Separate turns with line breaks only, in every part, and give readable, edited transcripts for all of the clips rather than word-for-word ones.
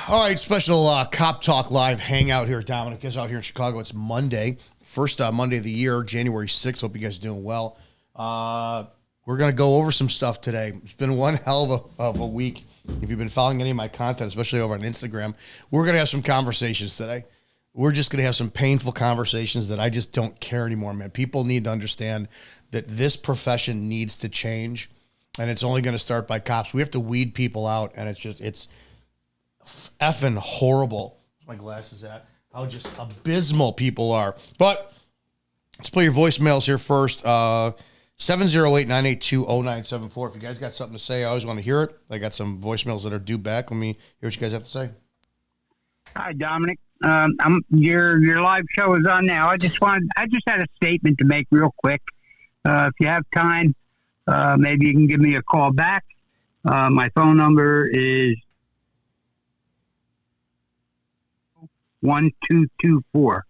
All right, special Cop Talk Live hangout here. Dominic is out here in Chicago. It's Monday, first Monday of the year, January 6th. Hope you guys are doing well. We're going to go over some stuff today. It's been one hell of a week. If you've been following any of my content, especially over on Instagram, we're going to have some conversations today. We're just going to have some painful conversations that I just don't care anymore, man. People need to understand that this profession needs to change, and it's only going to start by cops. We have to weed people out, and it's effing horrible. My glasses at how just abysmal people are. But let's play your voicemails here first. 708-982-0974. If you guys got something to say, I always want to hear it. I got some voicemails that are due back. Let me hear what you guys have to say.
Hi, Dominic. Your live show is on now. I just had a statement to make real quick. If you have time, maybe you can give me a call back. My phone number is 1224.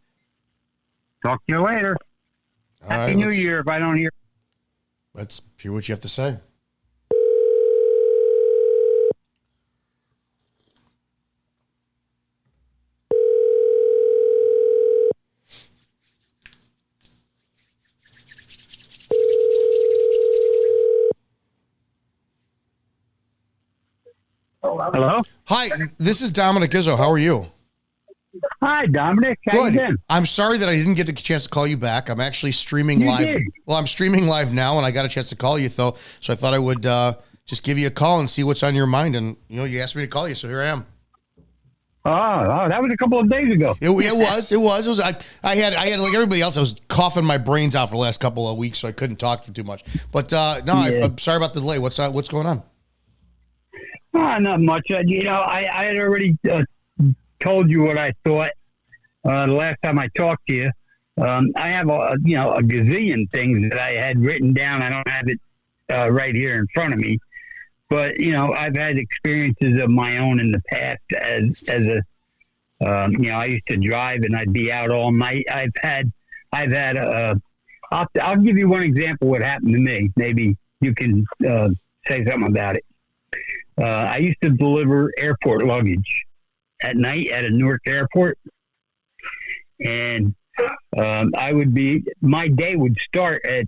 Talk to you later. Happy New Year if I don't hear.
Let's hear what you have to say.
Hello?
Hi, this is Dominic Izzo. How are you?
Hi, Dominic. How you been?
I'm sorry that I didn't get the chance to call you back. I'm actually streaming live.
Did.
Well, I'm streaming live now, and I got a chance to call you, though. So I thought I would just give you a call and see what's on your mind. And, you asked me to call you, so here I am.
Oh, that was a couple of days ago.
It was. I had like everybody else, I was coughing my brains out for the last couple of weeks, so I couldn't talk for too much. But, I'm sorry about the delay. What's going on?
Not much. I had already told you what I thought the last time I talked to you. I have a gazillion things that I had written down. I don't have it right here in front of me, but I've had experiences of my own in the past as I used to drive and I'd be out all night. I'll give you one example of what happened to me. Maybe you can say something about it. I used to deliver airport luggage at night at a Newark airport. And my day would start at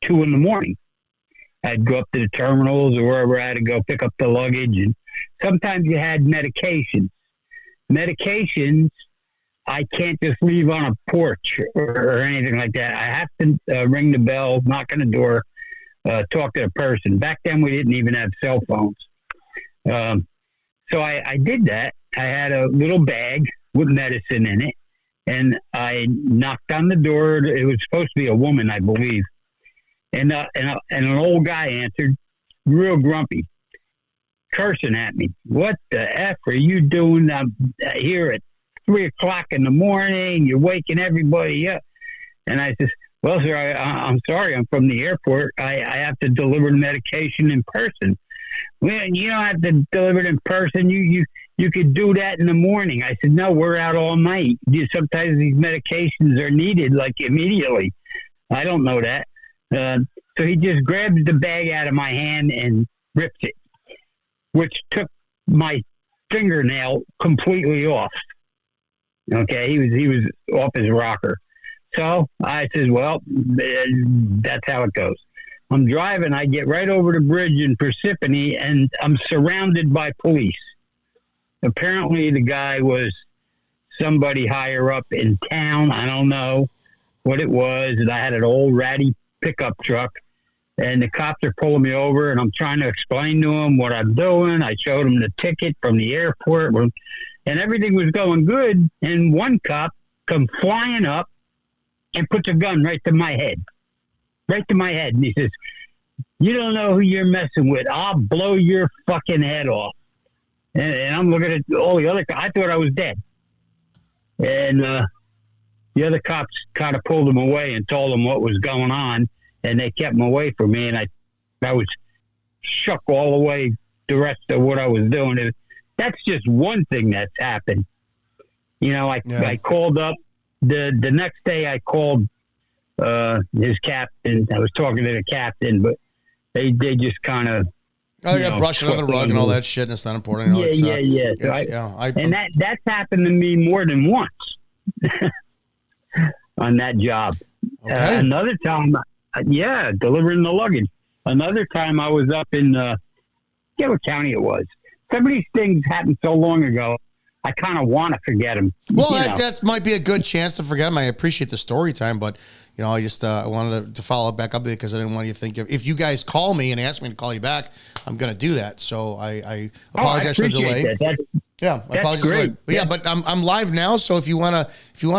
2 a.m. I'd go up to the terminals or wherever I had to go pick up the luggage. And sometimes you had medications. Medications, I can't just leave on a porch or anything like that. I have to ring the bell, knock on the door, talk to the person. Back then, we didn't even have cell phones. So I did that. I had a little bag with medicine in it, and I knocked on the door. It was supposed to be a woman, I believe. And an old guy answered, real grumpy, cursing at me. What the F are you doing here at 3 o'clock in the morning? You're waking everybody up. And I said, well, sir, I'm sorry. I'm from the airport. I have to deliver the medication in person. Well, you don't have to deliver it in person. You could do that in the morning. I said, no, we're out all night. Sometimes these medications are needed like immediately. I don't know that. So he just grabs the bag out of my hand and rips it, which took my fingernail completely off. Okay, he was off his rocker. So I said, well, that's how it goes. I'm driving. I get right over the bridge in Parsippany, and I'm surrounded by police. Apparently, the guy was somebody higher up in town. I don't know what it was. And I had an old ratty pickup truck, and the cops are pulling me over, and I'm trying to explain to them what I'm doing. I showed them the ticket from the airport, and everything was going good. And one cop come flying up and puts a gun right to my head. And he says, you don't know who you're messing with. I'll blow your fucking head off. And I'm looking at all the other cops. I thought I was dead. And the other cops kind of pulled him away and told him what was going on. And they kept him away from me. And I was shook all the way the rest of what I was doing. That's just one thing that's happened. I called up. The next day I called his captain. I was talking to the captain, but they just kind of
Oh, yeah, brush it on the rug and all that shit, and it's not important.
Yeah. And that's happened to me more than once on that job.
Okay.
Another time, delivering the luggage. Another time I was up in, forget what county it was. Some of these things happened so long ago, I kind of want to forget them.
Well, that might be a good chance to forget them. I appreciate the story time, but I just I wanted to follow back up because I didn't want you to think if you guys call me and ask me to call you back, I'm going to do that. So I apologize for the delay.
That.
I apologize.
Great.
But but I'm live now. So if you wanna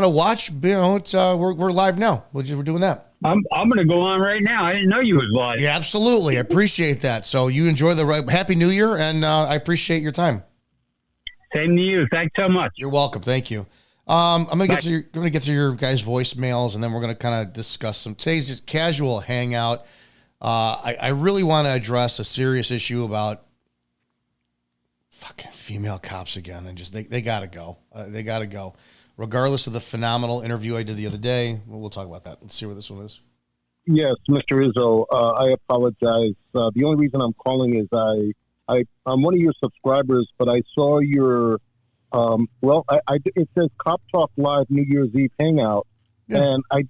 watch, it's we're live now. We're doing that.
I'm going to go on right now. I didn't know you was live.
Yeah, absolutely. I appreciate that. So you enjoy the Happy New Year, and I appreciate your time.
Same to you. Thanks so much.
You're welcome. Thank you. I'm gonna get through your guys' voicemails, and then we're gonna kind of discuss some today's just casual hangout. I really want to address a serious issue about fucking female cops again, and just they gotta go. They gotta go, regardless of the phenomenal interview I did the other day. We'll talk about that. Let's see where this one is.
Yes, Mr. Izzo. I apologize. The only reason I'm calling is I'm one of your subscribers, but I saw your, it says Cop Talk Live New Year's Eve Hangout. Yeah. And I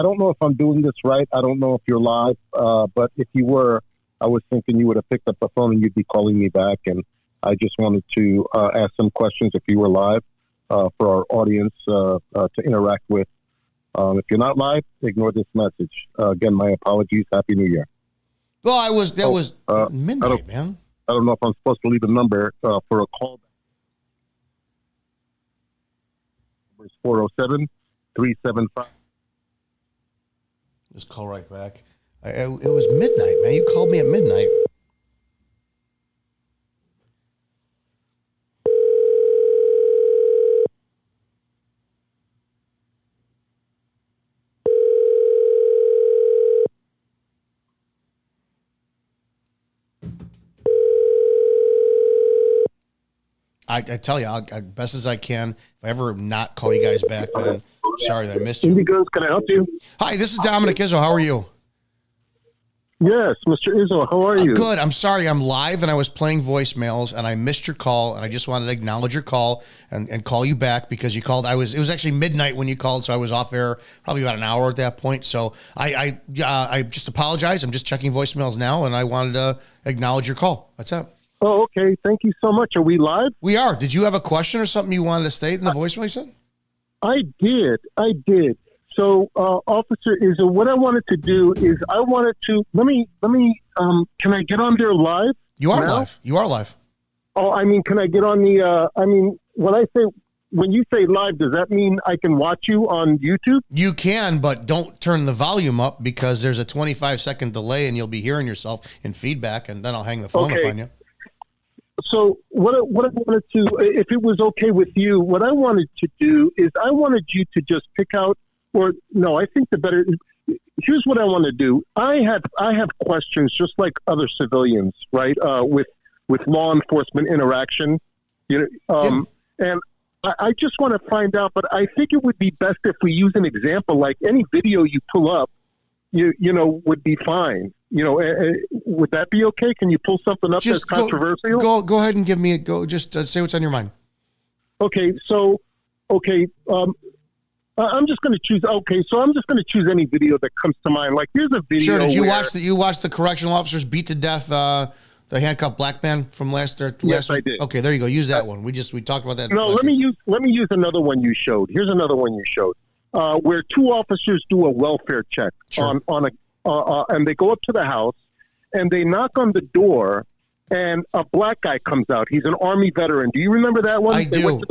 don't know if I'm doing this right. I don't know if you're live, but if you were, I was thinking you would have picked up the phone and you'd be calling me back. And I just wanted to ask some questions if you were live for our audience to interact with. If you're not live, ignore this message. Again, my apologies. Happy New Year.
Well, was midnight, man.
I don't know if I'm supposed to leave a number for a call. Number is 407-375.
Just call right back. It was midnight, man. You called me at midnight. I tell you, best as I can. If I ever not call you guys back, man, sorry that I missed you.
Indigos, can I help you?
Hi, this is Dominic Izzo. How are you?
Yes, Mr. Izzo, how are you?
Good. I'm sorry. I'm live, and I was playing voicemails, and I missed your call, and I just wanted to acknowledge your call and call you back because you called. It was actually midnight when you called, so I was off air probably about an hour at that point. So I just apologize. I'm just checking voicemails now, and I wanted to acknowledge your call. That's it.
Oh, okay. Thank you so much. Are we live?
We are. Did you have a question or something you wanted to state in the voicemail you said?
I did. So, Officer Izzo, what I wanted to do is let me, can I get on there live?
You are live. You are live.
Oh, can I get on when you say live, does that mean I can watch you on YouTube?
You can, but don't turn the volume up because there's a 25-second delay and you'll be hearing yourself in feedback, and then I'll hang the phone up on you.
So what I wanted to, if it was okay with you, what I wanted to do is I wanted you to just pick out, I think here's what I want to do. I have questions just like other civilians, right? With law enforcement interaction, and I just want to find out, but I think it would be best if we use an example, like any video you pull up, would be fine. Would that be okay? Can you pull something up that's controversial?
Go ahead and give me a go. Just say what's on your mind.
Okay. I'm just going to choose. Okay. So I'm just going to choose any video that comes to mind. Like here's a video.
Sure. Did you watch the correctional officers beat to death, the handcuffed black man from last?
Yes, I did.
Okay. There you go. Use that one. We talked about that.
No, let me use another one you showed. Here's another one you showed, where two officers do a welfare check on and they go up to the house and they knock on the door and a black guy comes out. He's an Army veteran. Do you remember that one?
I do.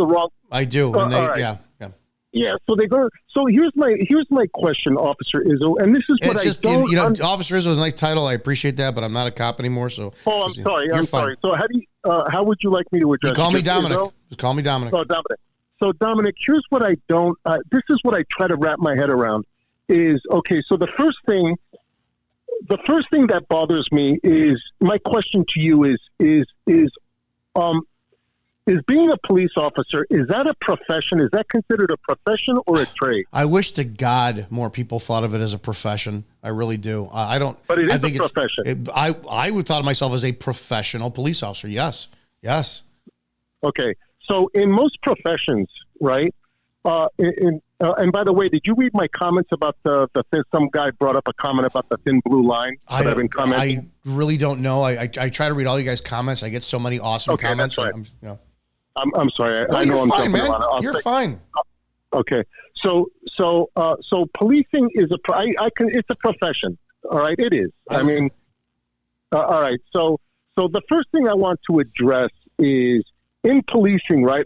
I do.
Right. Yeah. So they go. So here's my question, Officer Izzo, and this is what
Officer Izzo is a nice title. I appreciate that, but I'm not a cop anymore. So.
Oh, I'm sorry. I'm sorry. So how would you like me to address?
You call me Dominic. Just call me Dominic.
Oh, Dominic. So Dominic, here's what I don't. This is what I try to wrap my head around. Is okay. So the first thing that bothers me is my question to you is is being a police officer, is that a profession? Is that considered a profession or a trade?
I wish to God more people thought of it as a profession. I really do. I don't.
But it is
I think
a profession.
I would thought of myself as a professional police officer. Yes. Yes.
Okay. So in most professions, right? And by the way, did you read my comments about the thin, some guy brought up a comment about the thin blue line that I've been commenting?
I really don't know. I try to read all you guys' comments. I get so many awesome comments.
That's right. I'm sorry.
No,
I know
you're
I'm
fine,
jumping
man.
around.
You're fine.
Okay. So policing is it's a profession. All right. It is. I mean, all right. So the first thing I want to address is in policing, right?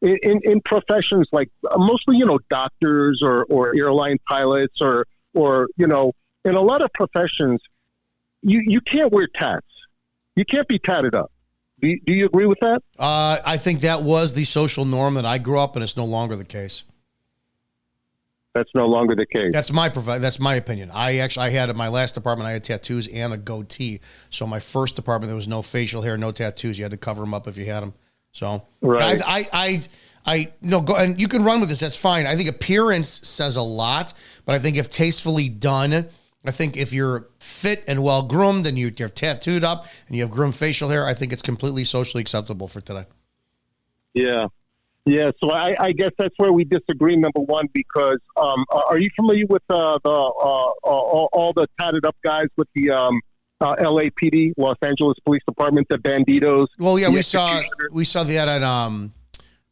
In professions like mostly, doctors or airline pilots or, in a lot of professions, you can't wear tats. You can't be tatted up. Do you agree with that?
I think that was the social norm that I grew up in. It's no longer the case.
That's no longer the case.
That's my opinion. I had at my last department, I had tattoos and a goatee. So my first department, there was no facial hair, no tattoos. You had to cover them up if you had them. So
right.
I no, go, and you can run with this. That's fine. I think appearance says a lot, but I think if tastefully done, I think if you're fit and well groomed and you're tattooed up and you have groomed facial hair, I think it's completely socially acceptable for today.
Yeah. Yeah. So I guess that's where we disagree. Number one, because are you familiar with all the tatted up guys with the LAPD, Los Angeles Police Department, the banditos?
Well, yeah, we saw that at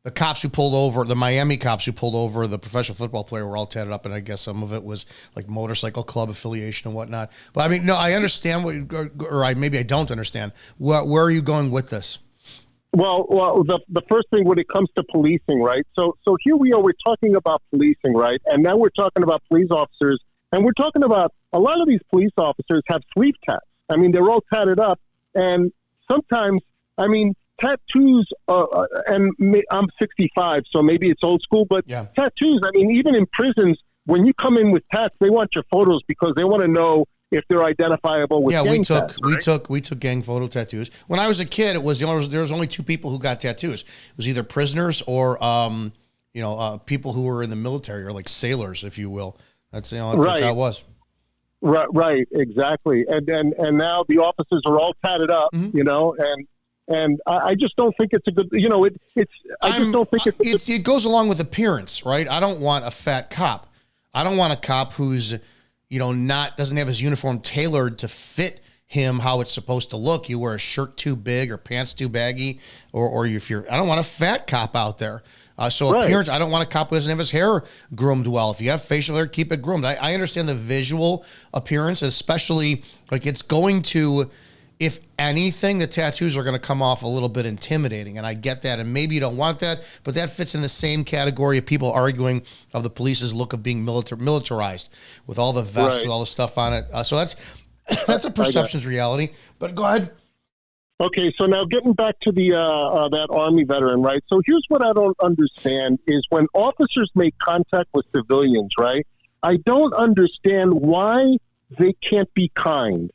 the cops who pulled over, the Miami cops who pulled over the professional football player were all tatted up, and I guess some of it was like motorcycle club affiliation and whatnot. But I mean, no, I understand maybe I don't understand. Where are you going with this?
Well, the first thing when it comes to policing, right? So here we are, we're talking about policing, right? And now we're talking about police officers, and we're talking about a lot of these police officers have sleeve tats. I mean, they're all tatted up, and sometimes, I mean, tattoos, and I'm 65, so maybe it's old school, but yeah. Tattoos, I mean, even in prisons, when you come in with tats, they want your photos because they want to know if they're identifiable with gang tats, right?
we took gang photo tattoos. When I was a kid, there was only two people who got tattoos. It was either prisoners or people who were in the military or like sailors, if you will. That's
right.
That's how it was.
Right, exactly. And now the officers are all tatted up,
mm-hmm.
And I just don't think it's a good,
it goes along with appearance, right? I don't want a fat cop. I don't want a cop who's, doesn't have his uniform tailored to fit him how it's supposed to look. You wear a shirt too big or pants too baggy, or I don't want a fat cop out there. So right. Appearance, I don't want a cop who doesn't have his hair groomed well. If you have facial hair, keep it groomed. I understand the visual appearance, especially like it's going to, if anything, the tattoos are going to come off a little bit intimidating, and I get that, and maybe you don't want that, but that fits in the same category of people arguing of the police's look of being militarized with all the vests, with all the stuff on it. So that's a perception's reality. But go ahead.
Okay, so now getting back to the that Army veteran, right? So here's what I don't understand is when officers make contact with civilians, right? I don't understand why they can't be kind.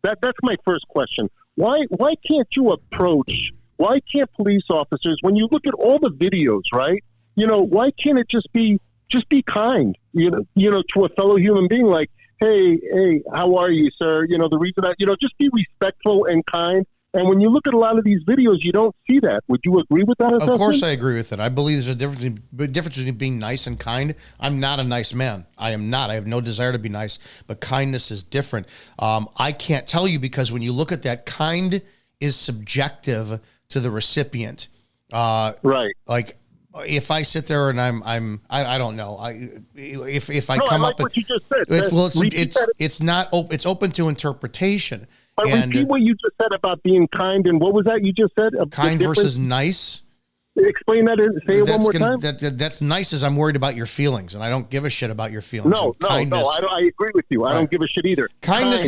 That's my first question. Why can't you approach? Why can't police officers, when you look at all the videos, right? Why can't it just be kind? To a fellow human being, like, hey, how are you, sir? The reason just be respectful and kind. And when you look at a lot of these videos, you don't see that. Would you agree with that assessment?
Of course I agree with it. I believe there's a difference between being nice and kind. I'm not a nice man. I am not. I have no desire to be nice, but kindness is different. I can't tell you because when you look at that, kind is subjective to the recipient.
Right.
Like if I sit there and I don't know. If I come up,
what you just said.
It's open to interpretation.
But repeat what you just said about being kind, and what was that you just said?
Kind versus nice.
Explain that. Say it one more time.
That's nice as I'm worried about your feelings, and I don't give a shit about your feelings.
No, I agree with you. I don't give a shit either.
Kindness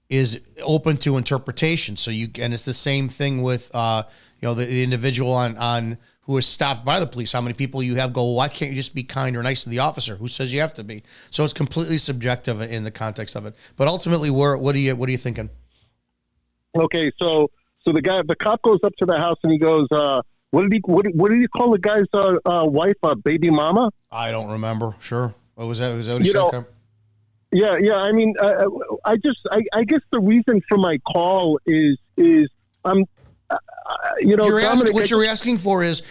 is open to interpretation. So and it's the same thing with the individual on who is stopped by the police. How many people you have go, why can't you just be kind or nice to the officer? Who says you have to be? So it's completely subjective in the context of it. But ultimately, what are you thinking?
Okay, so So the cop goes up to the house and he goes, what did he call the guy's wife, baby mama?
I don't remember. Sure. What was that? Was that what he
You
said?
know,
Okay.
Yeah. I mean, I guess the reason for my call is I'm, Dominic,
What you're asking for is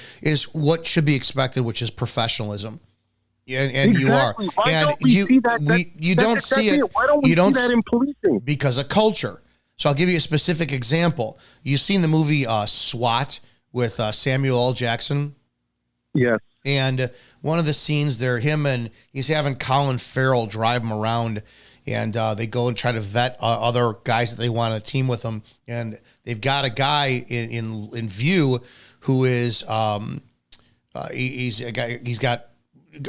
what should be expected, which is professionalism. And
exactly.
you are.
Why
and
don't we see that?
You don't see it.
Why don't we see that in policing?
Because of culture. So I'll give you a specific example. You've seen the movie SWAT with Samuel L. Jackson?
Yes.
And one of the scenes there, he's having Colin Farrell drive him around, and they go and try to vet other guys that they want to team with them. And they've got a guy in view who is he's got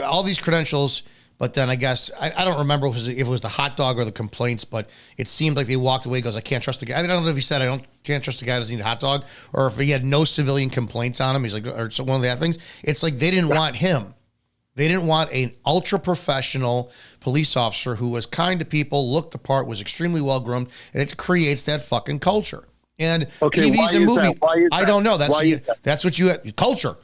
all these credentials. But then I guess, I don't remember if it was the hot dog or the complaints, but it seemed like they walked away, goes, I can't trust the guy. I don't know if he said, can't trust the guy who doesn't need a hot dog, or if he had no civilian complaints on him. He's like, or one of the other things. It's like they didn't want him. They didn't want an ultra-professional police officer who was kind to people, looked the part, was extremely well-groomed, and it creates that fucking culture. And TVs and movies, I don't know. That's what you have, culture.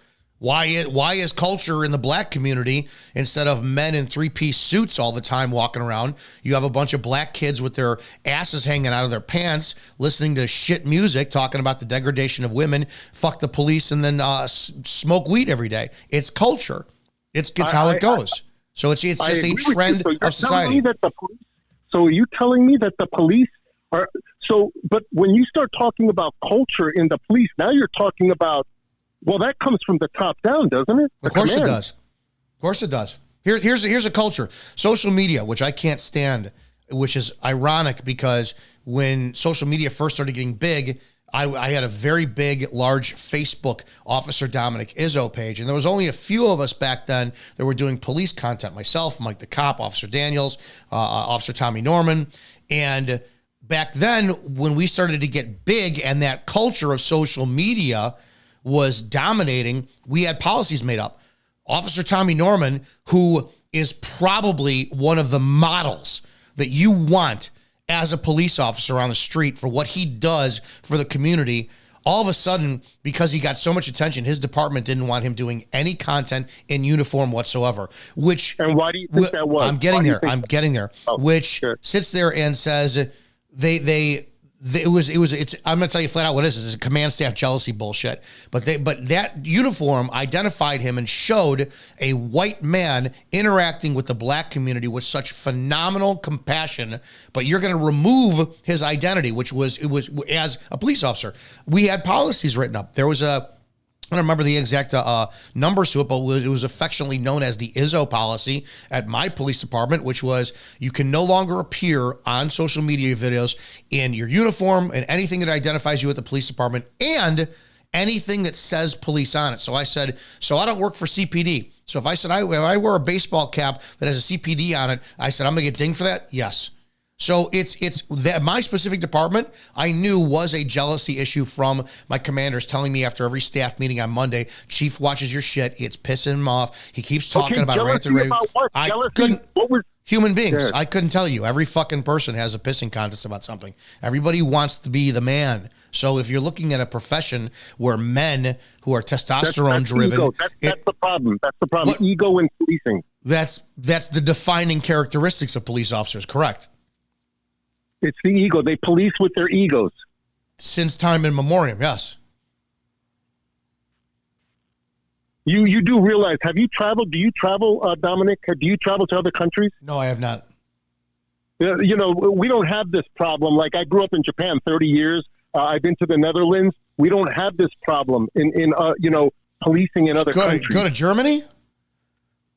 Why is culture in the black community, instead of men in three-piece suits all the time walking around, you have a bunch of black kids with their asses hanging out of their pants, listening to shit music, talking about the degradation of women, fuck the police, and then smoke weed every day. It's culture. It's how it goes. So it's just a trend of society.
So are you telling me that the police are so? But when you start talking about culture in the police, now you're talking about. Well, that comes from the top down, doesn't it?
Of course it does. Of course it does. Here's a culture. Social media, which I can't stand, which is ironic because when social media first started getting big, I had a very big, large Facebook Officer Dominic Izzo page, and there was only a few of us back then that were doing police content. Myself, Mike the Cop, Officer Daniels, Officer Tommy Norman, and back then when we started to get big and that culture of social media was dominating, we had policies made up. Officer Tommy Norman, who is probably one of the models that you want as a police officer on the street for what he does for the community, all of a sudden, because he got so much attention, his department didn't want him doing any content in uniform whatsoever.
And why do you think that was?
I'm getting there.
Oh,
which
sure.
Sits there and says I'm going to tell you flat out what it is. It's a command staff jealousy bullshit. But that uniform identified him and showed a white man interacting with the black community with such phenomenal compassion. But you're going to remove his identity, which was as a police officer. We had policies written up. There was I don't remember the exact numbers to it, but it was affectionately known as the Izzo policy at my police department, which was you can no longer appear on social media videos in your uniform and anything that identifies you at the police department and anything that says police on it. So I said, so I don't work for CPD. So if I said I wear a baseball cap that has a CPD on it, I said, I'm going to get dinged for that? Yes. So it's that my specific department I knew was a jealousy issue from my commanders telling me after every staff meeting on Monday, Chief watches your shit. It's pissing him off. He keeps talking about rant and rave. I couldn't. Human beings. Sure. I couldn't tell you. Every fucking person has a pissing contest about something. Everybody wants to be the man. So if you're looking at a profession where men who are testosterone driven,
that's the problem. That's the problem. Ego in policing.
That's the defining characteristics of police officers. Correct.
It's the ego. They police with their egos.
Since time immemorial, yes.
You do realize, have you traveled? Do you travel, Dominic? Do you travel to other countries?
No, I have not.
You know, we don't have this problem. Like I grew up in Japan 30 years. I've been to the Netherlands. We don't have this problem in policing in other countries.
Go to Germany?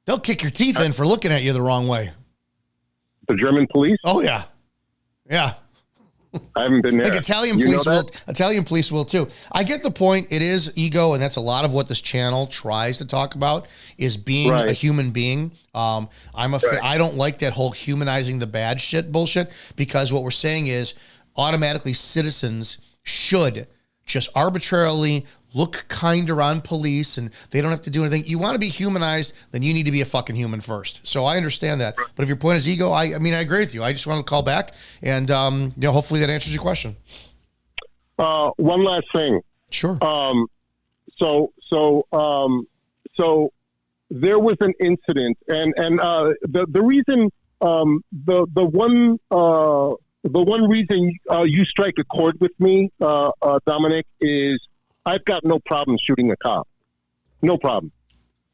They'll kick your teeth in for looking at you the wrong way.
The German police?
Oh, yeah. Yeah.
I haven't been there.
Like Italian police will too. I get the point. It is ego, and that's a lot of what this channel tries to talk about is being a human being. I don't like that whole humanizing the bad shit bullshit, because what we're saying is automatically citizens should just arbitrarily look kinder on police and they don't have to do anything. You want to be humanized, then you need to be a fucking human first. So I understand that. But if your point is ego, I mean, I agree with you. I just want to call back and, hopefully that answers your question.
one last thing.
Sure.
So there was an incident, and the reason the one reason you strike a chord with me, Dominic, is I've got no problem shooting a cop. No problem.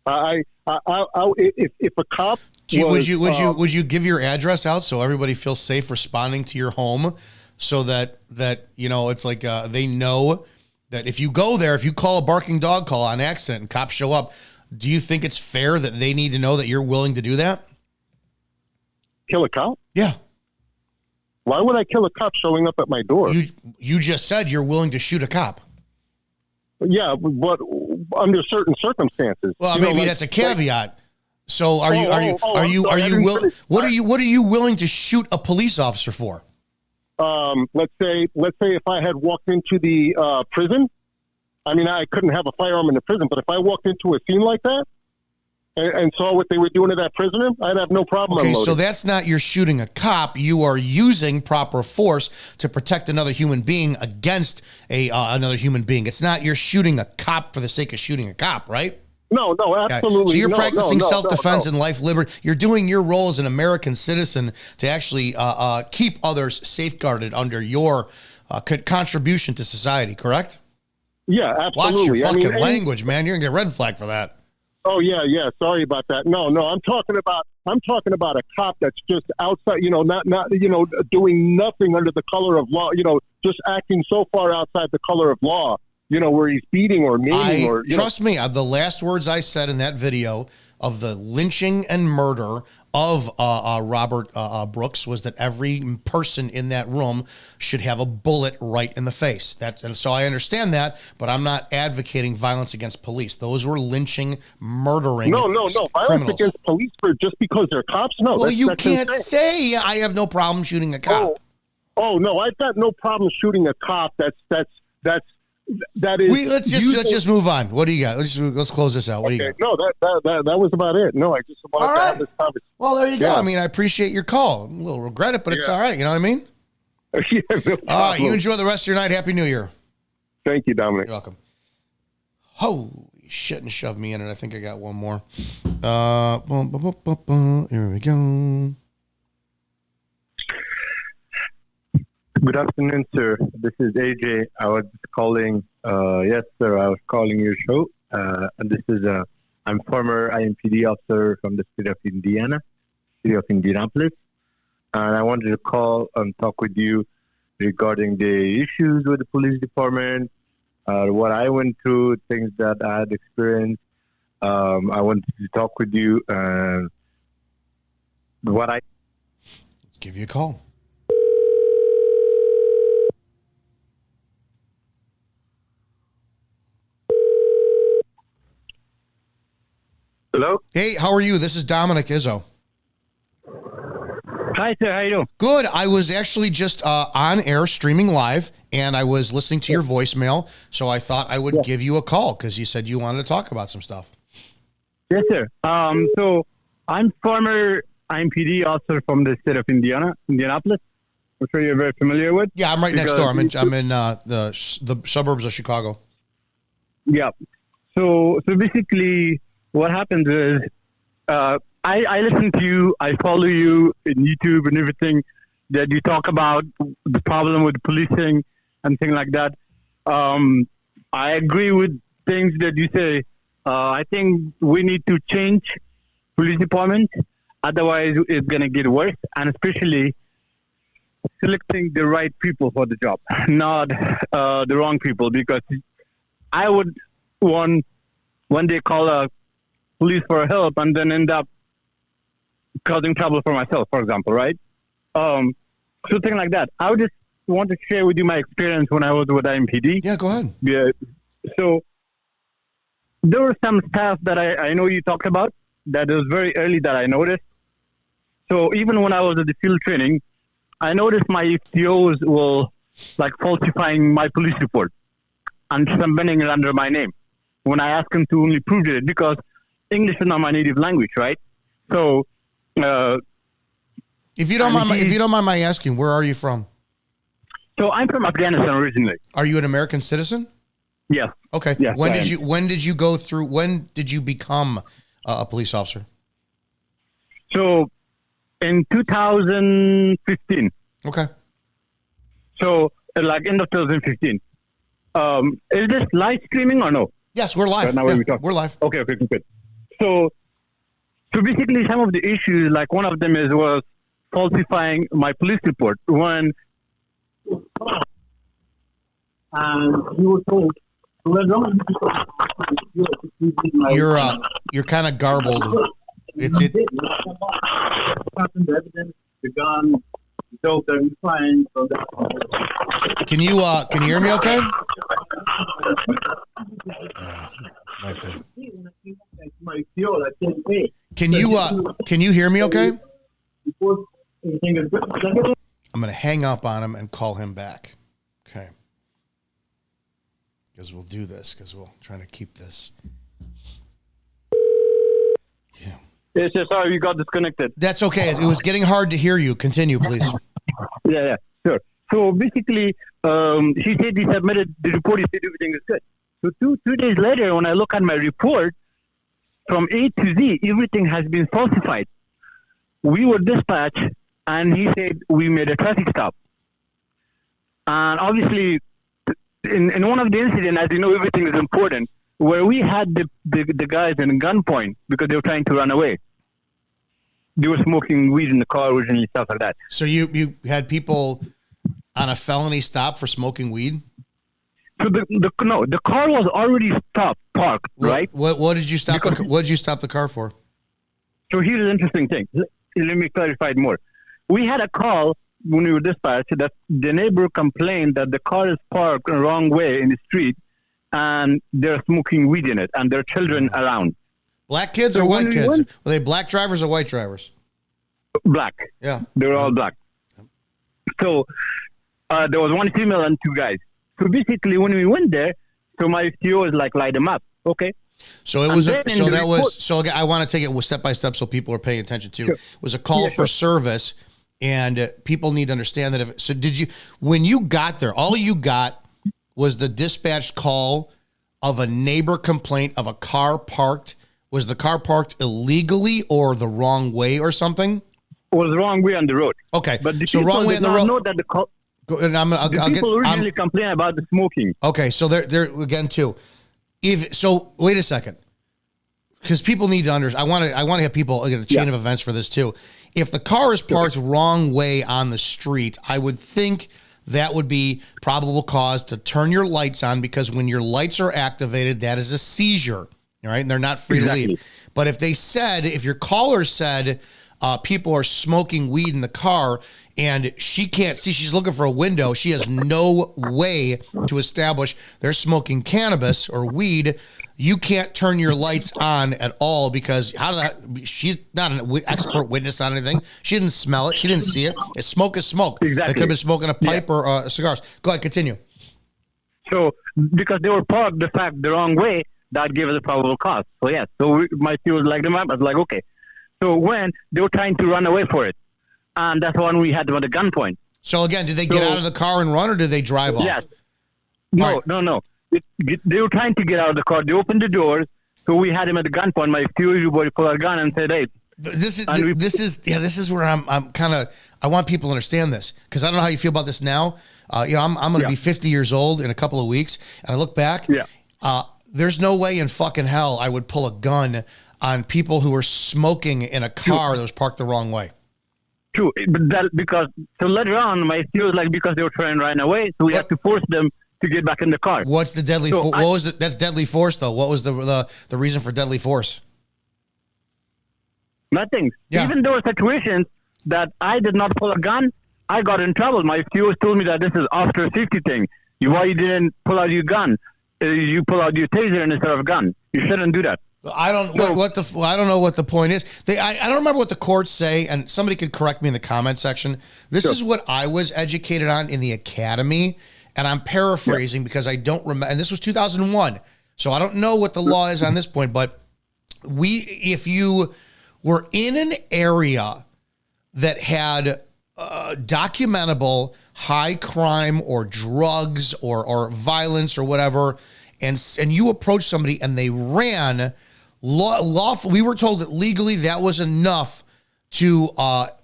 If a cop
would you give your address out so everybody feels safe responding to your home, so that it's like they know that if you go there, if you call a barking dog call on accident and cops show up, do you think it's fair that they need to know that you're willing to do that?
Kill a cop?
Yeah.
Why would I kill a cop showing up at my door?
You just said you're willing to shoot a cop.
Yeah, but under certain circumstances.
Well, maybe that's a caveat. So what are you willing to shoot a police officer for?
Let's say if I had walked into the prison, I mean, I couldn't have a firearm in the prison, but if I walked into a scene like that and saw what they were doing to that prisoner, I'd have no problem unloading.
So that's not you're shooting a cop. You are using proper force to protect another human being against another human being. It's not you're shooting a cop for the sake of shooting a cop, right?
No, absolutely.
So you're practicing self-defense and life, liberty. You're doing your role as an American citizen to actually keep others safeguarded under your contribution to society, correct?
Yeah, absolutely.
Watch your fucking language, man. You're gonna get red flag for that.
Oh yeah. Sorry about that. No. I'm talking about a cop that's just outside. Not doing nothing under the color of law. Just acting so far outside the color of law. Where he's beating or maiming
trust me, the last words I said in that video of the lynching and murder of Robert Brooks was that every person in that room should have a bullet right in the face. And so I understand that, but I'm not advocating violence against police. Those were lynching, murdering.
No. Violence against police just because they're cops? No.
Well, you can't say I have no problem shooting a cop.
Oh no, I've got no problem shooting a cop. That is.
Let's just move on. What do you got? Let's close this out. What do you got?
No, that was about it. No, I just wanted to have this conversation.
Well, there you go. I mean, I appreciate your call. We'll regret it, but it's all right. You know what I mean?
Yeah, no problem.
All right, you enjoy the rest of your night. Happy New Year.
Thank you, Dominic.
You're welcome. Holy shit, and shoved me in it. I think I got one more. Here we go.
Good afternoon, sir. This is AJ. I was calling. Yes, sir. I was calling your show. And this is I'm former IMPD officer from the state of Indiana, city of Indianapolis, and I wanted to call and talk with you regarding the issues with the police department, what I went through, things that I had experienced. I wanted to talk with you and
Let's give you a call.
Hello?
Hey, how are you? This is Dominic Izzo.
Hi, sir. How you doing?
Good. I was actually just on air streaming live, and I was listening to your voicemail, so I thought I would give you a call because you said you wanted to talk about some stuff.
Yes, sir. So I'm former IMPD officer from the state of Indianapolis. I'm sure you're very familiar with.
Yeah, I'm right next door. I'm in the suburbs of Chicago.
Yeah. So basically, what happens is I listen to you. I follow you in YouTube and everything that you talk about the problem with policing and things like that. I agree with things that you say. I think we need to change police department. Otherwise, it's going to get worse. And especially selecting the right people for the job, not the wrong people. Because I would want when they call a police for help and then end up causing trouble for myself, for example, right? Something like that. I would just want to share with you my experience when I was with IMPD.
Yeah, go ahead.
Yeah. So there were some stuff that I know you talked about that was very early that I noticed. So even when I was at the field training, I noticed my FTOs were like falsifying my police report and submitting it under my name when I asked them to only prove it because English is not my native language, right? So,
if you don't mind my asking, where are you from?
So I'm from Afghanistan originally.
Are you an American citizen?
Yes.
Okay.
Yes,
When
I
did
am.
you when did you become a police officer?
So in 2015.
Okay.
So like end of 2015. Is this live streaming or no?
Yes, we're live.
Right now
Yeah,
we talk.
we're live.
Okay, good. So basically, some of the issues, like one of them was falsifying my police report. When and you were told,
You're kind of garbled. It's it.
The evidence, the gun, the dope that we find. So that
Can you hear me? Okay. Can you hear me? Okay. I'm gonna hang up on him and call him back. Okay. Because we'll do this. Because we'll try to keep this. Yeah.
It's just sorry you got disconnected.
That's okay. It was getting hard to hear you. Continue, please.
Yeah, sure. So basically, she said he submitted the report. He said everything is good. So two days later, when I look at my report, from A to Z, everything has been falsified. We were dispatched, and he said we made a traffic stop. And obviously, in one of the incidents, as you know, everything is important, where we had the guys in gunpoint because they were trying to run away. They were smoking weed in the car originally, stuff like that.
So you had people on a felony stop for smoking weed?
So the car was already parked, right?
What did you stop? What did you stop the car for?
So here's an interesting thing. Let me clarify it more. We had a call when we were dispatched that the neighbor complained that the car is parked the wrong way in the street, and they're smoking weed in it, and there are children around.
Black kids or white kids? Were they black drivers or white drivers?
Black.
Yeah.
They were all black. So there was one female and two guys. So basically, when we went there, so my FTO is like, light them up. Okay.
So it was, so again, I want to take it step by step so people are paying attention to. Sure. It was a call for service, and people need to understand that when you got there, all you got was the dispatch call of a neighbor complaint of a car parked. Was the car parked illegally or the wrong way or something?
It was the wrong way on the road.
Okay.
But the
so
people
wrong way on the road.
Know that the people originally complain about the smoking.
Okay. So they're again too. Wait a second. Because people need to understand. I want to have people get a chain of events for this too. If the car is parked wrong way on the street, I would think that would be probable cause to turn your lights on, because when your lights are activated, that is a seizure. All right. And they're not free to leave. But if your caller said people are smoking weed in the car and she can't see, she's looking for a window, she has no way to establish they're smoking cannabis or weed, you can't turn your lights on at all, because she's not an expert witness on anything. She didn't smell it. She didn't see it. Smoke is smoke.
Exactly.
They could have been smoking a pipe or cigars. Go ahead, continue.
So because they were parked the wrong way, that gave us a probable cause. So yes, so my team was like, I was like, okay. So when they were trying to run away for it, and that's when we had them at the gunpoint.
So again, did they get out of the car and run, or did they drive off?
Yes. No. They were trying to get out of the car. They opened the doors, so we had him at the gunpoint. My everybody pulled out a gun and said, "Hey." This
is where I'm kind of. I want people to understand this, because I don't know how you feel about this now. I'm going to be 50 years old in a couple of weeks, and I look back.
Yeah.
There's no way in fucking hell I would pull a gun on people who were smoking in a car that was parked the wrong way.
True, but so later on, my fear was like, because they were trying to run away, so we had to force them to get back in the car.
What's the deadly? That's deadly force, though. What was the reason for deadly force?
Nothing.
Yeah.
Even there were situations that I did not pull a gun, I got in trouble. My FTOs told me that this is after safety thing. Why you didn't pull out your gun? You pull out your taser instead of a gun. You shouldn't do that.
I don't know what the point is. I don't remember what the courts say, and somebody could correct me in the comment section. This is what I was educated on in the academy, and I'm paraphrasing because I don't remember. And this was 2001, so I don't know what the law is on this point. But if you were in an area that had documentable high crime or drugs or violence or whatever, and you approach somebody and they ran lawful. We were told that legally that was enough to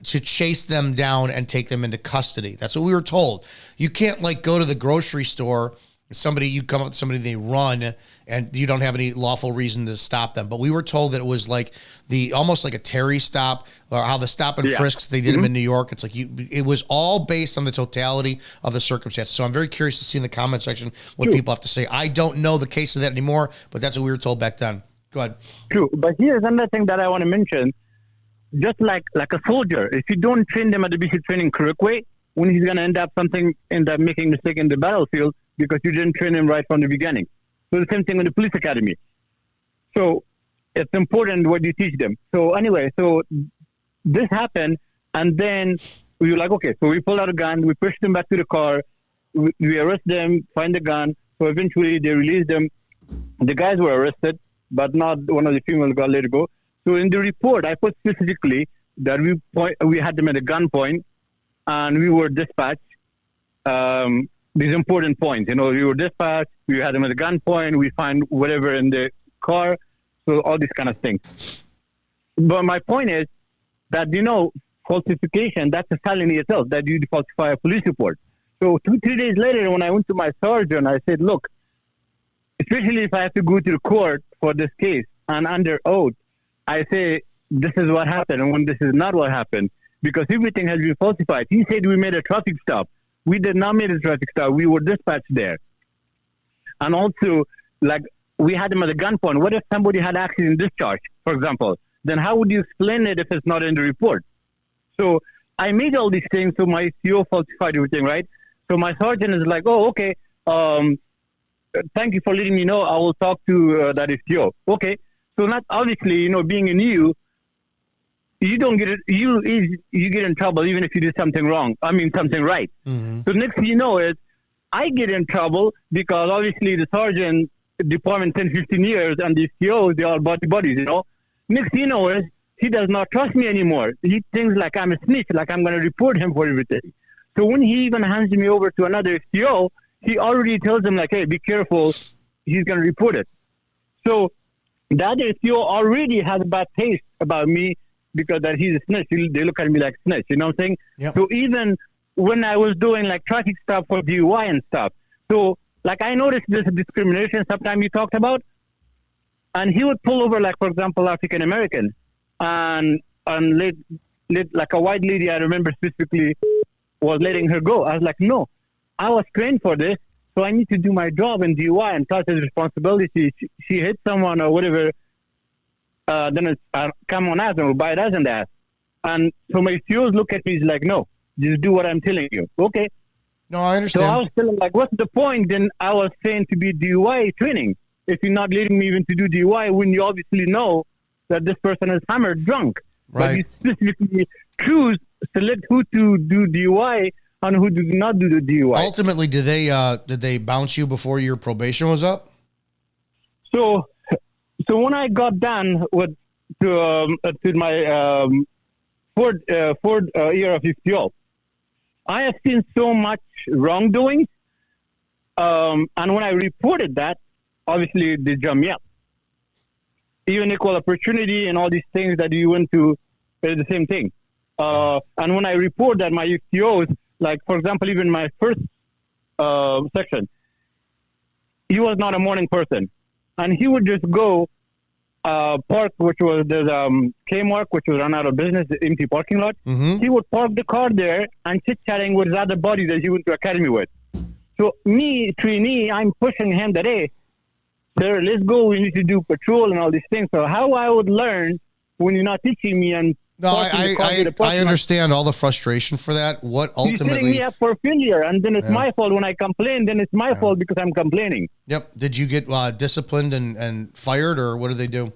chase them down and take them into custody. That's what we were told. You can't like go to the grocery store, you come up with somebody, they run, and you don't have any lawful reason to stop them. But we were told that it was like almost like a Terry stop, or how the stop and frisks, they did them in New York. It's like it was all based on the totality of the circumstances. So I'm very curious to see in the comment section what people have to say. I don't know the case of that anymore, but that's what we were told back then. Go ahead.
True. But here's another thing that I want to mention. Just like a soldier, if you don't train them at the basic training correct way, when he's going to end up making mistake in the battlefield because you didn't train him right from the beginning. So the same thing with the police academy. So it's important what you teach them. So anyway, so this happened, and then we were like, okay, so we pulled out a gun, we pushed them back to the car, we arrest them, find the gun. So eventually they released them. The guys were arrested, but not one of the females got let go. So in the report, I put specifically that we had them at a gunpoint, and we were dispatched. These important points, we were dispatched. We had them at a gunpoint. We find whatever in the car. So all these kind of things. But my point is that falsification, that's a felony itself. That you falsify a police report. So 2-3 days later, when I went to my sergeant, I said, look, especially if I have to go to the court for this case and under oath, I say, this is what happened, and when this is not what happened, because everything has been falsified. He said we made a traffic stop. We did not make a traffic stop. We were dispatched there. And also, like, we had him at a gunpoint. What if somebody had accident discharge, for example? Then how would you explain it if it's not in the report? So I made all these things, so my CO falsified everything, right? So my sergeant is like, oh, okay, thank you for letting me know. I will talk to that CO. Okay. So not obviously, being a new, you don't get it. You get in trouble even if you did something wrong. I mean something right. Mm-hmm. So next thing you know is I get in trouble because obviously the sergeant department 10, 15 years and the COs, they are buddies. Next thing you know is he does not trust me anymore. He thinks like I'm a snitch, like I'm going to report him for everything. So when he even hands me over to another CO, he already tells him like, hey, be careful. He's going to report it. So the other CO already has a bad taste about me because that he's a snitch. They look at me like snitch, you know what I'm saying? Yep. So even when I was doing like traffic stop for DUI and stuff, so like I noticed this discrimination sometimes you talked about, and he would pull over like, for example, African American, and let like a white lady, I remember specifically, was letting her go. I was like, no, I was trained for this. So I need to do my job in DUI and touch his responsibility. She hit someone or whatever, then it's come on us and we'll bite us in the ass. And so my CEOs look at me, he's like, no, just do what I'm telling you. Okay.
No, I understand.
So I was telling like, what's the point? Then I was saying to be DUI training. If you're not letting me even to do DUI, when you obviously know that this person is hammered drunk.
Right.
But you specifically select who to do DUI and who did not do the DUI.
Ultimately, did they bounce you before your probation was up?
So when I got done with to my fourth year of FTO, I have seen so much wrongdoing, and when I reported that, obviously they jumped me up. Even equal opportunity and all these things that you went to is the same thing. And when I report that my FTOs, like for example, even my first section, he was not a morning person, and he would just go park, which was there's Kmart, which was run out of business, the empty parking lot. Mm-hmm. He would park the car there and chit-chatting with his other buddies that he went to academy with. So me, trainee, I'm pushing him that, hey, sir, let's go. We need to do patrol and all these things. So how I would learn when you're not teaching me and
no, I understand all the frustration for that. What ultimately...
You're setting me up for failure, and then it's my fault. When I complain, then it's my fault because I'm complaining.
Yep. Did you get disciplined and fired, or what did they do?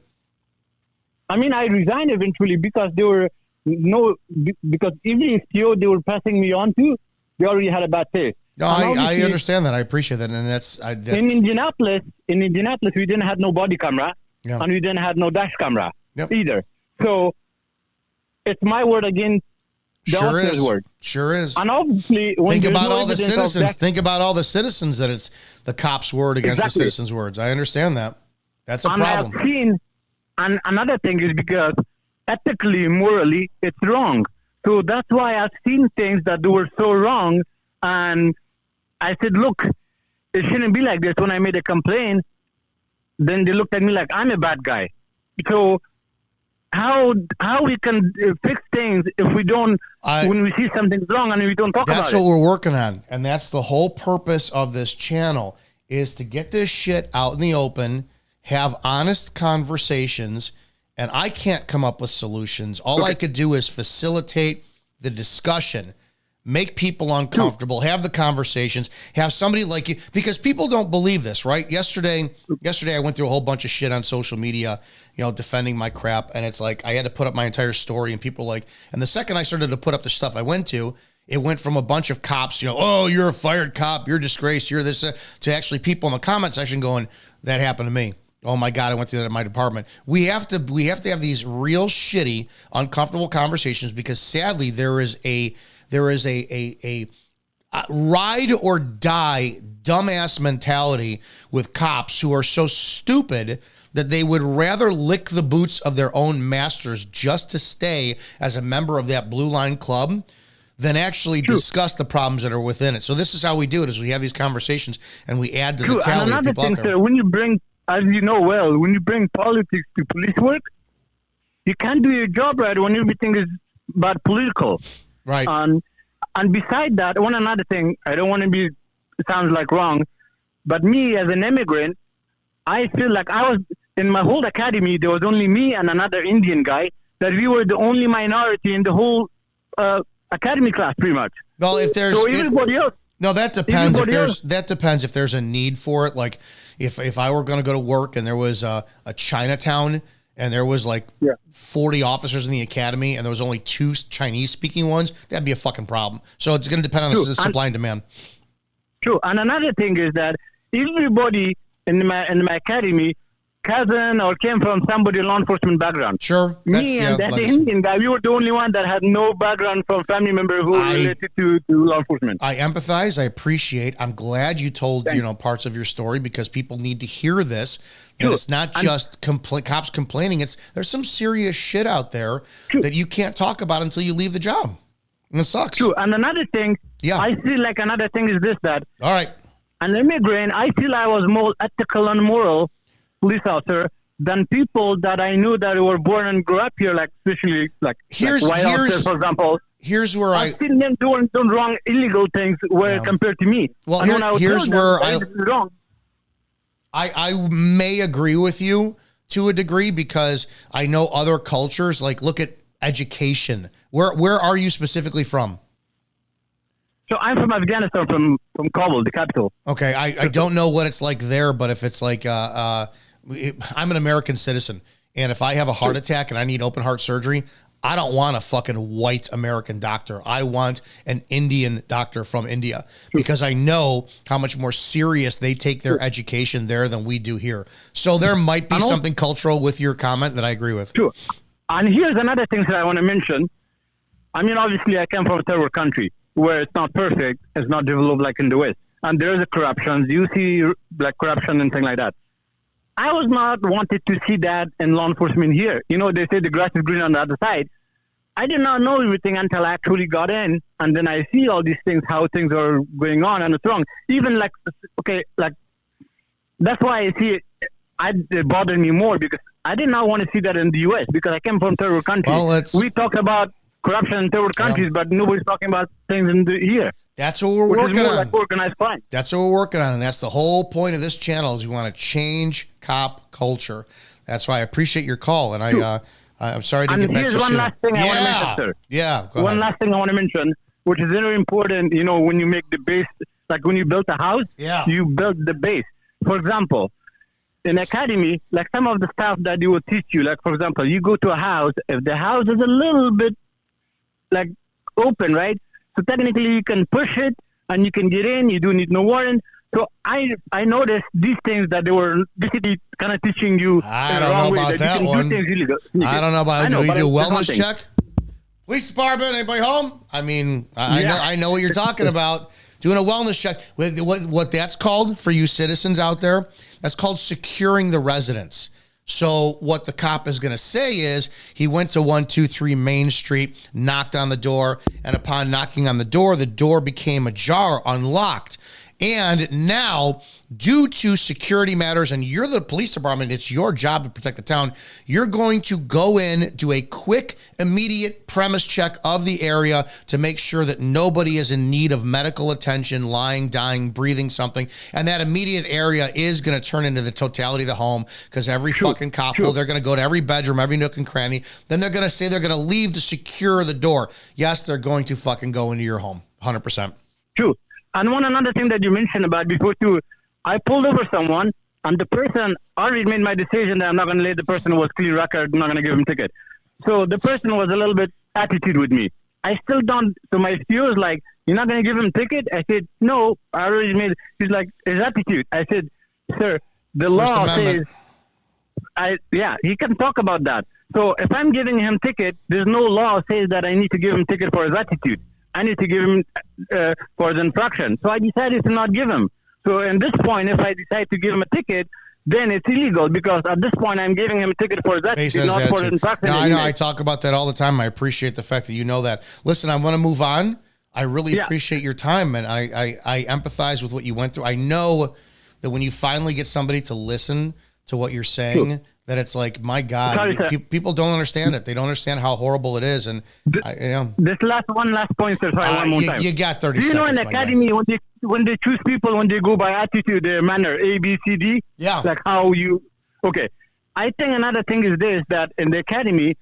I mean, I resigned eventually because they were because even if they were passing me on to, they already had a bad taste.
No, I understand that. I appreciate that, and that's
in Indianapolis. In Indianapolis, we didn't have no body camera, and we didn't have no dash camera either. So it's my word against the
Sure
officer's
is.
word.
Sure is.
And obviously, when
Think
there's
about
no
all the
evidence of
citizens.
that-
Think about all the citizens that it's the cop's word against
Exactly.
the citizens' words. I understand that. That's a
and
problem.
I've seen, and another thing is because ethically, morally, it's wrong. So that's why I've seen things that were so wrong, and I said, look, it shouldn't be like this. When I made a complaint, then they looked at me like I'm a bad guy. So how we can fix things if we don't, when we see something's wrong and we don't talk about it?
That's what we're working on. And that's the whole purpose of this channel, is to get this shit out in the open, have honest conversations. And I can't come up with solutions. All I could do is facilitate the discussion, make people uncomfortable, have the conversations, have somebody like you, because people don't believe this, right? Yesterday I went through a whole bunch of shit on social media, defending my crap. And it's like, I had to put up my entire story, and people and the second I started to put up the stuff I went to, it went from a bunch of cops, oh, you're a fired cop, you're a disgrace, you're this, to actually people in the comment section going, that happened to me. Oh my God, I went through that in my department. We have to have these real shitty, uncomfortable conversations, because sadly there is a ride or die dumbass mentality with cops who are so stupid that they would rather lick the boots of their own masters just to stay as a member of that blue line club than actually discuss the problems that are within it. So this is how we do it: is we have these conversations and we add to the tally.
And another
of people
thing,
out there.
sir, when you bring, as you know well, when you bring politics to police work, you can't do your job right when everything is about political.
Right.
And beside that, one another thing, I don't want to be, sounds like wrong, but me as an immigrant, I feel like I was, in my whole academy, there was only me and another Indian guy, that we were the only minority in the whole academy class, pretty much.
Well, if there's
So everybody else.
no, that depends.
Everybody
That depends if there's a need for it. Like if I were going to go to work and there was a Chinatown and there was 40 officers in the academy and there was only 2 Chinese speaking ones, that'd be a fucking problem. So it's going to depend on the supply and demand.
True. And another thing is that everybody in my academy, cousin or came from somebody law enforcement background.
Sure.
Me and that Indian guy, we were the only one that had no background from family member who related to law enforcement.
I empathize. I appreciate. I'm glad you told parts of your story, because people need to hear this. That it's not just cops complaining. There's some serious shit out there that you can't talk about until you leave the job. And it sucks.
True. And another thing, I feel like another thing is this, that
all right,
an immigrant, I feel I was more ethical and moral police officer than people that I knew that were born and grew up here, like especially like white officers, for example.
Here's where
I've seen them doing wrong, illegal things compared to me.
Well, here's where I may agree with you to a degree, because I know other cultures, like look at education. Where are you specifically from?
So I'm from Afghanistan, from Kabul, the capital.
Okay, I don't know what it's like there, but if it's like I'm an American citizen, and if I have a heart attack and I need open heart surgery, I don't want a fucking white American doctor. I want an Indian doctor from India, because I know how much more serious they take their education there than we do here. So there might be something cultural with your comment that I agree with.
True. And here's another thing that I want to mention. I mean, obviously, I come from a third world country where it's not perfect, it's not developed like in the West. And there's a corruption. You see like corruption and things like that. I was not wanted to see that in law enforcement here. They say the grass is green on the other side. I did not know everything until I actually got in, and then I see all these things, how things are going on, and it's wrong. Even that's why I see it bothered me more, because I did not want to see that in the U.S. because I came from third world countries.
Well,
we talk about corruption in third world countries, but nobody's talking about things here.
That's what we're working on.
Like organized crime.
That's what we're working on, and that's the whole point of this channel, is we want to change cop culture. That's why I appreciate your call, and I'm sorry to get back to you.
And here's one last thing I want to mention, sir.
Yeah, go ahead.
One last thing I want to mention, which is very important, when you make the base, like when you build a house, you build the base. For example, in academy, like some of the stuff that they will teach you, like for example, you go to a house, if the house is a little bit like open, right? So technically you can push it and you can get in, you don't need no warrant. So I noticed these things that they were basically kind of teaching you.
I don't know about that one. I don't know about it. Do you do a wellness check? Police department, anybody home? I mean, I know what you're talking about. Doing a wellness check. What that's called for you citizens out there, that's called securing the residence. So what the cop is going to say is he went to 123 Main Street, knocked on the door, and upon knocking on the door became ajar, unlocked. And now, due to security matters, and you're the police department, it's your job to protect the town, you're going to go in, do a quick, immediate premise check of the area to make sure that nobody is in need of medical attention, lying, dying, breathing something. And that immediate area is going to turn into the totality of the home, because every fucking cop, they're going to go to every bedroom, every nook and cranny. Then they're going to say they're going to leave to secure the door. Yes, they're going to fucking go into your home, 100%.
True. And one another thing that you mentioned about before too, I pulled over someone and the person already made my decision that I'm not going to let the person who was clean record, I'm not going to give him a ticket. So the person was a little bit attitude with me. I still don't. So my fear was like, you're not going to give him a ticket? I said, no, I already made. He's like, his attitude. I said, sir, the
First
law
Amendment.
says, he can talk about that. So if I'm giving him ticket, there's no law says that I need to give him ticket for his attitude. I need to give him for the infraction. So I decided to not give him. So at this point, if I decide to give him a ticket, then it's illegal, because at this point I'm giving him a ticket for his attitude, not for his infraction.
No, I know. I talk about that all the time. I appreciate the fact that you know that. Listen, I want to move on. I really appreciate your time, and I empathize with what you went through. I know that when you finally get somebody to listen to what you're saying, that it's like, my God, people don't understand it. They don't understand how horrible it is. And
this one last point, sir. Sorry, one more time.
You got 30
seconds. Do you know in academy when they choose people, when they go by attitude, their manner, A, B, C, D?
Yeah.
Like how you. Okay. I think another thing is this, that in the academy,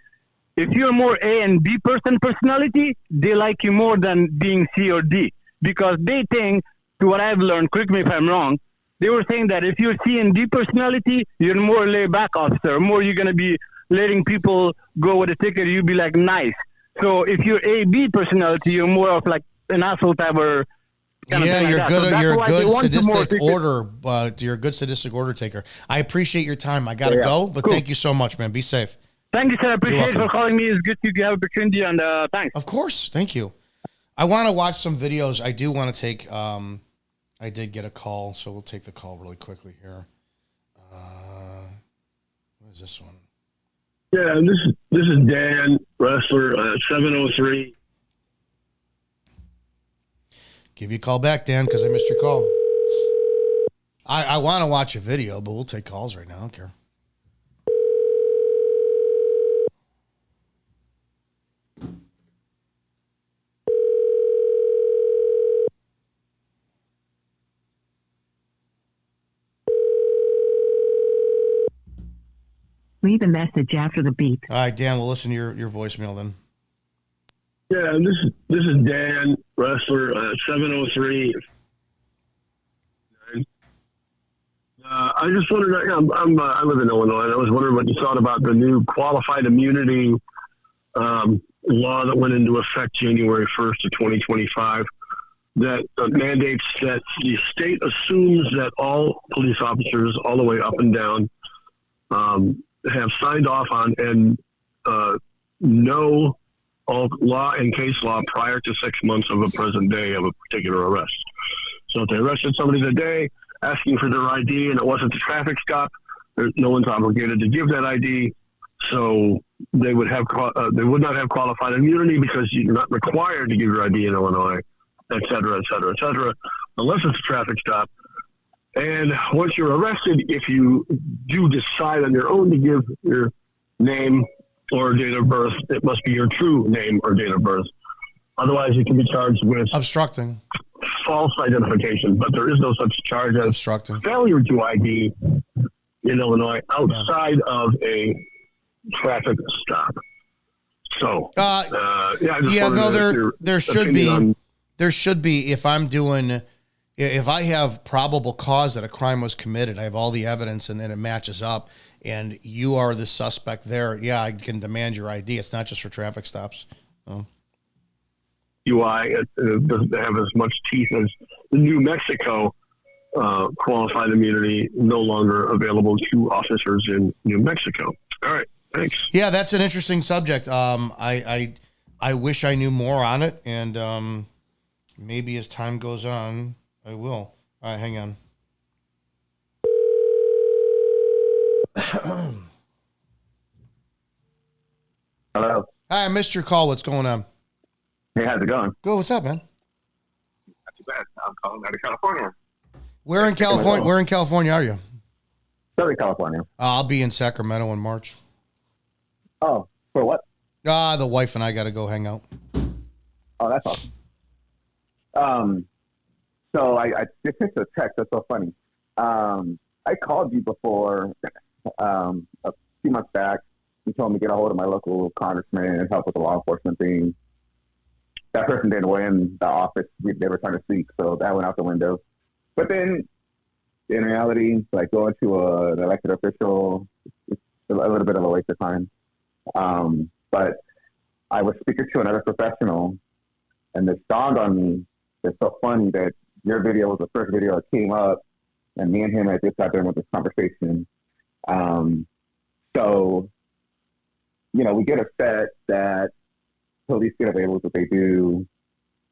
if you're more A and B personality, they like you more than being C or D, because they think, to what I've learned, correct me if I'm wrong, they were saying that if you're C and D personality, you're more laid back officer, more you're going to be letting people go with a ticket, you'd be like nice. So if you're A, B personality, you're more of like an asshole type or kind of thing.
You're
like
good.
So
you're a good sadistic order. You're a good sadistic order taker. I appreciate your time. I got to go, but thank you so much, man. Be safe.
Thank you, sir. I appreciate you for calling me. It's good to have opportunity, and thanks.
Of course. Thank you. I want to watch some videos. I do want to take, I did get a call, so we'll take the call really quickly here. What is this one?
Yeah, this is Dan, wrestler, 703.
Give you a call back, Dan, because I missed your call. I want to watch a video, but we'll take calls right now. I don't care.
Leave a message after the beep.
All right, Dan, we'll listen to your voicemail then.
Yeah, this is Dan, wrestler, 703. I just wondered. I live in Illinois, and I was wondering what you thought about the new qualified immunity law that went into effect January 1st of 2025. That mandates that the state assumes that all police officers, all the way up and down, have signed off on and know all law and case law prior to 6 months of a present day of a particular arrest. So if they arrested somebody today asking for their ID and it wasn't a traffic stop, no one's obligated to give that ID. So they would not have qualified immunity because you're not required to give your ID in Illinois, et cetera, et cetera, et cetera, unless it's a traffic stop. And once you're arrested, if you do decide on your own to give your name or date of birth, it must be your true name or date of birth. Otherwise, you can be charged with
obstructing,
false identification. But there is no such charge as
obstructing,
failure to ID in Illinois outside of a traffic stop. So,
there should be, if I have probable cause that a crime was committed, I have all the evidence and then it matches up and you are the suspect there, I can demand your ID. It's not just for traffic stops.
UI, it doesn't have as much teeth as the New Mexico qualified immunity, no longer available to officers in New Mexico. All right, thanks.
Yeah, that's an interesting subject. I I wish I knew more on it, and maybe as time goes on, I will. All right, hang on.
Hello.
Hi, I missed your call. What's going on?
Hey, how's it going?
Good. What's up, man?
Not too bad. I'm calling out of California.
Where in California? Where in California are you?
Southern California.
I'll be in Sacramento in March.
Oh, for what?
The wife and I got to go hang out.
Oh, that's awesome. So I just sent you a text. That's so funny. I called you before a few months back. You told me to get a hold of my local congressman and help with the law enforcement thing. That person didn't win the office they were trying to seek, so that went out the window. But then, in reality, like going to an elected official, it's a little bit of a waste of time. But I was speaking to another professional, and this dawned on me. It's so funny that your video was the first video that came up, and me and him had just got done with this conversation. So, you know, we get upset that police get away with what they do.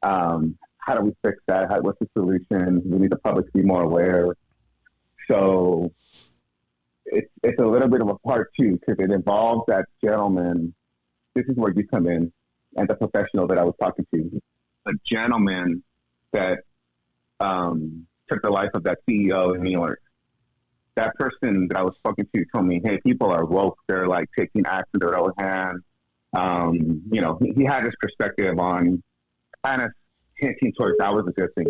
How do we fix that? What's the solution? We need the public to be more aware. So it's a little bit of a part two because it involves that gentleman. This is where you come in and the professional that I was talking to. A gentleman that took the life of that CEO in New York. That person that I was talking to told me, hey, people are woke. They're like taking action in their own hand. You know, he had this perspective on kind of hinting towards that was a good thing.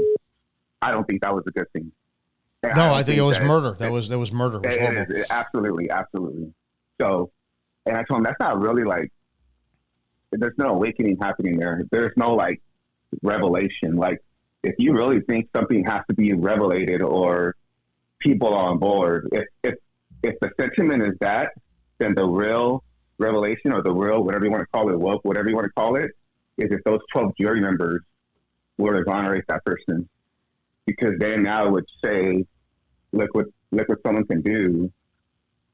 I don't think that was a good thing.
No, I think it was murder. That was murder. It was horrible.
Absolutely, absolutely. So, and I told him that's not really like. There's no awakening happening there. There's no like revelation. Like if you really think something has to be revelated or people are on board, if the sentiment is that, then the real revelation or the real whatever you want to call it, woke, whatever you want to call it, is if those 12 jury members would exonerate that person, because then now would say, look what someone can do,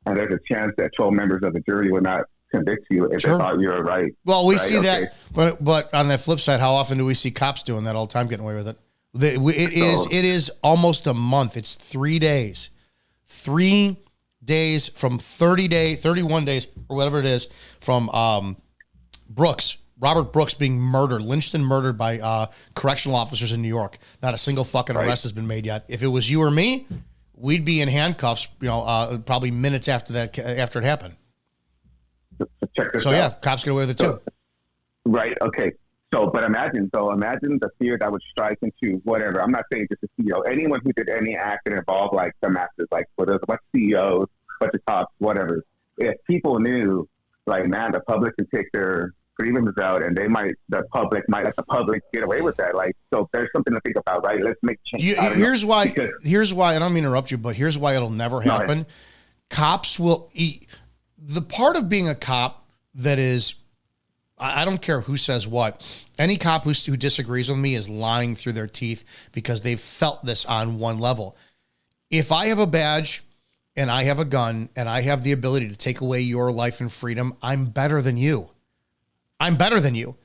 and there's a chance that 12 members of the jury would not convict you if
Sure.
they thought you were right.
Well, we
right?
see
Okay.
that, but on the flip side, how often do we see cops doing that all the time, getting away with it? It is almost a month. It's 3 days. 3 days from 31 days, or whatever it is, from Robert Brooks being murdered, lynched and murdered by correctional officers in New York. Not a single fucking arrest has been made yet. If it was you or me, we'd be in handcuffs, probably minutes after it happened.
So check this
So
out.
yeah, cops get away with it too.
Right. Okay. But imagine the fear that would strike into whatever. I'm not saying just a CEO. Anyone who did any act that involved like the masses, like whether it's a bunch of CEOs, bunch of cops, whatever. If people knew, like, man, the public can take their grievances out, and the public might let the public get away with that. Like, so there's something to think about, right? Let's make change.
Here's why. I don't mean to interrupt you, but here's why it'll never happen. Cops will eat. The part of being a cop that is, I don't care who says what. Any cop who disagrees with me is lying through their teeth because they've felt this on one level. If I have a badge and I have a gun and I have the ability to take away your life and freedom, I'm better than you. I'm better than you.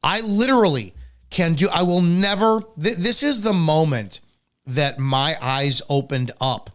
I literally can do, I will never, this is the moment that my eyes opened up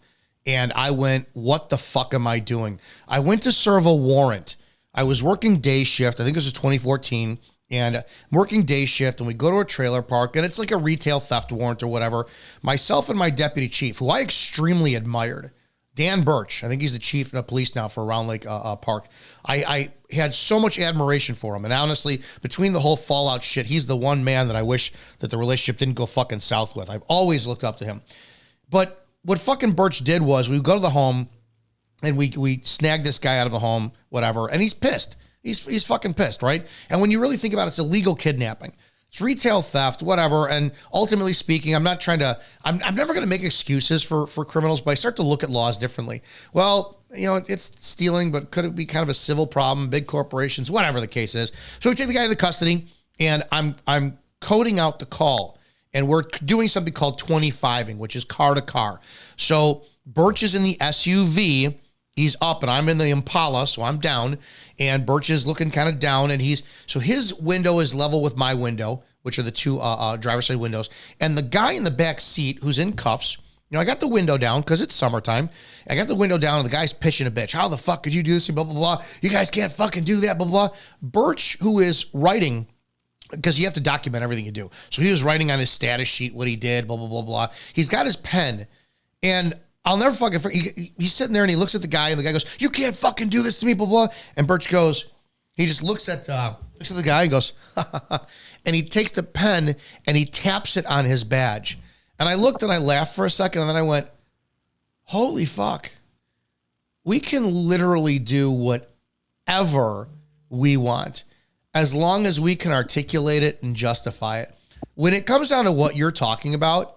and I went, what the fuck am I doing? I went to serve a warrant. I was working day shift. I think this was 2014. And I'm working day shift, and we go to a trailer park, and it's like a retail theft warrant or whatever. Myself and my deputy chief, who I extremely admired, Dan Birch, I think he's the chief of police now for Round Lake Park. I had so much admiration for him. And honestly, between the whole Fallout shit, he's the one man that I wish that the relationship didn't go fucking south with. I've always looked up to him. But what fucking Birch did was we go to the home, and we snag this guy out of the home, whatever, and he's pissed. He's fucking pissed, right? And when you really think about it, it's illegal kidnapping. It's retail theft, whatever. And ultimately speaking, I'm never going to make excuses for criminals, but I start to look at laws differently. Well, it's stealing, but could it be kind of a civil problem, big corporations, whatever the case is. So we take the guy into custody, and I'm coding out the call, and we're doing something called 25ing, which is car to car. So Birch is in the SUV, He's up and I'm in the Impala, so I'm down, and Birch is looking kind of down, and so his window is level with my window, which are the two driver's side windows, and the guy in the back seat who's in cuffs, I got the window down because it's summertime. I got the window down and the guy's pitching a bitch. How the fuck could you do this? Blah, blah, blah. You guys can't fucking do that, blah, blah. Birch, who is writing, because you have to document everything you do. So he was writing on his status sheet what he did, blah, blah, blah, blah. He's got his pen, and I'll never fucking forget. He's sitting there and he looks at the guy, and the guy goes, "You can't fucking do this to me, blah, blah." And Birch goes, he just looks at the guy and goes, and he takes the pen and he taps it on his badge. And I looked and I laughed for a second, and then I went, holy fuck. We can literally do whatever we want as long as we can articulate it and justify it. When it comes down to what you're talking about,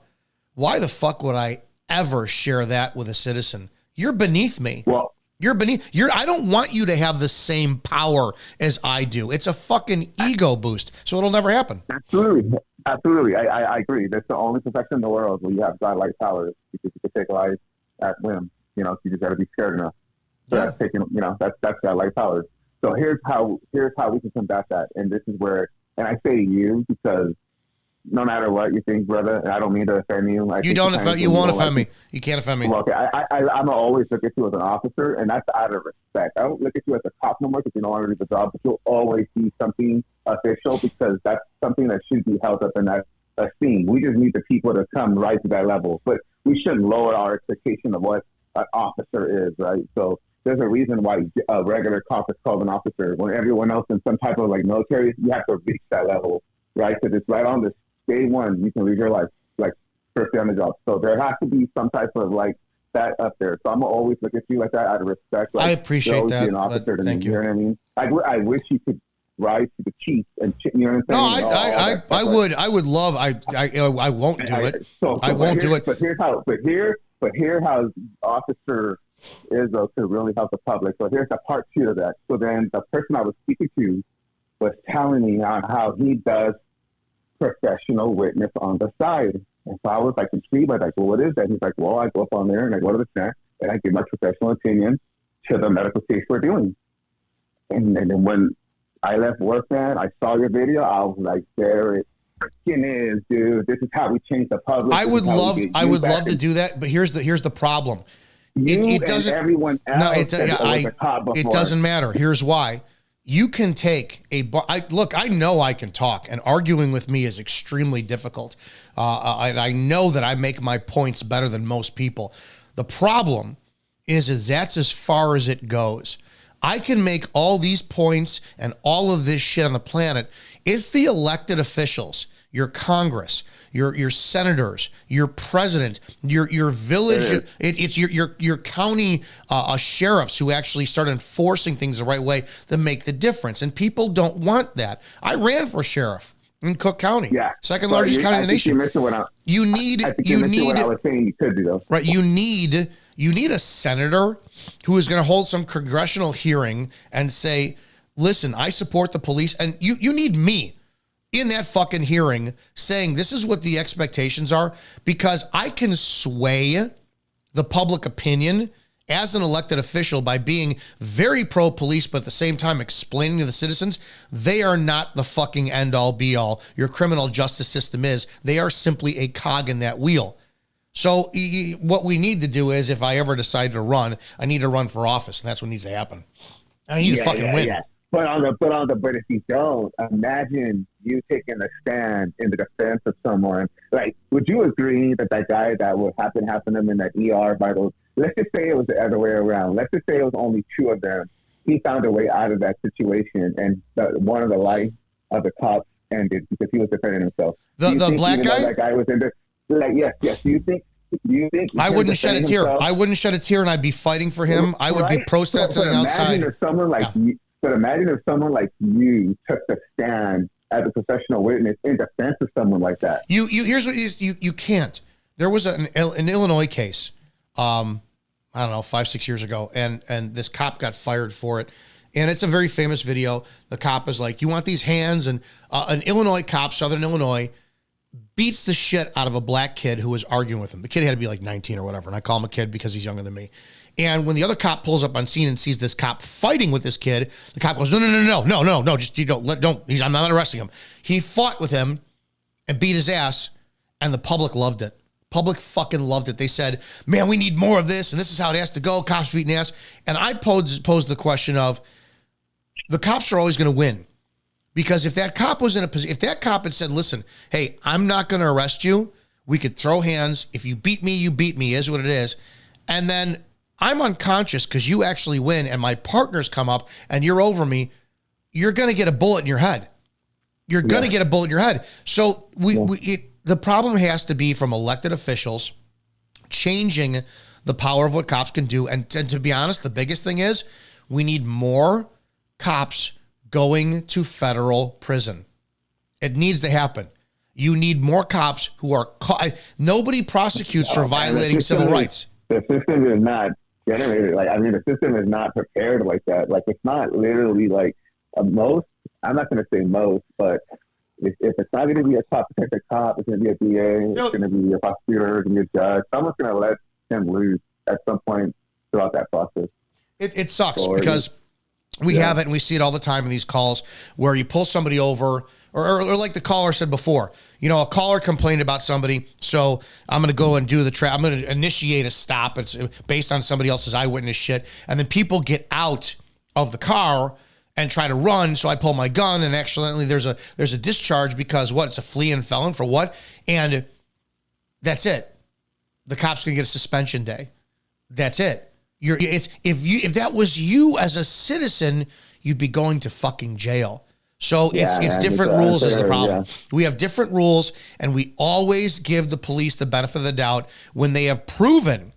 why the fuck would I ever share that with a citizen? You're beneath me.
Well,
I don't want you to have the same power as I do. It's a fucking ego boost, so it'll never happen.
Absolutely. I agree. That's the only profession in the world where you have godlike powers, because you can take life at whim. You just got to be scared enough. So that's taking, that's godlike powers. So here's how we can combat that. And this is where, and I say you because no matter what you think, brother, and I don't mean to offend you.
You won't offend me. You can't offend me.
Well, okay, I'm always look at you as an officer, and that's out of respect. I don't look at you as a cop no more because you no longer do the job, but you'll always see something official because that's something that should be held up in that esteem. We just need the people to come right to that level, but we shouldn't lower our expectation of what an officer is, right? So there's a reason why a regular cop is called an officer. When everyone else in some type of military, you have to reach that level, right? Because it's right on this day one, you can live your life first day on the job. So there has to be some type of that up there. So I'm gonna always look at you like that out of respect.
I appreciate that.
An officer to
thank
me,
you.
You know what I mean? I wish you could rise to the chief and you know what I'm saying?
No, I would love. I won't do it. I won't do it.
But here's how Officer Izzo could really help the public. So here's the part 2 of that. So then the person I was speaking to was telling me on how he does professional witness on the side. And so I was intrigued by well, what is that? He's like, well, I go up on there and I go to the center and I give my professional opinion to the medical case we're doing. And then when I left work, man, I saw your video. I was like, there it freaking is, dude. This is how we change the public.
I would love to do that, but here's the problem.
It doesn't. Everyone else.
No, it doesn't matter. Here's why. You can take I know I can talk, and arguing with me is extremely difficult. And I know that I make my points better than most people. The problem is that's as far as it goes. I can make all these points and all of this shit on the planet. It's the elected officials, your Congress, your senators, your president, your village, it's your county sheriffs who actually start enforcing things the right way that make the difference. And people don't want that. I ran for sheriff in Cook County, second largest county in the nation. You need what I was saying you could do though. Right, you need a senator who is going to hold some congressional hearing and say, listen, I support the police, and you need me in that fucking hearing saying this is what the expectations are, because I can sway the public opinion as an elected official by being very pro-police, but at the same time explaining to the citizens they are not the fucking end-all be-all. Your criminal justice system is. They are simply a cog in that wheel. So what we need to do is, if I ever decide to run, I need to run for office, and that's what needs to happen. I need to fucking win. Yeah.
But if you don't, imagine you taking a stand in the defense of someone. Would you agree that guy that would happen to him in that ER let's just say it was the other way around. Let's just say it was only 2 of them. He found a way out of that situation, and one of the life of the cops ended because he was defending himself.
The black guy?
That guy was in there. Yes. Do you think
I wouldn't shed a tear? Himself? I wouldn't shed a tear, and I'd be fighting for him. I would be protesting outside.
Imagine if someone like you took the stand as a professional witness in defense of someone like that.
Here's what you can't. There was an Illinois case, I don't know, 5-6 years ago, and this cop got fired for it. And it's a very famous video. The cop is like, you want these hands? And an Illinois cop, Southern Illinois, beats the shit out of a black kid who was arguing with him. The kid had to be 19 or whatever, and I call him a kid because he's younger than me. And when the other cop pulls up on scene and sees this cop fighting with this kid, the cop goes, no, just, you don't, I'm not arresting him. He fought with him and beat his ass, and the public loved it. Public fucking loved it. They said, man, we need more of this, and this is how it has to go, cops beating ass. And I posed the question of, the cops are always going to win. Because if that cop was in a position, if that cop had said, listen, hey, I'm not going to arrest you, we could throw hands. If you beat me, is what it is. And then I'm unconscious because you actually win, and my partners come up and you're over me, you're going to get a bullet in your head. You're going to get a bullet in your head. So the problem has to be from elected officials changing the power of what cops can do. And to be honest, the biggest thing is we need more cops going to federal prison. It needs to happen. You need more cops who are nobody prosecutes for violating civil rights.
The system is not generated. The system is not prepared like that. Like, it's not literally like most. I'm not going to say most, but if it's not going to be a top protected cop, it's going to be a DA, it's going to be a prosecutor, it's going to be a judge. Someone's going to let him lose at some point throughout that process.
It sucks because we have it, and we see it all the time in these calls where you pull somebody over, or like the caller said before, a caller complained about somebody, so I'm going to go and do I'm going to initiate a stop. It's based on somebody else's eyewitness shit, and then people get out of the car and try to run, so I pull my gun, and accidentally there's a discharge because what? It's a fleeing felon for what? And that's it. The cop's going to get a suspension day. That's it. If that was you as a citizen, you'd be going to fucking jail. So it's different rules is the problem. Yeah. We have different rules, and we always give the police the benefit of the doubt when they have proven.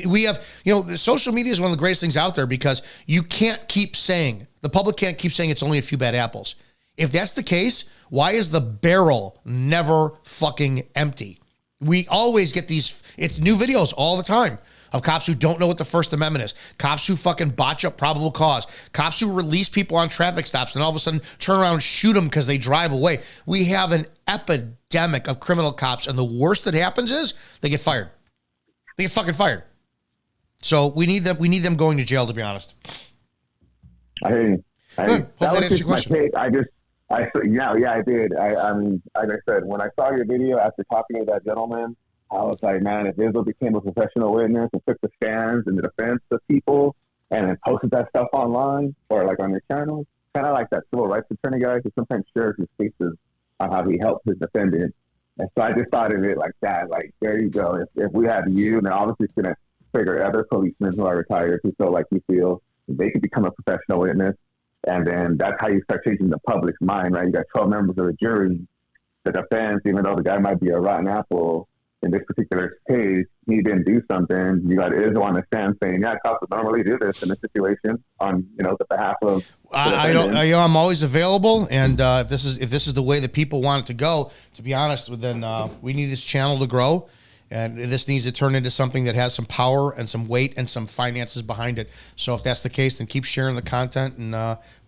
We have, the social media is one of the greatest things out there because you can't keep saying, the public can't keep saying it's only a few bad apples. If that's the case, why is the barrel never fucking empty? We always get it's new videos all the time of cops who don't know what the First Amendment is, cops who fucking botch up probable cause, cops who release people on traffic stops and all of a sudden turn around and shoot them because they drive away. We have an epidemic of criminal cops, and the worst that happens is they get fired. They get fucking fired. So we need them going to jail, to be honest.
I hear you.
Hope that answers your question.
I did. I mean, like I said, when I saw your video after talking to that gentleman, I was like, man, if Izzo became a professional witness and took the stands in the defense of people and then posted that stuff online or like on your channel, kind of like that civil rights attorney guy who sometimes shares his cases on how he helped his defendant. And so I just thought of it like that. Like, there you go. If we have you, then obviously it's going to trigger other policemen who are retired who feel like you feel they could become a professional witness. And then that's how you start changing the public's mind, right? You got 12 members of the jury. The defense, even though the guy might be a rotten apple, in this particular case, he didn't do something. You got Izzo on the stand saying, yeah, cops would normally do this in this situation on, the behalf of
I'm always available, and if this is the way that people want it to go, to be honest, then we need this channel to grow. And this needs to turn into something that has some power and some weight and some finances behind it. So if that's the case, then keep sharing the content, and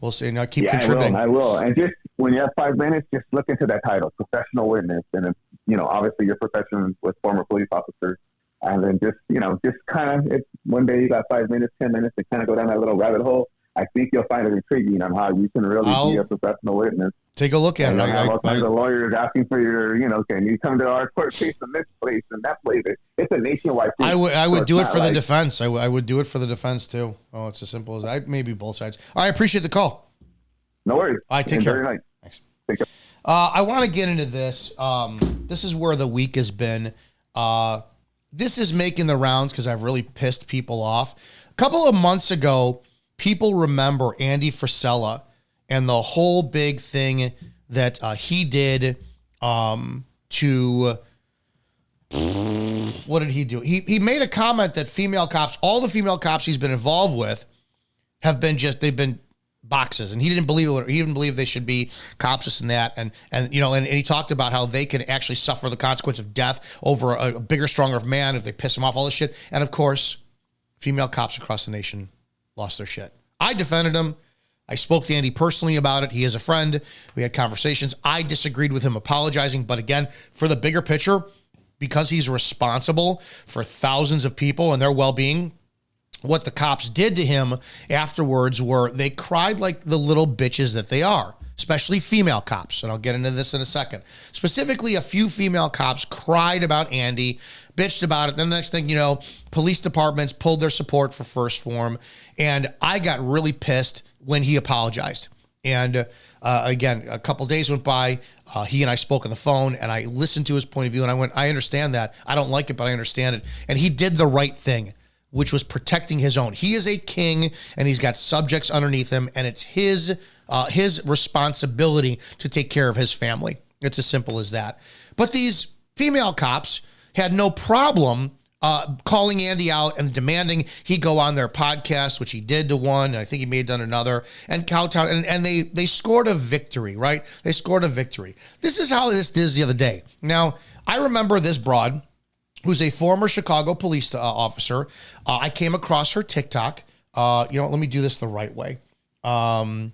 we'll see. Keep contributing.
I will. And just when you have 5 minutes, just look into that title, professional witness. And obviously your profession with former police officers. And then just kind of, one day you got 5 minutes, 10 minutes to kind of go down that little rabbit hole. I think you'll find it intriguing on how you can really be a professional witness.
Take a look at it.
All kinds of lawyers asking for your, can you come to our court case in this place and that place? It's a nationwide thing.
I would do it for the defense. I would do it for the defense too. Oh, it's as simple as that. Maybe both sides. All right, I appreciate the call.
No worries.
All right, take care.
Nice.
Thanks. Take care. I want to get into this. This is where the week has been. This is making the rounds because I've really pissed people off. A couple of months ago, people remember Andy Frisella and the whole big thing that he did to, what did he do? He made a comment that female cops, all the female cops he's been involved with they've been boxes, and he didn't believe it. He didn't believe they should be cops, this and that. And he talked about how they can actually suffer the consequence of death over a bigger, stronger man if they piss him off, all this shit. And of course, female cops across the nation lost their shit. I defended him. I spoke to Andy personally about it. He is a friend. We had conversations. I disagreed with him apologizing. But again, for the bigger picture, because he's responsible for thousands of people and their well-being, what the cops did to him afterwards were they cried like the little bitches that they are, especially female cops. And I'll get into this in a second. Specifically, a few female cops cried about Andy, bitched about it. Then the next thing you know, police departments pulled their support for First Form. And I got really pissed when he apologized. And again, a couple days went by. He and I spoke on the phone, and I listened to his point of view. And I went, I understand that. I don't like it, but I understand it. And he did the right thing, which was protecting his own. He is a king, and he's got subjects underneath him, and it's his responsibility to take care of his family. It's as simple as that. But these female cops had no problem calling Andy out and demanding he go on their podcast, which he did to one, and I think he may have done another, and kowtow, and they scored a victory, right? They scored a victory. This is how this is the other day. Now, I remember this broad, who's a former Chicago police officer. I came across her TikTok. Let me do this the right way. I'll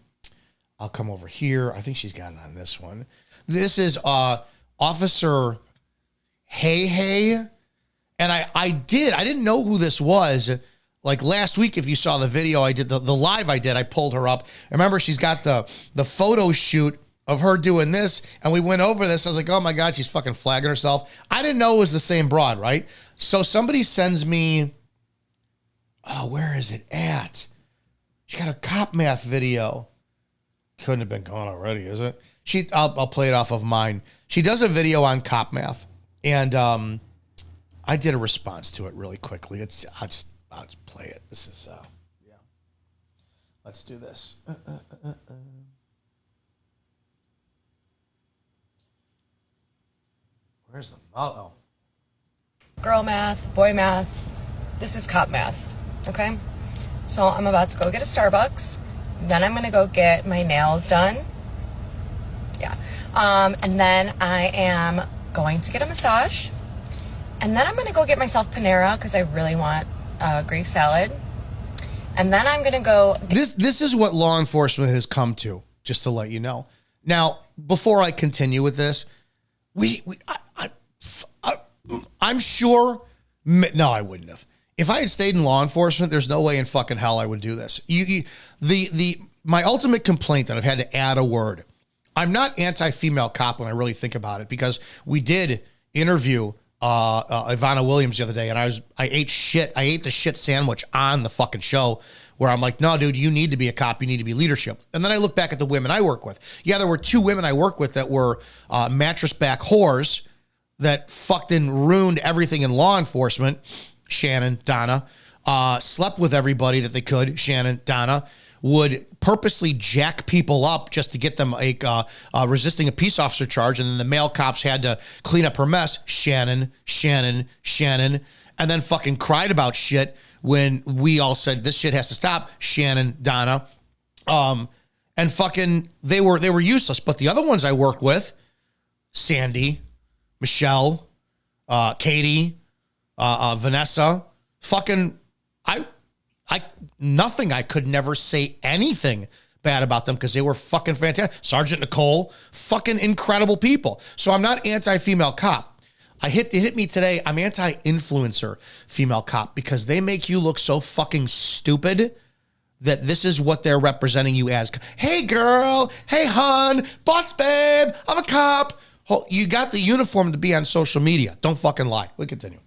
come over here. I think she's got it on this one. This is Officer Hey. And I didn't know who this was. Like last week, if you saw the video I did, the live I did, I pulled her up. Remember, she's got the photo shoot of her doing this, and we went over this. I was like, oh my God, she's fucking flagging herself. I didn't know it was the same broad, right? So somebody sends me, where is it at? She got a cop math video. Couldn't have been gone already, is it? I'll play it off of mine. She does a video on cop math, and I did a response to it really quickly. I'll just play it. This is let's do this. Where's the oh?
Girl math, boy math. This is cop math. Okay, so I'm about to go get a Starbucks. Then I'm gonna go get my nails done. Yeah, and then I am going to get a massage. And then I'm going to go get myself Panera because I really want Greek salad. And then I'm going to go...
This is what law enforcement has come to, just to let you know. Now, before I continue with this, I'm sure... No, I wouldn't have. If I had stayed in law enforcement, there's no way in fucking hell I would do this. My ultimate complaint that I've had to add a word. I'm not anti-female cop when I really think about it, because we did interview... Ivana Williams the other day, and I ate shit. I ate the shit sandwich on the fucking show where I'm like, no, dude, you need to be a cop. You need to be leadership. And then I look back at the women I work with. Yeah, there were 2 women I work with that were mattress back whores that fucking ruined everything in law enforcement. Shannon, Donna, slept with everybody that they could. Shannon, Donna, would purposely jack people up just to get them resisting a peace officer charge, and then the male cops had to clean up her mess. Shannon, and then fucking cried about shit when we all said this shit has to stop. Shannon, Donna, and fucking they were useless. But the other ones I worked with, Sandy, Michelle, Katie, Vanessa, fucking nothing. I could never say anything bad about them because they were fucking fantastic. Sergeant Nicole, fucking incredible people. So I'm not anti-female cop. It hit me today. I'm anti-influencer female cop because they make you look so fucking stupid that this is what they're representing you as. Hey girl, hey hun, boss babe, I'm a cop. You got the uniform to be on social media. Don't fucking lie. We continue.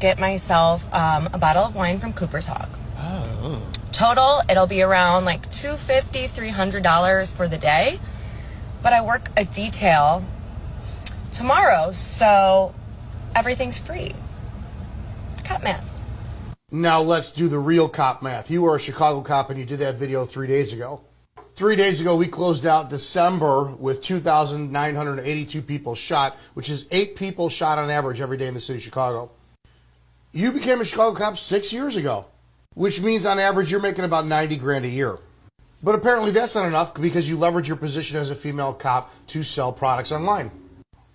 Get myself a bottle of wine from Cooper's Hawk.
Oh.
Total, it'll be around like $250, $300 for the day. But I work a detail tomorrow, so everything's free. Cop math.
Now let's do the real cop math. You were a Chicago cop and you did that video 3 days ago. 3 days ago, we closed out December with 2,982 people shot, which is 8 people shot on average every day in the city of Chicago. You became a Chicago cop 6 years ago, which means on average you're making about 90 grand a year. But apparently that's not enough because you leverage your position as a female cop to sell products online.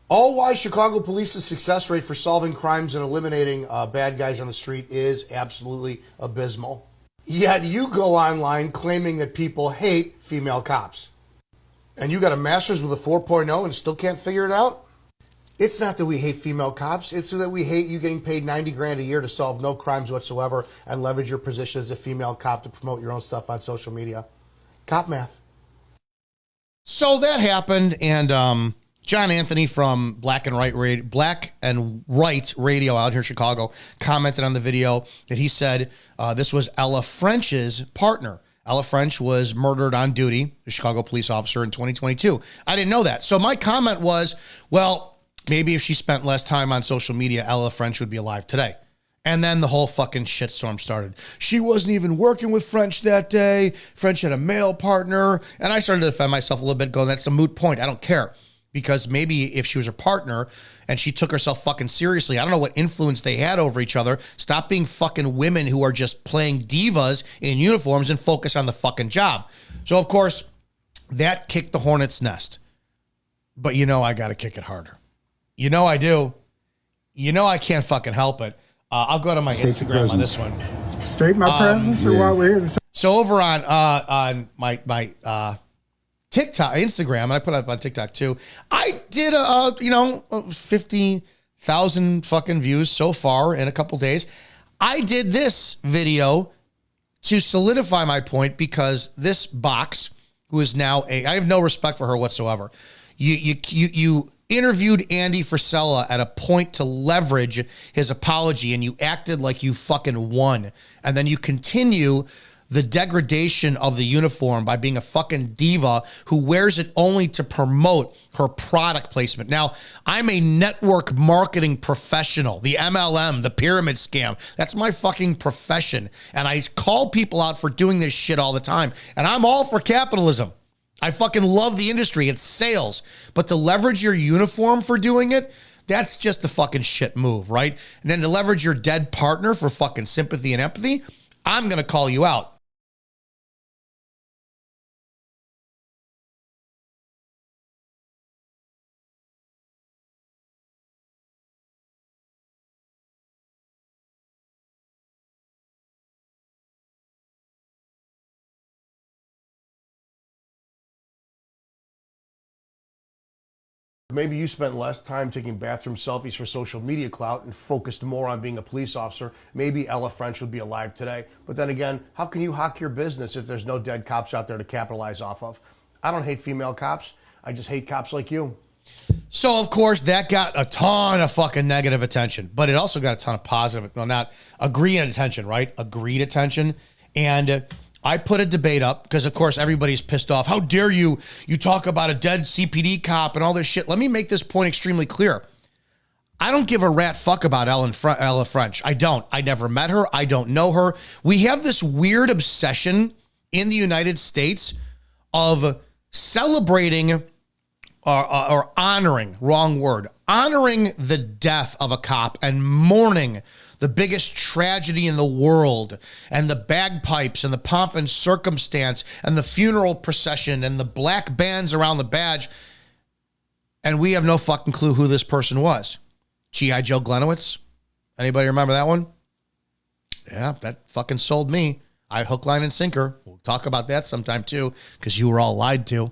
All why Chicago police's success rate for solving crimes and eliminating bad guys on the street is absolutely abysmal. Yet you go online claiming that people hate female cops. And you got a master's with a 4.0 and still can't figure it out? It's not that we hate female cops. It's that we hate you getting paid $90,000 a year to solve no crimes whatsoever and leverage your position as a female cop to promote your own stuff on social media. Cop math. So that happened, and John Anthony from Black and Right Radio out here in Chicago commented on the video that he said this was Ella French's partner. Ella French was murdered on duty, a Chicago police officer, in 2022. I didn't know that. So my comment was, well, maybe if she spent less time on social media, Ella French would be alive today. And then the whole fucking shitstorm started. She wasn't even working with French that day. French had a male partner. And I started to defend myself a little bit, going, that's a moot point. I don't care. Because maybe if she was her partner and she took herself fucking seriously, I don't know what influence they had over each other. Stop being fucking women who are just playing divas in uniforms and focus on the fucking job. So, of course, that kicked the hornet's nest. But you know I got to kick it harder. You know I do. You know I can't fucking help it. I'll go to my Instagram on this one.
State my presence or why we're here.
So over on my TikTok, Instagram, and I put it up on TikTok too. I did 50,000 fucking views so far in a couple days. I did this video to solidify my point because this box, who is now I have no respect for her whatsoever. You interviewed Andy Frisella at a point to leverage his apology, and you acted like you fucking won. And then you continue the degradation of the uniform by being a fucking diva who wears it only to promote her product placement. Now, I'm a network marketing professional, the MLM, the pyramid scam. That's my fucking profession. And I call people out for doing this shit all the time. And I'm all for capitalism. I fucking love the industry. It's sales. But to leverage your uniform for doing it, that's just the fucking shit move, right? And then to leverage your dead partner for fucking sympathy and empathy, I'm going to call you out. Maybe you spent less time taking bathroom selfies for social media clout and focused more on being a police officer. Maybe Ella French would be alive today. But then again, how can you hawk your business if there's no dead cops out there to capitalize off of? I don't hate female cops. I just hate cops like you. So, of course, that got a ton of fucking negative attention, but it also got a ton of positive, well, not agreed attention, right? Agreed attention. And I put a debate up because, of course, everybody's pissed off. How dare you talk about a dead CPD cop and all this shit. Let me make this point extremely clear. I don't give a rat fuck about Ella French. I don't. I never met her. I don't know her. We have this weird obsession in the United States of celebrating or honoring, wrong word, honoring the death of a cop and mourning the biggest tragedy in the world, and the bagpipes and the pomp and circumstance and the funeral procession and the black bands around the badge. And we have no fucking clue who this person was. G.I. Joe Glenowitz? Anybody remember that one? Yeah, that fucking sold me. I hook, line, and sinker. We'll talk about that sometime too, because you were all lied to.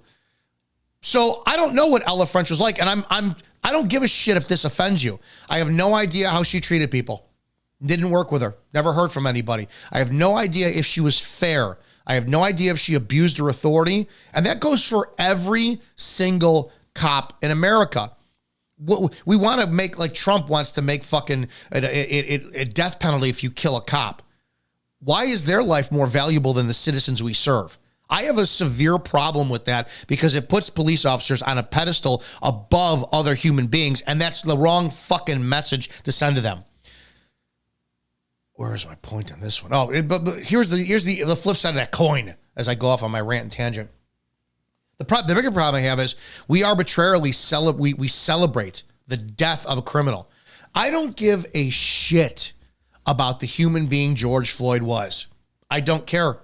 So I don't know what Ella French was like, and I don't give a shit if this offends you. I have no idea how she treated people. Didn't work with her. Never heard from anybody. I have no idea if she was fair. I have no idea if she abused her authority. And that goes for every single cop in America. We want to make, like Trump wants to make fucking a death penalty if you kill a cop. Why is their life more valuable than the citizens we serve? I have a severe problem with that because it puts police officers on a pedestal above other human beings, and that's the wrong fucking message to send to them. Where is my point on this one? Oh, but here's the flip side of that coin as I go off on my rant and tangent. The bigger problem I have is we arbitrarily celebrate the death of a criminal. I don't give a shit about the human being George Floyd was. I don't care.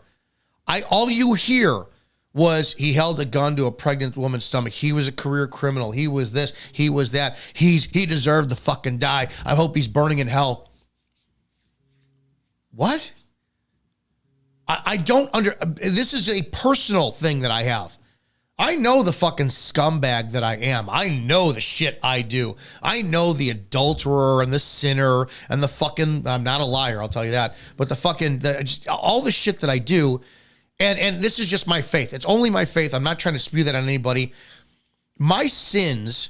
All you hear was he held a gun to a pregnant woman's stomach. He was a career criminal. He was this. He was that. He deserved to fucking die. I hope he's burning in hell. What? I don't this is a personal thing that I have. I know the fucking scumbag that I am. I know the shit I do. I know the adulterer and the sinner and the fucking, I'm not a liar, I'll tell you that, but just all the shit that I do. And this is just my faith. It's only my faith. I'm not trying to spew that on anybody. My sins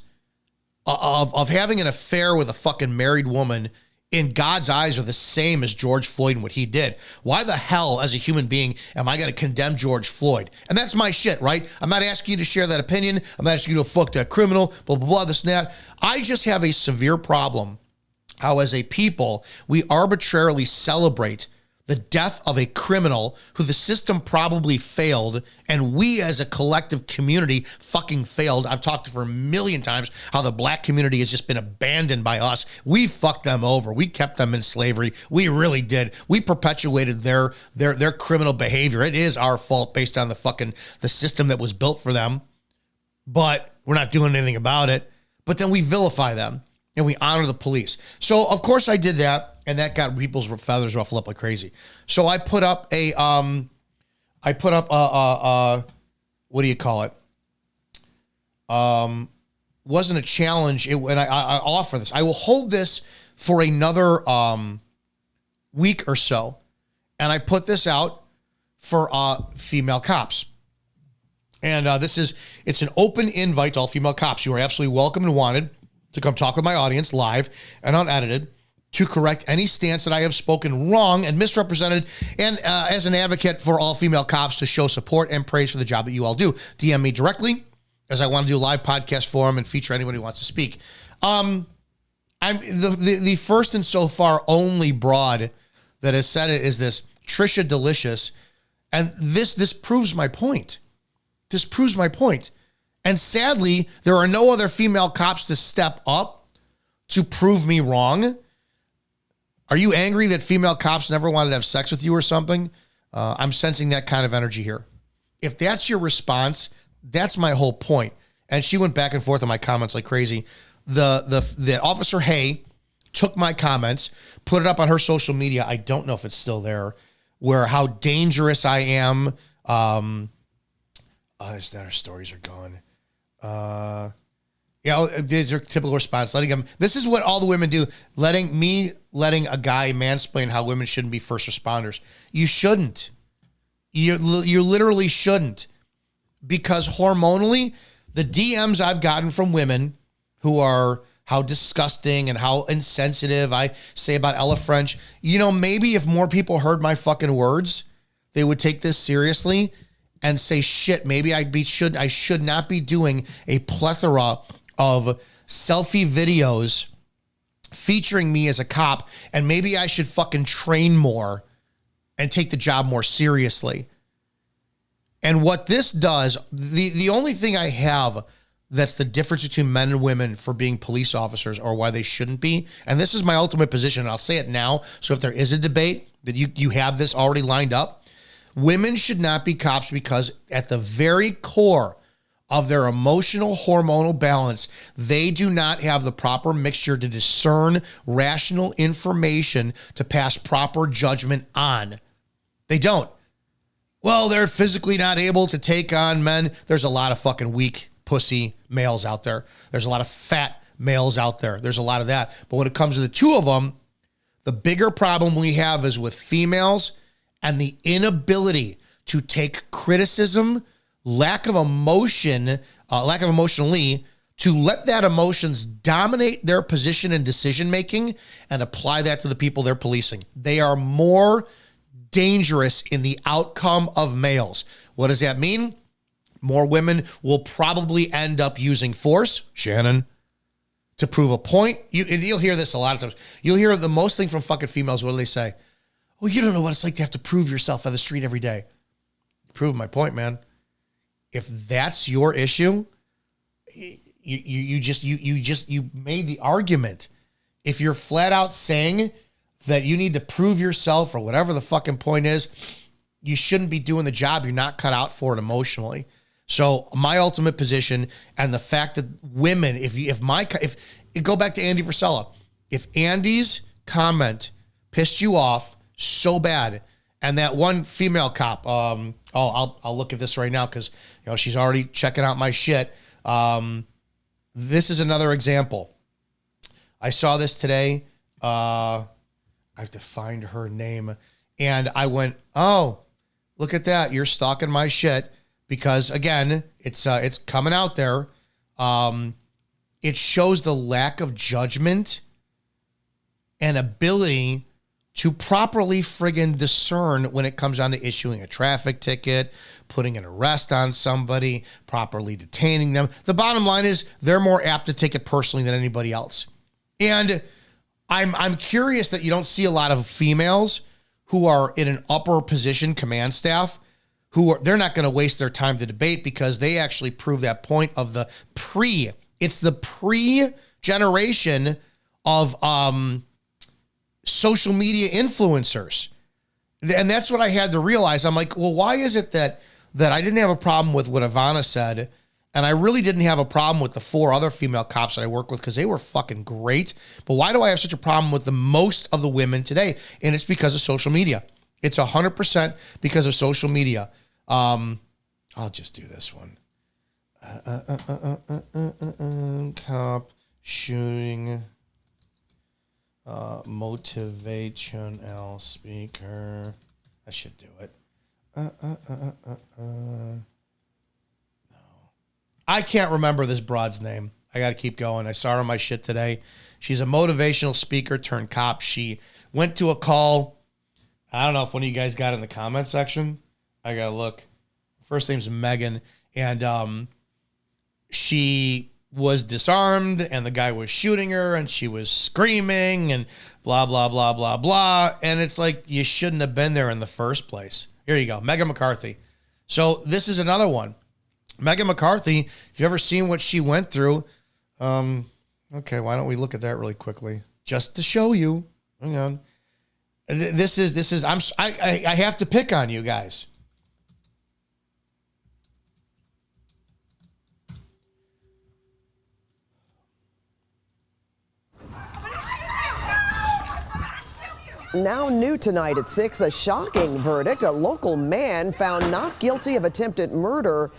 of having an affair with a fucking married woman in God's eyes are the same as George Floyd and what he did. Why the hell, as a human being, am I going to condemn George Floyd? And that's my shit, right? I'm not asking you to share that opinion. I'm not asking you to fuck that criminal, blah, blah, blah, this and that. I just have a severe problem how, as a people, we arbitrarily celebrate the death of a criminal who the system probably failed, and we as a collective community fucking failed. I've talked for a million times how the black community has just been abandoned by us. We fucked them over. We kept them in slavery. We really did. We perpetuated their criminal behavior. It is our fault based on the system that was built for them, but we're not doing anything about it. But then we vilify them and we honor the police. So of course I did that. And that got people's feathers ruffled up like crazy. So I put up what do you call it? Wasn't a challenge. And I offer this. I will hold this for another week or so. And I put this out for female cops. And it's an open invite to all female cops. You are absolutely welcome and wanted to come talk with my audience live and unedited, to correct any stance that I have spoken wrong and misrepresented, and as an advocate for all female cops, to show support and praise for the job that you all do. DM me directly, as I want to do a live podcast for them and feature anyone who wants to speak. I'm the first and so far only broad that has said it is this Trisha Delicious, and this proves my point. This proves my point. And sadly, there are no other female cops to step up to prove me wrong. Are you angry that female cops never wanted to have sex with you or something? I'm sensing that kind of energy here. If that's your response, that's my whole point. And she went back and forth on my comments like crazy. The Officer Hay took my comments, put it up on her social media. I don't know if it's still there, where how dangerous I am. Our stories are gone. These are typical response. This is what all the women do. Letting a guy mansplain how women shouldn't be first responders. You shouldn't. You literally shouldn't. Because hormonally, the DMs I've gotten from women who are how disgusting and how insensitive I say about Ella French. Maybe if more people heard my fucking words, they would take this seriously and say, shit, maybe I should not be doing a plethora of selfie videos featuring me as a cop, and maybe I should fucking train more and take the job more seriously. And what this does, the only thing I have that's the difference between men and women for being police officers, or why they shouldn't be, and this is my ultimate position, and I'll say it now, so if there is a debate, that you have this already lined up. Women should not be cops because at the very core of their emotional hormonal balance, they do not have the proper mixture to discern rational information to pass proper judgment on. They don't. Well, they're physically not able to take on men. There's a lot of fucking weak pussy males out there. There's a lot of fat males out there. There's a lot of that. But when it comes to the two of them, the bigger problem we have is with females and the inability to take criticism, lack of emotionally, to let that emotions dominate their position in decision-making and apply that to the people they're policing. They are more dangerous in the outcome of males. What does that mean? More women will probably end up using force, Shannon, to prove a point. You'll hear this a lot of times. You'll hear the most thing from fucking females. What do they say? Well, you don't know what it's like to have to prove yourself on the street every day. Prove my point, man. If that's your issue, you made the argument. If you're flat out saying that you need to prove yourself or whatever the fucking point is, you shouldn't be doing the job. You're not cut out for it emotionally. So my ultimate position, and the fact that women, if go back to Andy Frisella, if Andy's comment pissed you off so bad And that one female cop, I'll look at this right now because she's already checking out my shit. This is another example. I saw this today. I have to find her name. And I went, oh, look at that. You're stalking my shit. Because again, it's coming out there. It shows the lack of judgment and ability to properly friggin' discern when it comes down to issuing a traffic ticket, putting an arrest on somebody, properly detaining them. The bottom line is they're more apt to take it personally than anybody else. And I'm curious that you don't see a lot of females who are in an upper position command staff they're not going to waste their time to debate because they actually prove that point of it's the pre-generation of social media influencers. And that's what I had to realize. I'm like, well, why is it that I didn't have a problem with what Ivana said, and I really didn't have a problem with the 4 other female cops that I work with because they were fucking great. But why do I have such a problem with the most of the women today? And it's because of social media. It's 100% because of social media. I'll just do this one. Cop shooting motivational speaker. I should do it. No. I can't remember this broad's name. I got to keep going. I saw her on my shit today. She's a motivational speaker turned cop. She went to a call. I don't know if one of you guys got it in the comment section. I got to look. First name's Megan. And she was disarmed and the guy was shooting her and she was screaming and blah, blah, blah, blah, blah. And it's like, you shouldn't have been there in the first place. Here you go. Megan McCarthy. So this is another one. Megan McCarthy, if you've ever seen what she went through, okay, why don't we look at that really quickly? Just to show you. Hang on. I have to pick on you guys.
Now new tonight at 6, a shocking verdict. A local man found not guilty of attempted murder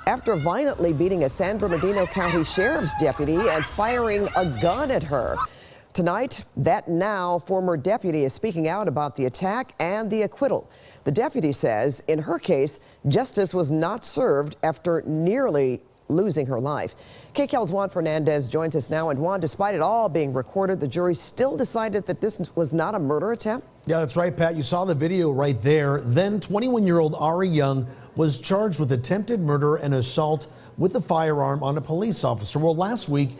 after violently beating a San Bernardino County Sheriff's deputy and firing a gun at her. Tonight, that now former deputy is speaking out about the attack and the acquittal. The deputy says in her case, justice was not served after nearly losing her life. KCAL's Juan Fernandez joins us now. And Juan, despite it all being recorded, the jury still decided that this was not a murder attempt?
Yeah, that's right, Pat. You saw the video right there. Then 21-year-old Ari Young was charged with attempted murder and assault with a firearm on a police officer. Well, last week,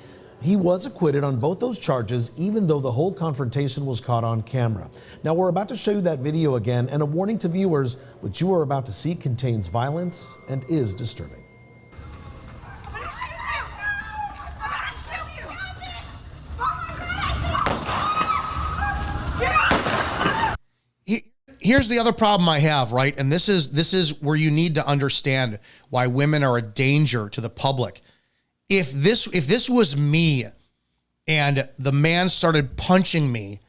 he was acquitted on both those charges, even though the whole confrontation was caught on camera. Now, we're about to show you that video again, and a warning to viewers, what you are about to see contains violence and is disturbing.
Here's the other problem I have, right? And this is where you need to understand why women are a danger to the public. If this was me and the man started punching me,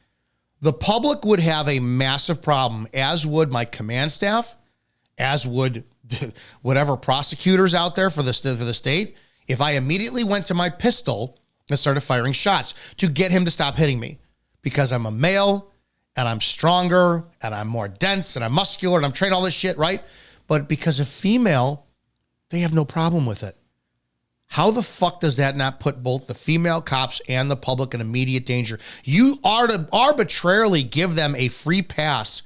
the public would have a massive problem, as would my command staff, as would whatever prosecutors out there for the state, if I immediately went to my pistol and started firing shots to get him to stop hitting me because I'm a male and I'm stronger, and I'm more dense, and I'm muscular, and I'm trained all this shit, right? But because of female, they have no problem with it. How the fuck does that not put both the female cops and the public in immediate danger? You are to arbitrarily give them a free pass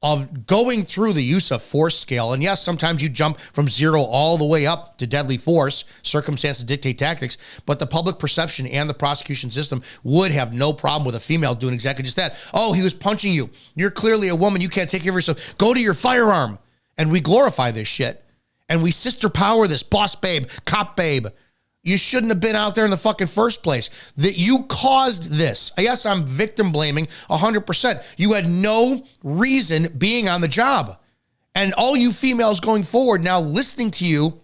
of going through the use of force scale. And yes, sometimes you jump from 0 all the way up to deadly force. Circumstances dictate tactics. But the public perception and the prosecution system would have no problem with a female doing exactly just that. Oh, he was punching you. You're clearly a woman. You can't take care of yourself. Go to your firearm. And we glorify this shit. And we sister power this boss babe, cop babe. You shouldn't have been out there in the fucking first place. That you caused this. Yes, I'm victim blaming 100%. You had no reason being on the job. And all you females going forward now listening to you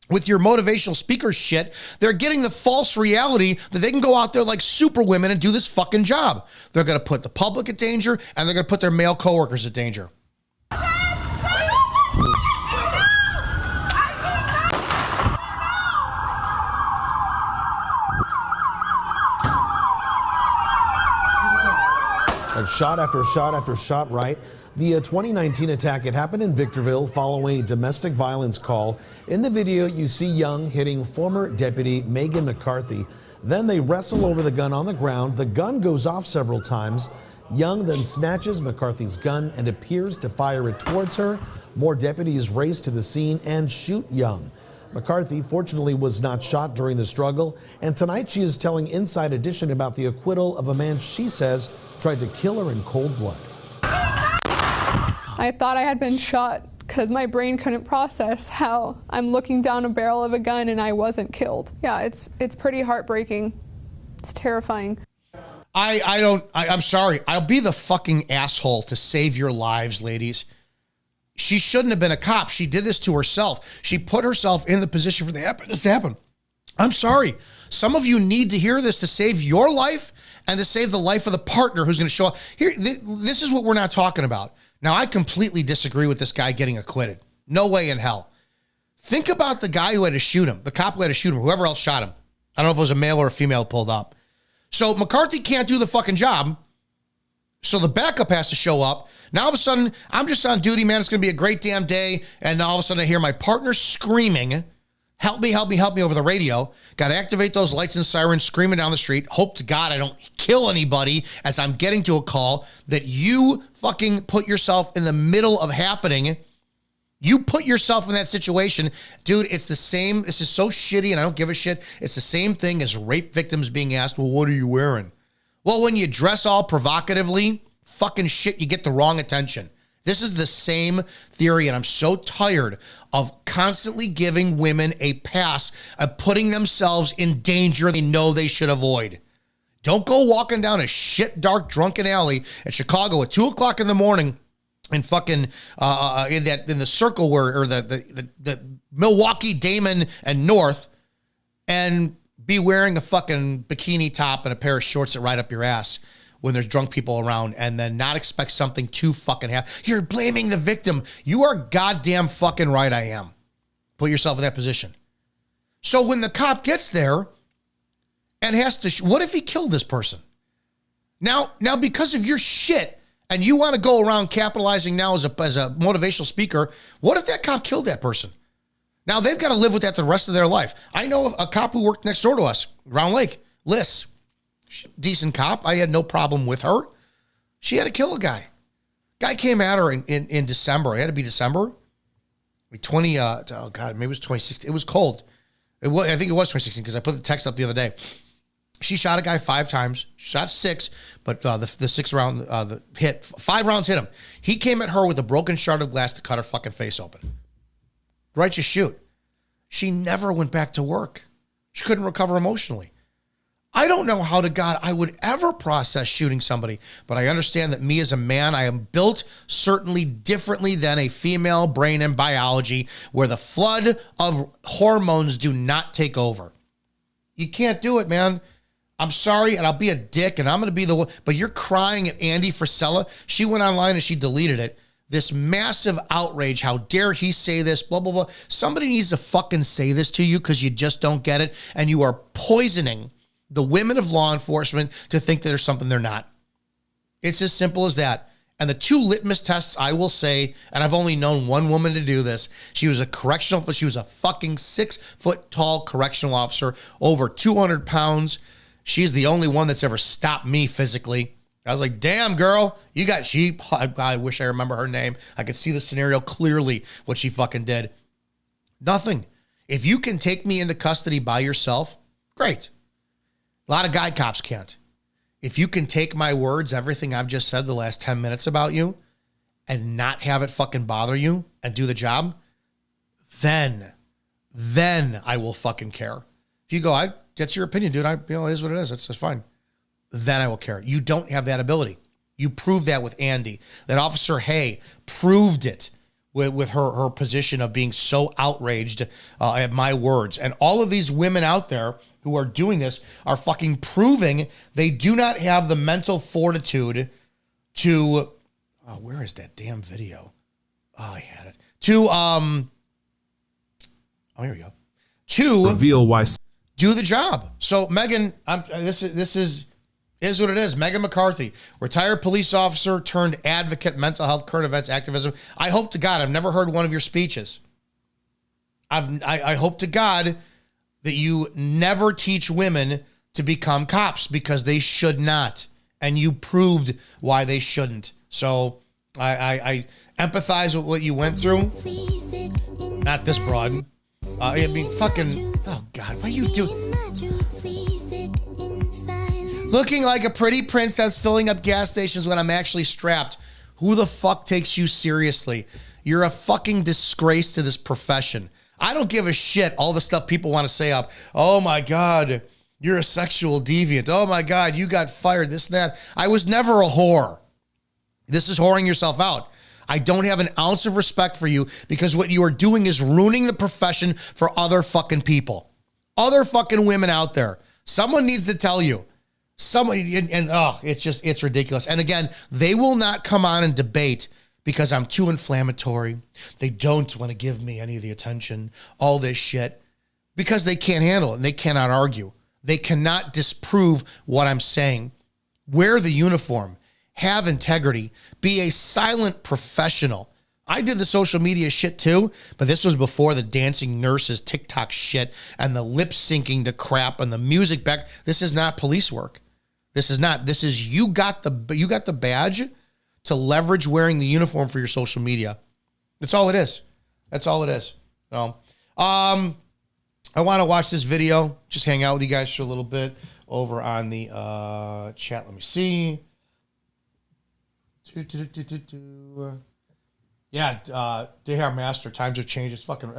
with your motivational speaker shit, they're getting the false reality that they can go out there like super women and do this fucking job. They're going to put the public at danger and they're going to put their male coworkers at danger.
It's like shot after shot after shot, right? The 2019 attack, it happened in Victorville following a domestic violence call. In the video, you see Young hitting former Deputy Megan McCarthy. Then they wrestle over the gun on the ground. The gun goes off several times. Young then snatches McCarthy's gun and appears to fire it towards her. More deputies race to the scene and shoot Young. McCarthy, fortunately, was not shot during the struggle. And tonight she is telling Inside Edition about the acquittal of a man she says tried to kill her in cold blood.
I thought I had been shot because my brain couldn't process how I'm looking down a barrel of a gun and I wasn't killed. Yeah, it's pretty heartbreaking. It's terrifying.
I'm sorry. I'll be the fucking asshole to save your lives, ladies. She shouldn't have been a cop. She did this to herself. She put herself in the position for this to happen. I'm sorry. Some of you need to hear this to save your life and to save the life of the partner who's going to show up. Here, this is what we're not talking about. Now, I completely disagree with this guy getting acquitted. No way in hell. Think about the guy who had to shoot him, the cop who had to shoot him, whoever else shot him. I don't know if it was a male or a female pulled up. So McCarthy can't do the fucking job. So the backup has to show up. Now all of a sudden, I'm just on duty, man. It's going to be a great damn day. And all of a sudden I hear my partner screaming, help me, help me, help me over the radio. Got to activate those lights and sirens, screaming down the street. Hope to God I don't kill anybody as I'm getting to a call that you fucking put yourself in the middle of happening. You put yourself in that situation. Dude, it's the same. This is so shitty and I don't give a shit. It's the same thing as rape victims being asked, well, what are you wearing? Well, when you dress all provocatively, fucking shit, you get the wrong attention. This is the same theory, and I'm so tired of constantly giving women a pass of putting themselves in danger they know they should avoid. Don't go walking down a shit, dark, drunken alley in Chicago at 2 o'clock in the morning and fucking in the circle where, or the Milwaukee, Damon, and North, and be wearing a fucking bikini top and a pair of shorts that ride up your ass when there's drunk people around, and then not expect something to fucking happen. You're blaming the victim. You are goddamn fucking right I am. Put yourself in that position. So when the cop gets there and has to, what if he killed this person? Now because of your shit, and you want to go around capitalizing now as a motivational speaker, what if that cop killed that person? Now, they've got to live with that the rest of their life. I know a cop who worked next door to us, Round Lake, Liz. Decent cop. I had no problem with her. She had to kill a guy. Guy came at her in December. It had to be December. Maybe it was 2016. It was cold. I think it was 2016 because I put the text up the other day. She shot a guy 5 times. Shot 6, but the 6th round hit. 5 rounds hit him. He came at her with a broken shard of glass to cut her fucking face open. Righteous shoot. She never went back to work. She couldn't recover emotionally. I don't know how to God I would ever process shooting somebody, but I understand that me as a man, I am built certainly differently than a female brain and biology where the flood of hormones do not take over. You can't do it, man. I'm sorry, and I'll be a dick, and I'm going to be the one, but you're crying at Andy Frisella. She went online and she deleted it. This massive outrage. How dare he say this? Blah, blah, blah. Somebody needs to fucking say this to you because you just don't get it. And you are poisoning the women of law enforcement to think that there's something they're not. It's as simple as that. And the 2 litmus tests, I will say, and I've only known one woman to do this. She was a fucking 6 foot tall correctional officer, over 200 pounds. She's the only one that's ever stopped me physically. I was like, damn, girl, you got sheep. I wish I remember her name. I could see the scenario clearly, what she fucking did. Nothing. If you can take me into custody by yourself, great. A lot of guy cops can't. If you can take my words, everything I've just said the last 10 minutes about you, and not have it fucking bother you and do the job, then I will fucking care. If you go, that's your opinion, dude. It is what it is. That's fine. Then I will care. You don't have that ability. You proved that with Andy. That Officer Hay proved it with her position of being so outraged at my words. And all of these women out there who are doing this are fucking proving they do not have the mental fortitude to, where is that damn video? I had it. Here we go. To
reveal why
do the job. So Megan, it's Is what it is. Megan McCarthy, retired police officer turned advocate, mental health, current events, activism. I hope to God I've never heard one of your speeches. I hope to God that you never teach women to become cops because they should not. And you proved why they shouldn't. So I empathize with what you went through. Not this broad. I mean, fucking, oh God, what are you doing? Looking like a pretty princess filling up gas stations when I'm actually strapped. Who the fuck takes you seriously? You're a fucking disgrace to this profession. I don't give a shit all the stuff people want to say up. Oh my God, you're a sexual deviant. Oh my God, you got fired, this and that. I was never a whore. This is whoring yourself out. I don't have an ounce of respect for you because what you are doing is ruining the profession for other fucking people. Other fucking women out there. Someone needs to tell you. It's ridiculous. And again, they will not come on and debate because I'm too inflammatory. They don't want to give me any of the attention, all this shit, because they can't handle it and they cannot argue. They cannot disprove what I'm saying. Wear the uniform. Have integrity, be a silent professional. I did the social media shit too, but this was before the dancing nurses TikTok shit and the lip syncing to crap and the music back. This is not police work. This is not. This is you got the badge to leverage wearing the uniform for your social media. That's all it is. That's all it is. So, I want to watch this video. Just hang out with you guys for a little bit over on the chat. Let me see. Yeah, Dear Master, times have changed. It's fucking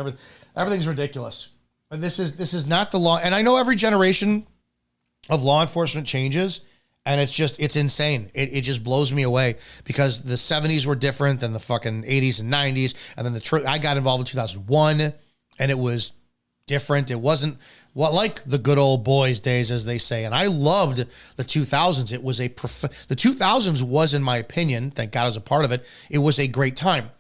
everything's ridiculous. And this is not the law. And I know every generation of law enforcement changes, and it's insane. It just blows me away because the 70s were different than the fucking 80s and 90s, and then I got involved in 2001, and it was different. It wasn't like the good old boys days, as they say. And I loved the 2000s. It was the 2000s was, in my opinion, thank God I was a part of it, it was a great time.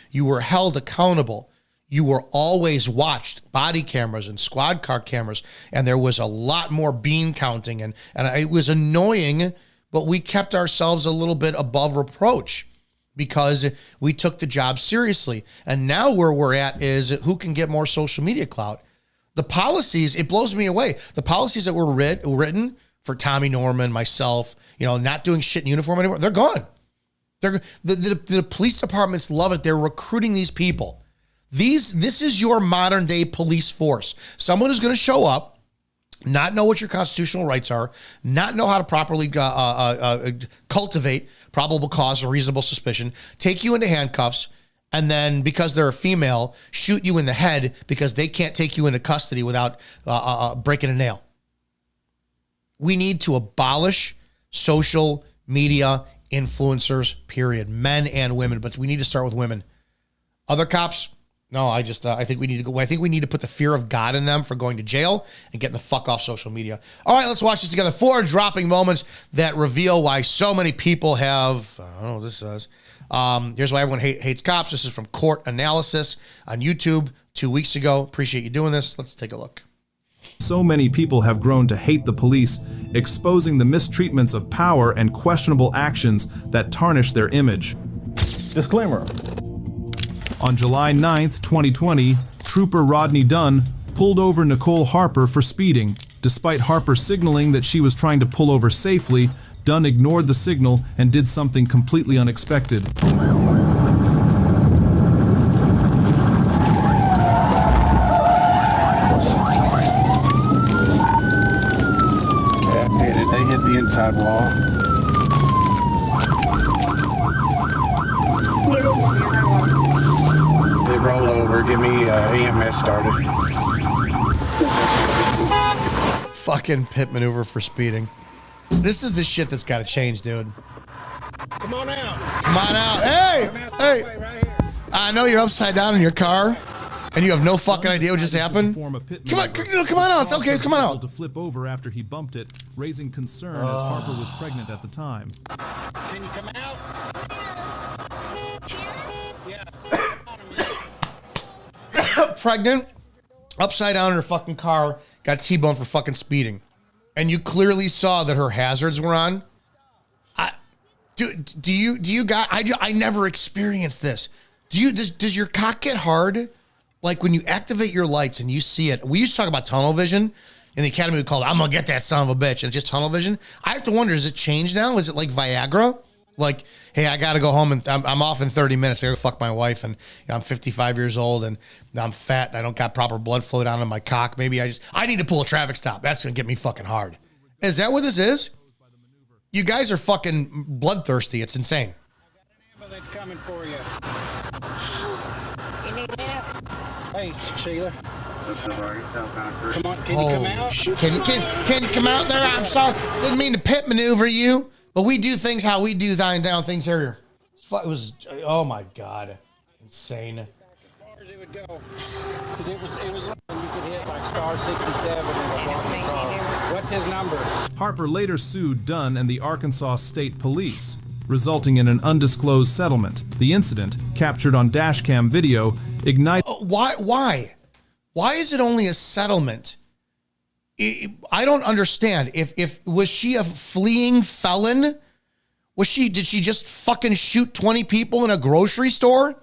You were held accountable. You were always watched, body cameras and squad car cameras, and there was a lot more bean counting, and it was annoying, but we kept ourselves a little bit above reproach because we took the job seriously. And now where we're at is who can get more social media clout. The policies, it blows me away. The policies that were written for Tommy Norman, myself, not doing shit in uniform anymore, they're gone. The police departments love it. They're recruiting these people. This is your modern day police force. Someone who's going to show up, not know what your constitutional rights are, not know how to properly cultivate probable cause or reasonable suspicion, take you into handcuffs, and then because they're a female, shoot you in the head because they can't take you into custody without breaking a nail. We need to abolish social media influencers, period, men and women, but we need to start with women. Other cops, no, I think we need to go. I think we need to put the fear of God in them for going to jail and getting the fuck off social media. All right, let's watch this together. 4 dropping moments that reveal why so many people have, I don't know what this says. Here's why everyone hates cops. This is from Court Analysis on YouTube 2 weeks ago. Appreciate you doing this. Let's take a look.
So many people have grown to hate the police, exposing the mistreatments of power and questionable actions that tarnish their image. Disclaimer. On July 9th, 2020, Trooper Rodney Dunn pulled over Nicole Harper for speeding. Despite Harper signaling that she was trying to pull over safely, Dunn ignored the signal and did something completely unexpected.
They hit the inside wall. They rolled over. Give me EMS started.
Fucking pit maneuver for speeding. This is the shit that's got to change, dude.
Come on out.
Come on out. Hey.
Right here.
I know you're upside down in your car, and you have no fucking idea what just happened. Come on out. It's okay. Come on out.
To flip over after he bumped it, raising concern as Harper was pregnant at the time.
Can you come out?
Pregnant, upside down in her fucking car, got T-boned for fucking speeding. and you clearly saw that her hazards were on, do you got? I never experienced this. Does your cock get hard? Like when you activate your lights and you see it? We used to talk about tunnel vision. In the academy, we called it, I'm going to get that son of a bitch. And it's just tunnel vision. I have to wonder, does it change now? Is it like Viagra? Like, hey, I got to go home and I'm off in 30 minutes. I got to fuck my wife. And I'm 55 years old and I'm fat and I don't got proper blood flow down in my cock. Maybe I need to pull a traffic stop. That's going to get me fucking hard. Is that what this is? You guys are fucking bloodthirsty. It's insane.
I've got an ambulance coming for you.
You need help?
Hey, Sheila. Come on, can you come out?
Can you come out there? I'm sorry. Didn't mean to pit maneuver you, but we do things how we do down things here. It was, oh my God, insane.
As far as it would go, because it was you could hit like star 67 and block the car. What's his number?
Harper later sued Dunn and the Arkansas State Police, resulting in an undisclosed settlement. The incident, captured on dashcam video, ignited.
Why? Why is it only a settlement? I don't understand. If was she a fleeing felon? Did she just fucking shoot 20 people in a grocery store?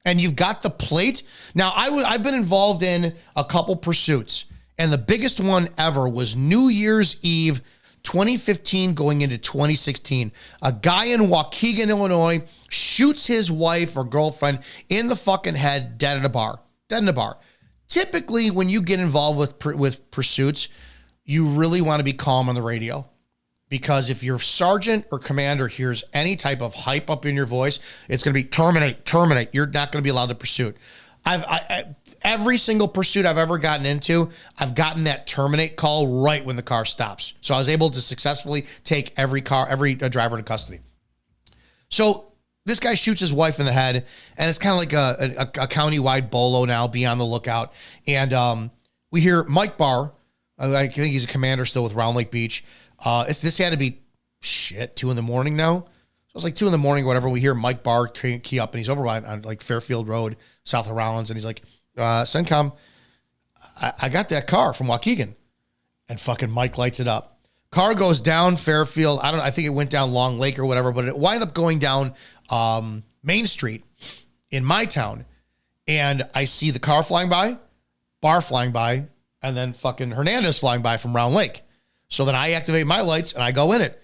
And you've got the plate? Now, I've been involved in a couple pursuits, and the biggest one ever was New Year's Eve 2015 going into 2016. A guy in Waukegan, Illinois shoots his wife or girlfriend in the fucking head dead in a bar. Typically, when you get involved with pursuits, you really want to be calm on the radio. Because if your sergeant or commander hears any type of hype up in your voice, it's going to be terminate. You're not going to be allowed to pursue. Every single pursuit I've ever gotten into, I've gotten that terminate call right when the car stops. So I was able to successfully take every driver into custody. So this guy shoots his wife in the head, and it's kind of like a county-wide bolo now. Be on the lookout. And we hear Mike Barr. I think he's a commander still with Round Lake Beach. This had to be 2 a.m. now. So it's like 2 a.m, whatever. We hear Mike Barr key up, and he's over on like Fairfield Road, south of Rollins, and he's like, CENTCOM, I got that car from Waukegan. And fucking Mike lights it up. Car goes down Fairfield. I think it went down Long Lake or whatever, but it wound up going down Main Street in my town. And I see the car flying by, Barr flying by, and then fucking Hernandez flying by from Round Lake. So then I activate my lights and I go in it.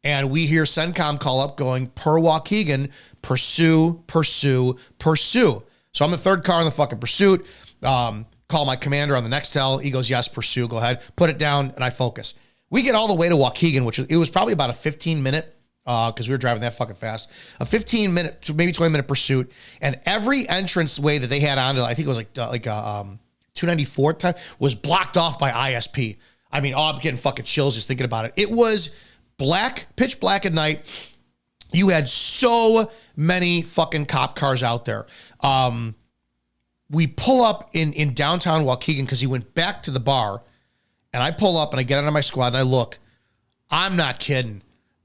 And we hear CENTCOM call up going, per Waukegan, pursue. So I'm the third car in the fucking pursuit. Call my commander on the next cell. He goes, yes, pursue, go ahead. Put it down, and I focus. We get all the way to Waukegan, it was probably about a 15-minute, because we were driving that fucking fast, a 15-minute, maybe 20-minute pursuit. And every entrance way that they had onto, I think it was like 294 time, was blocked off by ISP. I mean, I'm getting fucking chills just thinking about it. It was black, pitch black at night. You had so many fucking cop cars out there. We pull up in downtown Waukegan because he went back to the bar, and I pull up and I get out of my squad and I look. I'm not kidding.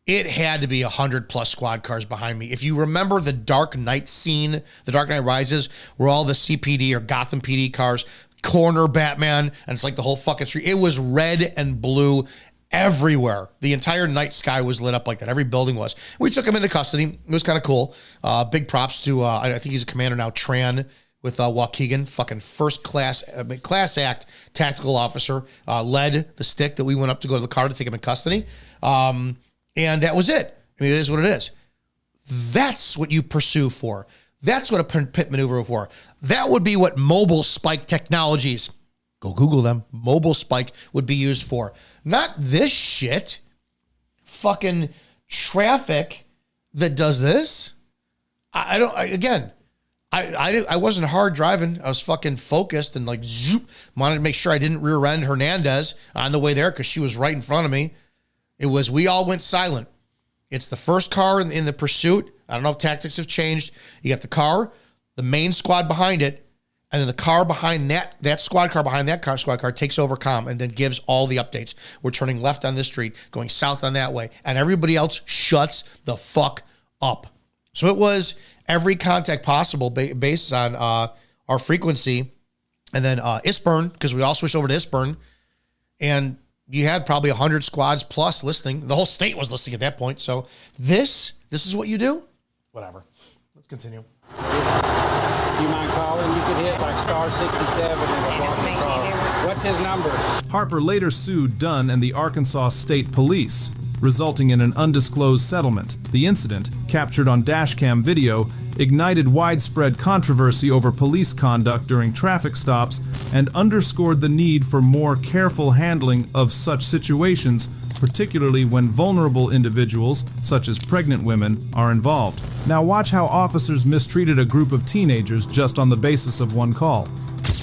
It had to be 100+ squad cars behind me. If you remember the Dark Knight scene, The Dark Knight Rises, where all the CPD or Gotham PD cars corner Batman, and it's like the whole fucking street. It was red and blue everywhere. The entire night sky was lit up like that. Every building was. We took him into custody. It was kind of cool. Big props to, I think he's a commander now, Tran, with Waukegan. Fucking first class act tactical officer. Led the stick that we went up to go to the car to take him in custody. And that was it. I mean, it is what it is. That's what you pursue for. That's what a pit maneuver for. That would be what mobile spike technologies, go Google them, mobile spike would be used for. Not this shit. Fucking traffic that does this. I wasn't hard driving. I was fucking focused and like zoop. Wanted to make sure I didn't rear end Hernandez on the way there because she was right in front of me. We all went silent. It's the first car in the pursuit. I don't know if tactics have changed. You got the car, the main squad behind it, and then the car behind that squad car behind that squad car takes over comm and then gives all the updates. We're turning left on this street, going south on that way, and everybody else shuts the fuck up. So it was every contact possible based on our frequency, and then ISPERN, because we all switched over to ISPERN, and you had probably 100 squads plus listening. The whole state was listening at that point. So this is what you do? Whatever. Let's continue.
Do you mind calling? You could hit like star 67 and it'll block the call. What's his number?
Harper later sued Dunn and the Arkansas State Police, resulting in an undisclosed settlement. The incident, captured on dashcam video, ignited widespread controversy over police conduct during traffic stops and underscored the need for more careful handling of such situations, particularly when vulnerable individuals, such as pregnant women, are involved. Now watch how officers mistreated a group of teenagers just on the basis of one call.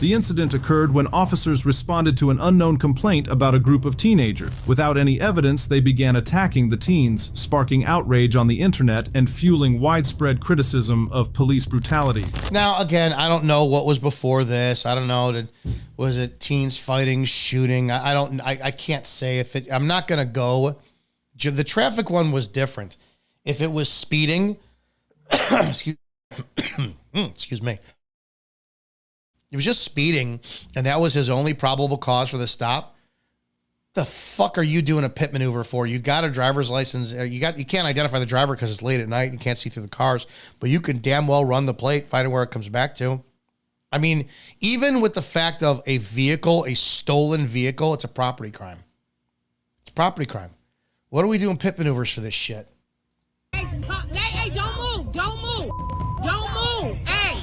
The incident occurred when officers responded to an unknown complaint about a group of teenagers. Without any evidence, they began attacking the teens, sparking outrage on the internet and fueling widespread criticism of police brutality.
Now, again, I don't know what was before this. I don't know. Was it teens fighting, shooting? I can't say if it. I'm not going to go. The traffic one was different. If it was speeding, excuse me. He was just speeding, and that was his only probable cause for the stop. The fuck are you doing a pit maneuver for? You got a driver's license. You can't identify the driver because it's late at night. You can't see through the cars, but you can damn well run the plate, find out where it comes back to. I mean, even with the fact of a vehicle, a stolen vehicle, it's a property crime. It's a property crime. What are we doing pit maneuvers for this shit?
Hey, don't move. Don't move. Don't move. Hey,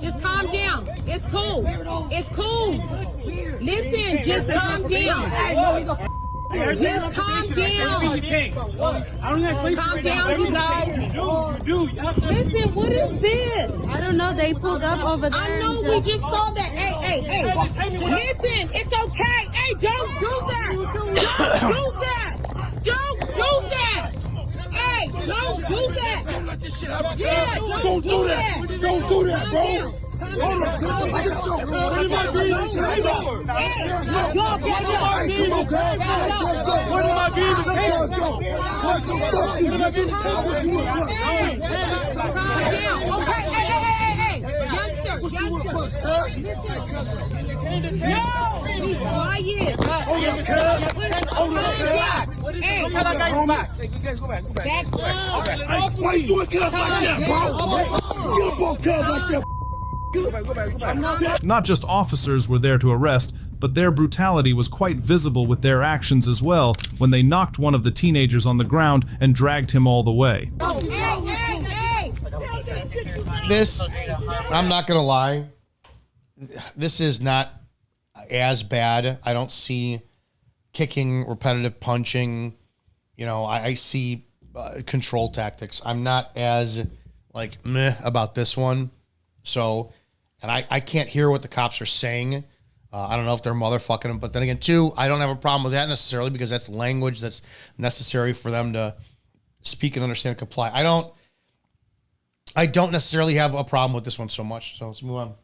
just calm down. It's cool. It's cool. Listen, just calm down. Just calm down. Calm down, you guys. Listen, what is this?
I don't know. They pulled up over there.
I know, we just saw that. Hey. Listen, it's okay. Hey, don't do that. Don't do that. Don't do that. Hey, don't do that. Yeah, don't do that.
Don't do that, bro.
Hey, y'all get Okay, hey. Youngster. No, be quiet. Hey, back up.
Why you doing get up like that, bro? Get up on cuz like that.
Not just officers were there to arrest, but their brutality was quite visible with their actions as well when they knocked one of the teenagers on the ground and dragged him all the way.
Hey.
This, I'm not going to lie, this is not as bad. I don't see kicking, repetitive punching. You know, I see control tactics. I'm not as meh about this one. So, and I can't hear what the cops are saying. I don't know if they're motherfucking them. But then again, too, I don't have a problem with that necessarily because that's language that's necessary for them to speak and understand and comply. I don't necessarily have a problem with this one so much. So let's move on.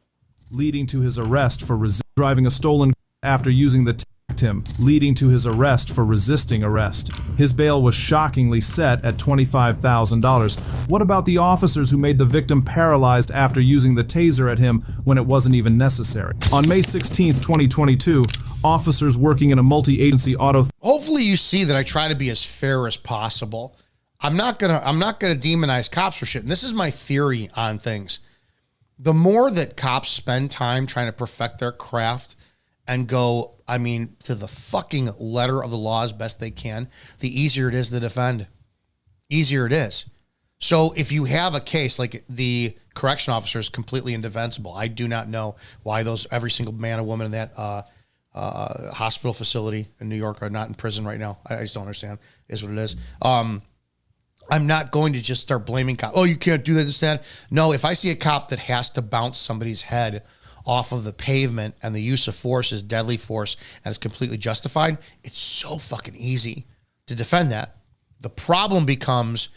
Leading to his arrest for driving a stolen after using the him, leading to his arrest for resisting arrest. His bail was shockingly set at $25,000. What about the officers who made the victim paralyzed after using the taser at him when it wasn't even necessary? On May 16th, 2022, officers working in a multi-agency auto...
Hopefully you see that I try to be as fair as possible. I'm not gonna demonize cops for shit. And this is my theory on things. The more that cops spend time trying to perfect their craft and go, to the fucking letter of the law as best they can, the easier it is to defend. Easier it is. So if you have a case like the correction officer is completely indefensible, I do not know why every single man or woman in that hospital facility in New York are not in prison right now. I just don't understand. It is what it is. I'm not going to just start blaming cops. Oh, you can't do this, that. No, if I see a cop that has to bounce somebody's head off of the pavement and the use of force is deadly force and is completely justified, it's so fucking easy to defend that. The problem becomes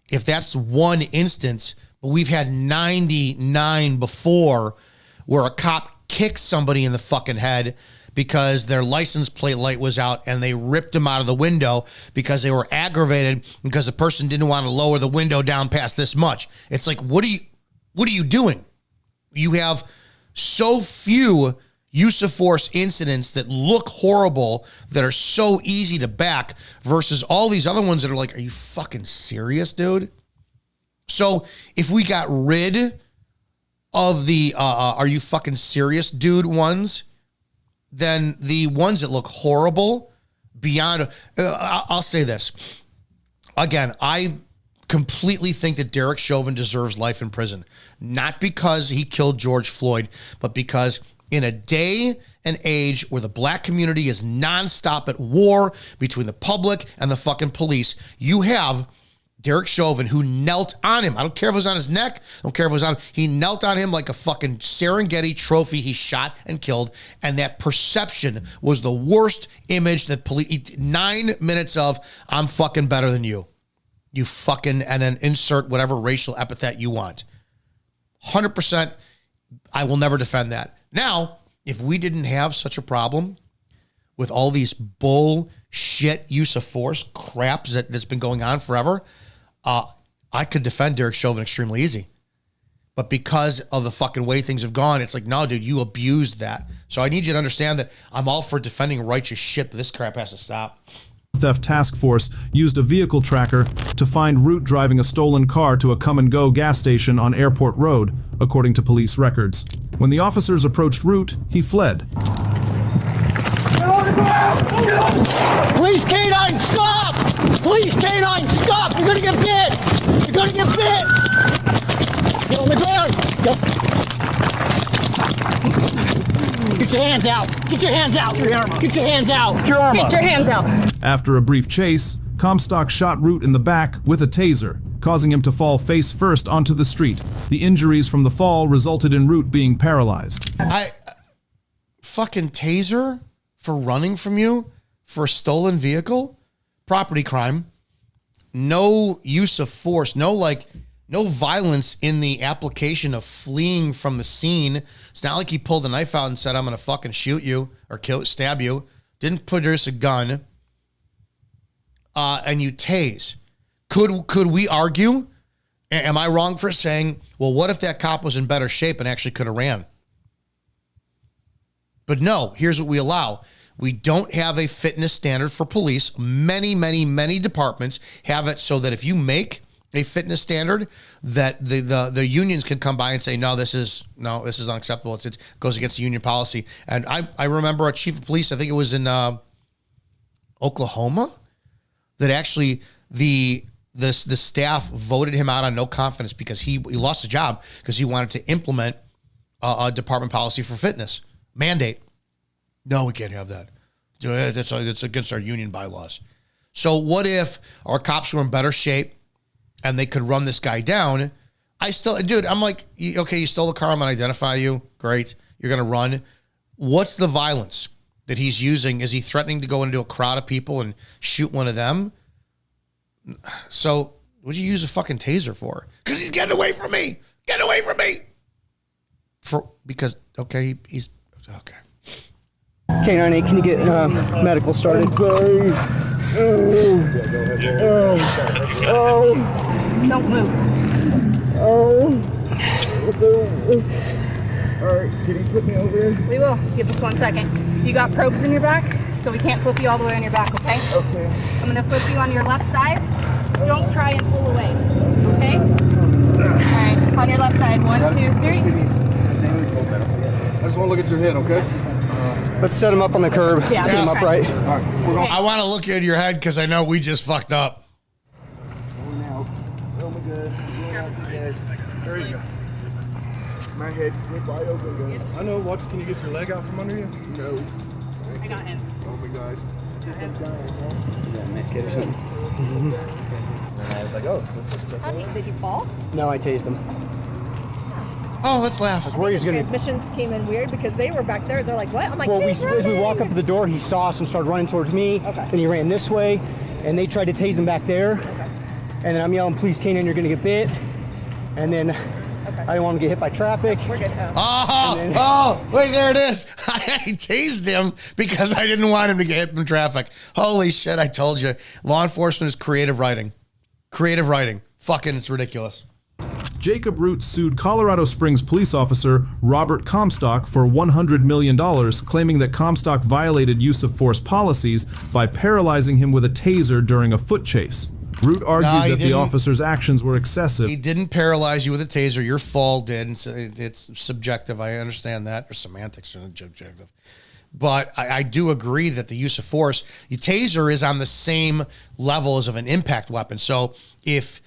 if that's one instance, but we've had 99 before where a cop kicks somebody in the fucking head because their license plate light was out and they ripped them out of the window because they were aggravated because the person didn't want to lower the window down past this much. It's like, what are you doing? You have so few use of force incidents that look horrible, that are so easy to back, versus all these other ones that are like, are you fucking serious, dude? So if we got rid of the are you fucking serious, dude ones, then the ones that look horrible beyond, I'll say this. Again, I completely think that Derek Chauvin deserves life in prison. Not because he killed George Floyd, but because in a day and age where the black community is nonstop at war between the public and the fucking police, you have Derek Chauvin, who knelt on him. I don't care if it was on his neck. I don't care if it was on him. He knelt on him like a fucking Serengeti trophy he shot and killed. And that perception was the worst image that 9 minutes of, I'm fucking better than you. You fucking, and then insert whatever racial epithet you want. 100%, I will never defend that. Now, if we didn't have such a problem with all these bullshit use of force craps that's been going on forever, I could defend Derek Chauvin extremely easy. But because of the fucking way things have gone, it's like, no, dude, you abused that. So I need you to understand that I'm all for defending righteous shit, but this crap has to stop.
Theft task force used a vehicle tracker to find Root driving a stolen car to a come-and-go gas station on Airport Road, according to police records. When the officers approached Root, he fled.
Please, canine, stop! Please, canine, stop! You're gonna get bit! You're gonna get bit! Get on the ground! Get your hands out! Get your hands out! Get your hands out! Get your arm up! Get your hands out!
After a brief chase, Comstock shot Root in the back with a taser, causing him to fall face first onto the street. The injuries from the fall resulted in Root being paralyzed.
Fucking taser for running from you for a stolen vehicle? Property crime. No use of force. No violence in the application of fleeing from the scene. It's not like he pulled a knife out and said, I'm going to fucking shoot you or stab you. Didn't produce a gun. And you tase. Could we argue? Am I wrong for saying, well, what if that cop was in better shape and actually could have ran? But no, here's what we allow. We don't have a fitness standard for police. Many, many, many departments have it so that if you make a fitness standard, that the unions can come by and say, no, this is unacceptable. It goes against the union policy. And I remember a chief of police, I think it was in Oklahoma, that actually the staff voted him out on no confidence because he lost the job because he wanted to implement a department policy for fitness mandate. No, we can't have that. That's against our union bylaws. So what if our cops were in better shape and they could run this guy down? I'm like, okay, you stole the car. I'm going to identify you. Great. You're going to run. What's the violence that he's using? Is he threatening to go into a crowd of people and shoot one of them? So what'd you use a fucking taser for? Because he's getting away from me. Get away from me. He's okay.
K98, can you get medical started?
Don't move.
All right, can you put me over here?
We will. Give us 1 second. You got probes in your back, so we can't flip you all the way on your back, okay?
Okay.
I'm gonna flip you on your left side. Don't try and pull away, okay? All right, on your left side. 1, 2, 3.
I just want to look at your head, okay? Let's set him up on the curb.
Yeah.
Let's get him upright.
Okay.
I want to look at your head because I know we just fucked up.
There you go. My head's wide open. I know. Watch. Can you get your leg out from under you? No.
I got him.
Oh my God.
And I was like, oh, this is
Did you fall?
No, I tased him.
Oh, let's laugh.
I was worried he was gonna.
Transmissions came in weird because they were back there. They're like, what? I'm like,
Well, as we walk up to the door, he saw us and started running towards me.
Okay.
Then he ran this way, and they tried to tase him back there.
Okay.
And then I'm yelling, please, Kanan, you're gonna get bit. And then I didn't want him to get hit by traffic.
We're good.
Wait, there it is. I tased him because I didn't want him to get hit in traffic. Holy shit, I told you. Law enforcement is creative writing. Creative writing. Fucking, it's ridiculous.
Jacob Root sued Colorado Springs police officer Robert Comstock for $100 million, claiming that Comstock violated use of force policies by paralyzing him with a taser during a foot chase. Root argued that the officer's actions were excessive.
He didn't paralyze you with a taser. Your fall did. It's subjective. I understand that. Or semantics are subjective. But I do agree that the use of force, your taser is on the same level as of an impact weapon. So if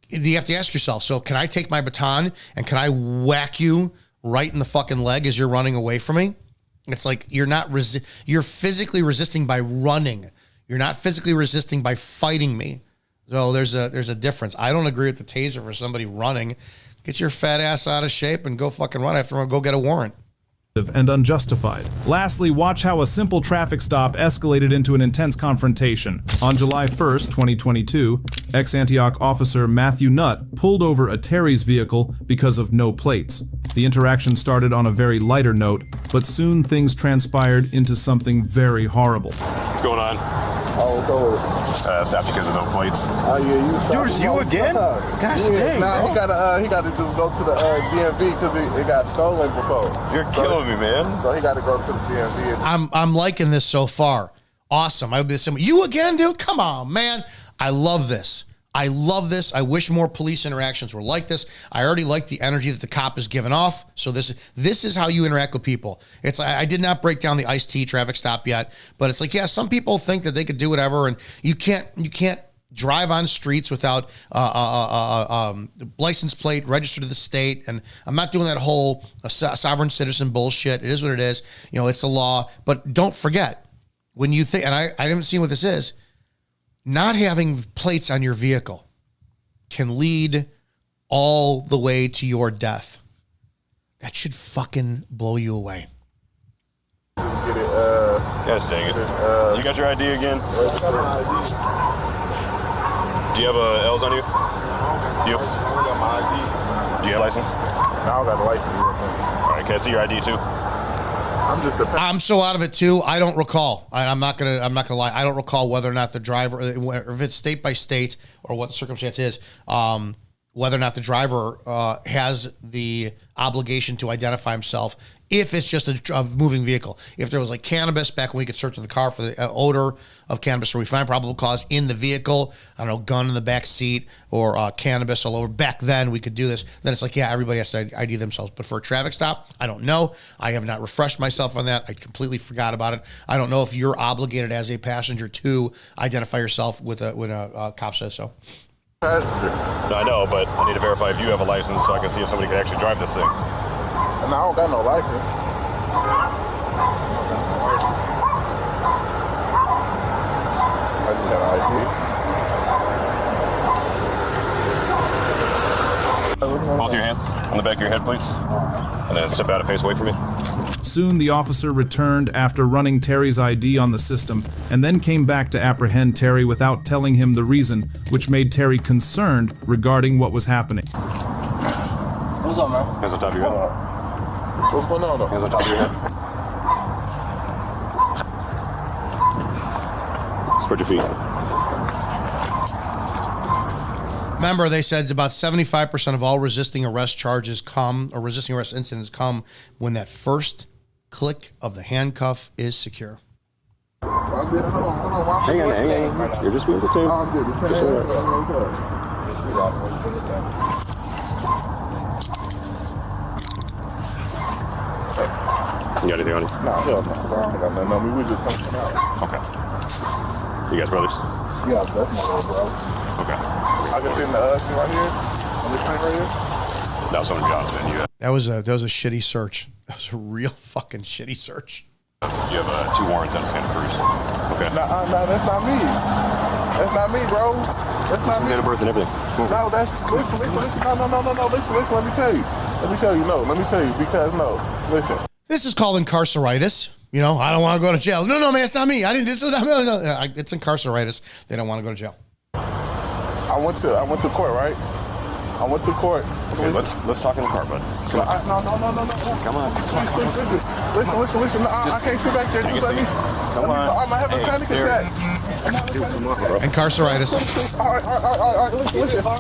you have to ask yourself, so can I take my baton and can I whack you right in the fucking leg as you're running away from me? It's like you're physically resisting by running. You're not physically resisting by fighting me. So there's a difference. I don't agree with the taser for somebody running. Get your fat ass out of shape and go fucking run after him. Go get a warrant.
And unjustified. Lastly, watch how a simple traffic stop escalated into an intense confrontation. On July 1st, 2022, ex-Antioch officer Matthew Nutt pulled over a Terry's vehicle because of no plates. The interaction started on a very lighter note, but soon things transpired into something very horrible.
What's going on?
Oh, so
Stopped because of no plates.
oh yeah, you stopped.
Dude, it's you again?
Gosh
dang,
nah,
bro.
he gotta just go to the DMV because it got stolen before.
You're killing me, man.
So he got to go to the DMV.
I'm liking this so far. Awesome. I would be the same. You again, dude? Come on, man. I love this. I love this. I wish more police interactions were like this. I already like the energy that the cop is giving off. So this is how you interact with people. It's I did not break down the Ice-T traffic stop yet, but it's like, yeah, some people think that they could do whatever, and you can't drive on streets without license plate registered to the state. And I'm not doing that whole sovereign citizen bullshit. It is what it is. You know, it's the law. But don't forget, when you think, and I haven't seen what this is, not having plates on your vehicle can lead all the way to your death. That should fucking blow you away.
Get it,
Gosh dang it. You got your ID again? Do you have L's on you? You? Do you have a license?
No, I don't got a license.
All right, can I see your ID too?
I'm so out of it too. I don't recall. I'm not gonna lie. I don't recall whether or not the driver, or if it's state by state or what the circumstance is, whether or not the driver has the obligation to identify himself. If it's just a moving vehicle, if there was like cannabis back when we could search in the car for the odor of cannabis, or we find probable cause in the vehicle, I don't know, gun in the back seat or cannabis all over. Back then we could do this. Then it's like, yeah, everybody has to ID themselves. But for a traffic stop, I don't know. I have not refreshed myself on that. I completely forgot about it. I don't know if you're obligated as a passenger to identify yourself when a cop says so.
No, I know, but I need to verify if you have a license so I can see if somebody can actually drive this thing.
No, I don't got no license. I just got an ID.
Both your hands on the back of your head, please. And then step out and face away from me.
Soon the officer returned after running Terry's ID on the system, and then came back to apprehend Terry without telling him the reason, which made Terry concerned regarding what was happening.
What's up, man? Hands on top of your head.
What's going on, though?
Hands on top of your head. Spread your feet.
Remember, they said about 75% of all resisting arrest charges resisting arrest incidents come when that first click of the handcuff is secure.
Hang on. You're just with the team. You got anything on you?
No, hell no. I don't got nothing on me. We just coming out.
Okay. You guys brothers?
Yeah, that's my little bro.
Okay.
I can sit in the thing right here. On this thing right here.
That was someone John's man.
That was a shitty search. That was a real fucking shitty search.
You have 2 warrants out of Santa Cruz. Okay.
No, that's not me. That's not me, bro. That's not me.
Date of birth and everything.
No, that's listen. No. Listen. Let me tell you. Because listen.
This is called incarceritis. You know, I don't want to go to jail. No, man, it's not me. I didn't. It's incarceritis. They don't want to go to jail.
I went to court, right? I went to court.
Okay, let's talk in the car, bud.
No. Come on. Listen. No, I can't sit back there. Just let me.
Come on.
I'm having a panic attack.
And carceritis.
All right, listen. All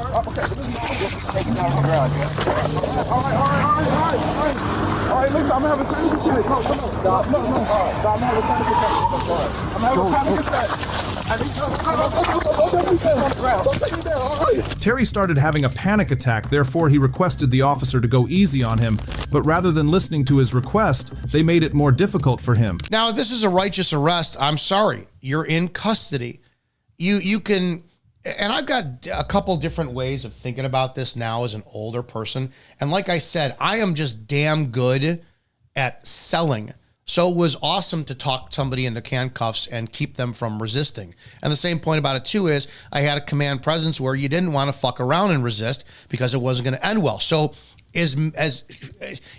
right, listen, I'm having a panic attack. No, come on. Stop. No, I'm having a panic attack. I'm having a panic attack.
Terry started having a panic attack, therefore he requested the officer to go easy on him, but rather than listening to his request, they made it more difficult for him.
Now, if this is a righteous arrest, I'm sorry. You're in custody. You can, and I've got a couple different ways of thinking about this now as an older person. And like I said, I am just damn good at selling. So it was awesome to talk somebody into handcuffs and keep them from resisting. And the same point about it too is I had a command presence where you didn't want to fuck around and resist because it wasn't going to end well. So as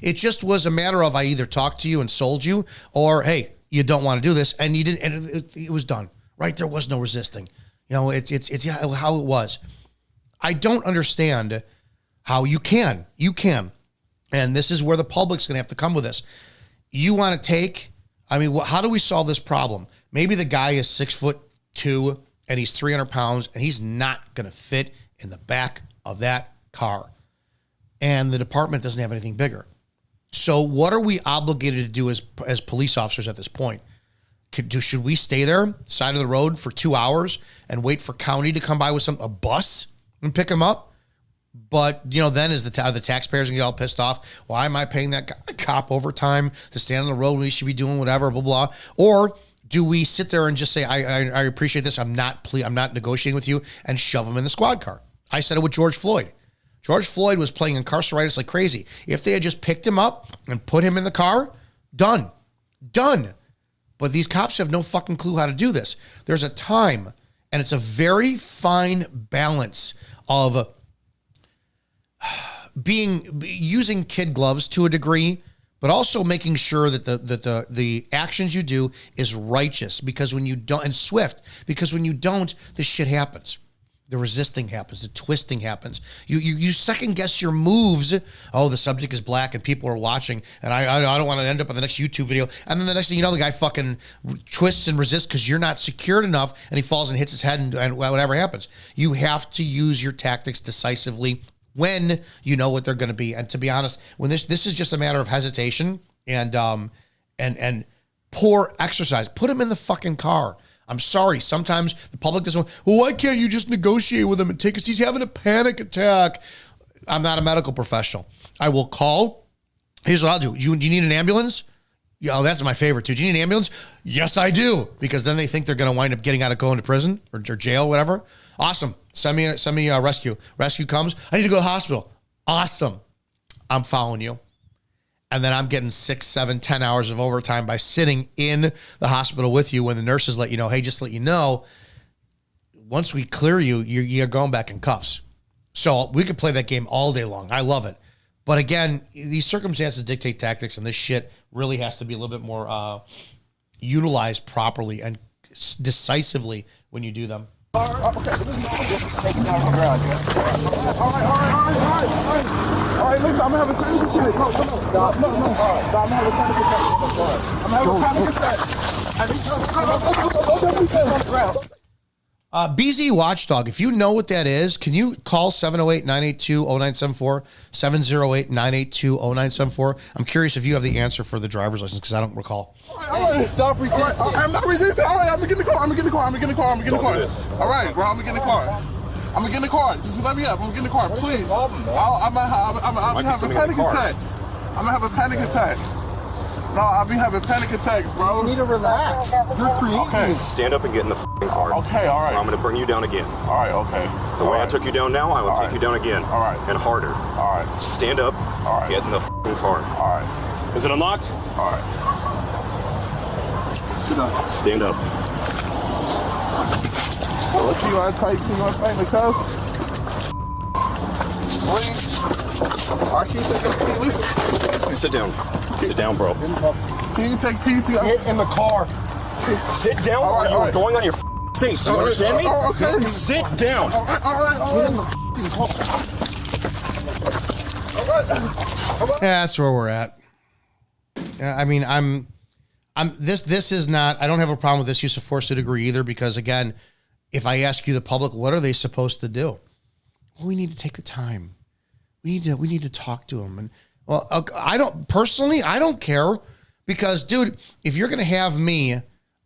it just was a matter of I either talked to you and sold you, or hey, you don't want to do this, and you didn't, and it was done. Right? There was no resisting. You know, it's how it was. I don't understand how you can, and this is where the public's going to have to come with this. You want to take, I mean, how do we solve this problem? Maybe the guy is 6'2" and he's 300 pounds and he's not going to fit in the back of that car. And the department doesn't have anything bigger. So what are we obligated to do as police officers at this point? Should we stay there, side of the road for 2 hours and wait for county to come by with a bus and pick him up? But, you know, then is the taxpayers going to get all pissed off? Why am I paying that cop overtime to stand on the road when we should be doing whatever, blah, blah. Or do we sit there and just say, I appreciate this. I'm not negotiating with you, and shove him in the squad car? I said it with George Floyd. George Floyd was playing incarceritis like crazy. If they had just picked him up and put him in the car, done. But these cops have no fucking clue how to do this. There's a time, and it's a very fine balance of using kid gloves to a degree, but also making sure that the actions you do is righteous, because when you don't, and swift, because when you don't, this shit happens. The resisting happens, the twisting happens. You second guess your moves. Oh, the subject is black and people are watching, and I don't want to end up in the next YouTube video. And then the next thing you know, the guy fucking twists and resists because you're not secured enough, and he falls and hits his head, and whatever happens. You have to use your tactics decisively when you know what they're going to be. And to be honest, when this is just a matter of hesitation and poor exercise, put him in the fucking car. I'm sorry. Sometimes the public doesn't. Well, why can't you just negotiate with him and take us? He's having a panic attack. I'm not a medical professional. I will call. Here's what I'll do. Do you need an ambulance? Yeah, that's my favorite too. Do you need an ambulance? Yes, I do. Because then they think they're going to wind up going to prison or jail, whatever. Awesome. Send me a rescue. Rescue comes. I need to go to the hospital. Awesome. I'm following you. And then I'm getting 6, 7, 10 hours of overtime by sitting in the hospital with you when the nurses let you know, hey, just to let you know, once we clear you, you're going back in cuffs. So we could play that game all day long. I love it. But again, these circumstances dictate tactics, and this shit really has to be a little bit more utilized properly and decisively when you do them.
All right, listen, I'm having a panic attack. No, stop. No, I'm having a panic attack. I'm having a panic attack.
BZ Watchdog, if you know what that is, can you call 708-982-0974, 708-982-0974? I'm curious if you have the answer for the driver's license, because I don't recall.
All right. Stop resisting. I'm not resisting. All right, I'm going to get in the car. All right, bro, I'm going to get in the car. I'm going to get in the car. Just let me up. I'm going to get in the car, please. I'm going to have a panic attack. I'm going to have a panic attack. No, I'll be having panic attacks, bro. You need to relax. You're creating this.
Stand up and get in the f***ing car.
Okay, all right.
I'm going to bring you down again.
All right, okay.
The way I took you down now, I will take you down again.
All right.
And harder.
All right.
Stand up.
All right.
Get in the f***ing car.
All right.
Is it unlocked?
All right. Sit up.
Stand up.
What you want to tighten the cuffs? Please. All right, can you take a listen?
Sit down. Sit down, bro.
Can you take PT? Get in the car.
Sit down, or you're going on your face. Do you understand me?
Okay.
Sit down.
All right.
Yeah, that's where we're at. I mean, I'm This is not, I don't have a problem with this use of force to a degree either, because again, if I ask you the public, what are they supposed to do? Well, we need to take the time. We need to talk to them. And well, I don't care, because dude, if you're going to have me,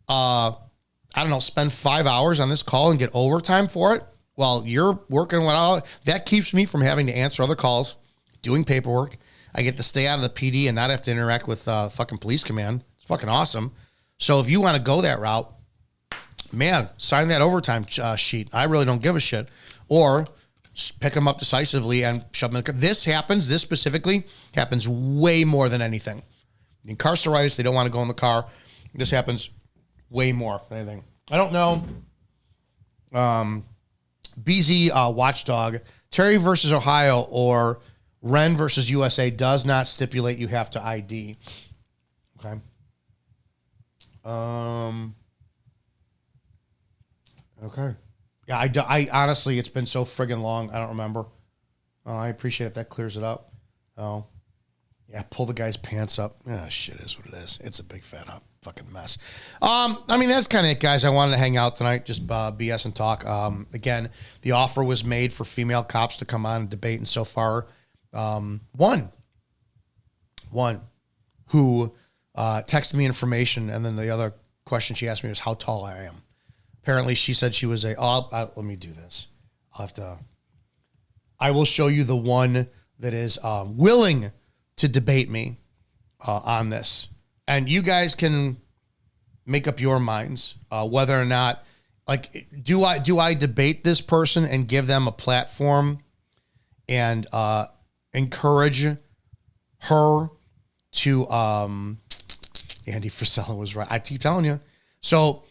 spend 5 hours on this call and get overtime for it while you're working one out, that keeps me from having to answer other calls, doing paperwork. I get to stay out of the PD and not have to interact with fucking police command. It's fucking awesome. So if you want to go that route, man, sign that overtime sheet. I really don't give a shit. Or pick them up decisively and shove them in. This specifically happens way more than anything. Incarceritis, they don't want to go in the car. This happens way more than anything. I don't know. BZ Watchdog, Terry versus Ohio or Wren versus USA does not stipulate you have to ID. Okay. Okay. Yeah, I honestly, it's been so friggin' long. I don't remember. I appreciate if that clears it up. Oh, yeah, pull the guy's pants up. Shit is what it is. It's a big fat up fucking mess. That's kind of it, guys. I wanted to hang out tonight, just BS and talk. Again, the offer was made for female cops to come on and debate, and so far, one who texted me information, and then the other question she asked me was how tall I am. Apparently, she said she was let me do this. I will show you the one that is willing to debate me on this. And you guys can make up your minds whether or not, do I debate this person and give them a platform and encourage her to, Andy Frisella was right. I keep telling you. So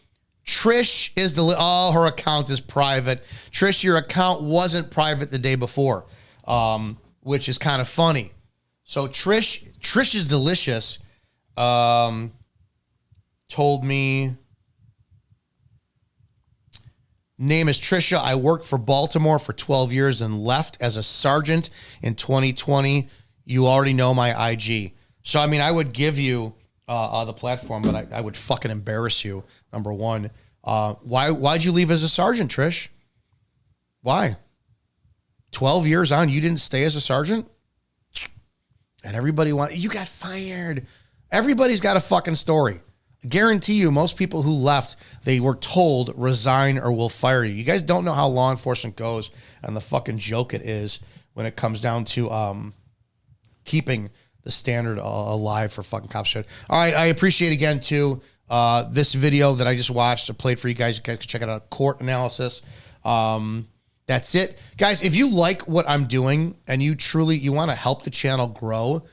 Trish is her account is private. Trish, your account wasn't private the day before, which is kind of funny. So Trish is delicious. Told me, name is Trisha. I worked for Baltimore for 12 years and left as a sergeant in 2020. You already know my IG. So, I would give you the platform, but I would fucking embarrass you, number one. Why'd you leave as a sergeant, Trish? Why? 12 years on, you didn't stay as a sergeant? And everybody you got fired. Everybody's got a fucking story. I guarantee you, most people who left, they were told resign or we'll fire you. You guys don't know how law enforcement goes and the fucking joke it is when it comes down to keeping the standard alive for fucking cop shit. All right, I appreciate again too this video that I just watched. I played for you guys. You guys can check it out. Court analysis. That's it, guys. If you like what I'm doing and you want to help the channel grow,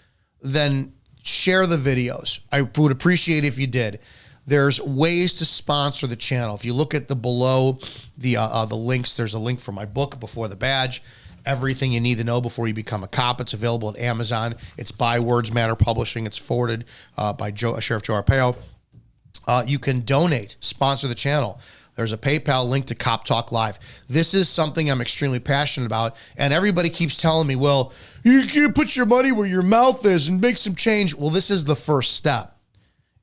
then share the videos. I would appreciate if you did. There's ways to sponsor the channel. If you look at below the links, there's a link for my book, Before the Badge. Everything you need to know before you become a cop. It's available at Amazon. It's by Words Matter Publishing. It's forwarded by Sheriff Joe Arpaio. You can donate, sponsor the channel. There's a PayPal link to Cop Talk Live. This is something I'm extremely passionate about, and everybody keeps telling me, well, you can put your money where your mouth is and make some change. Well, this is the first step,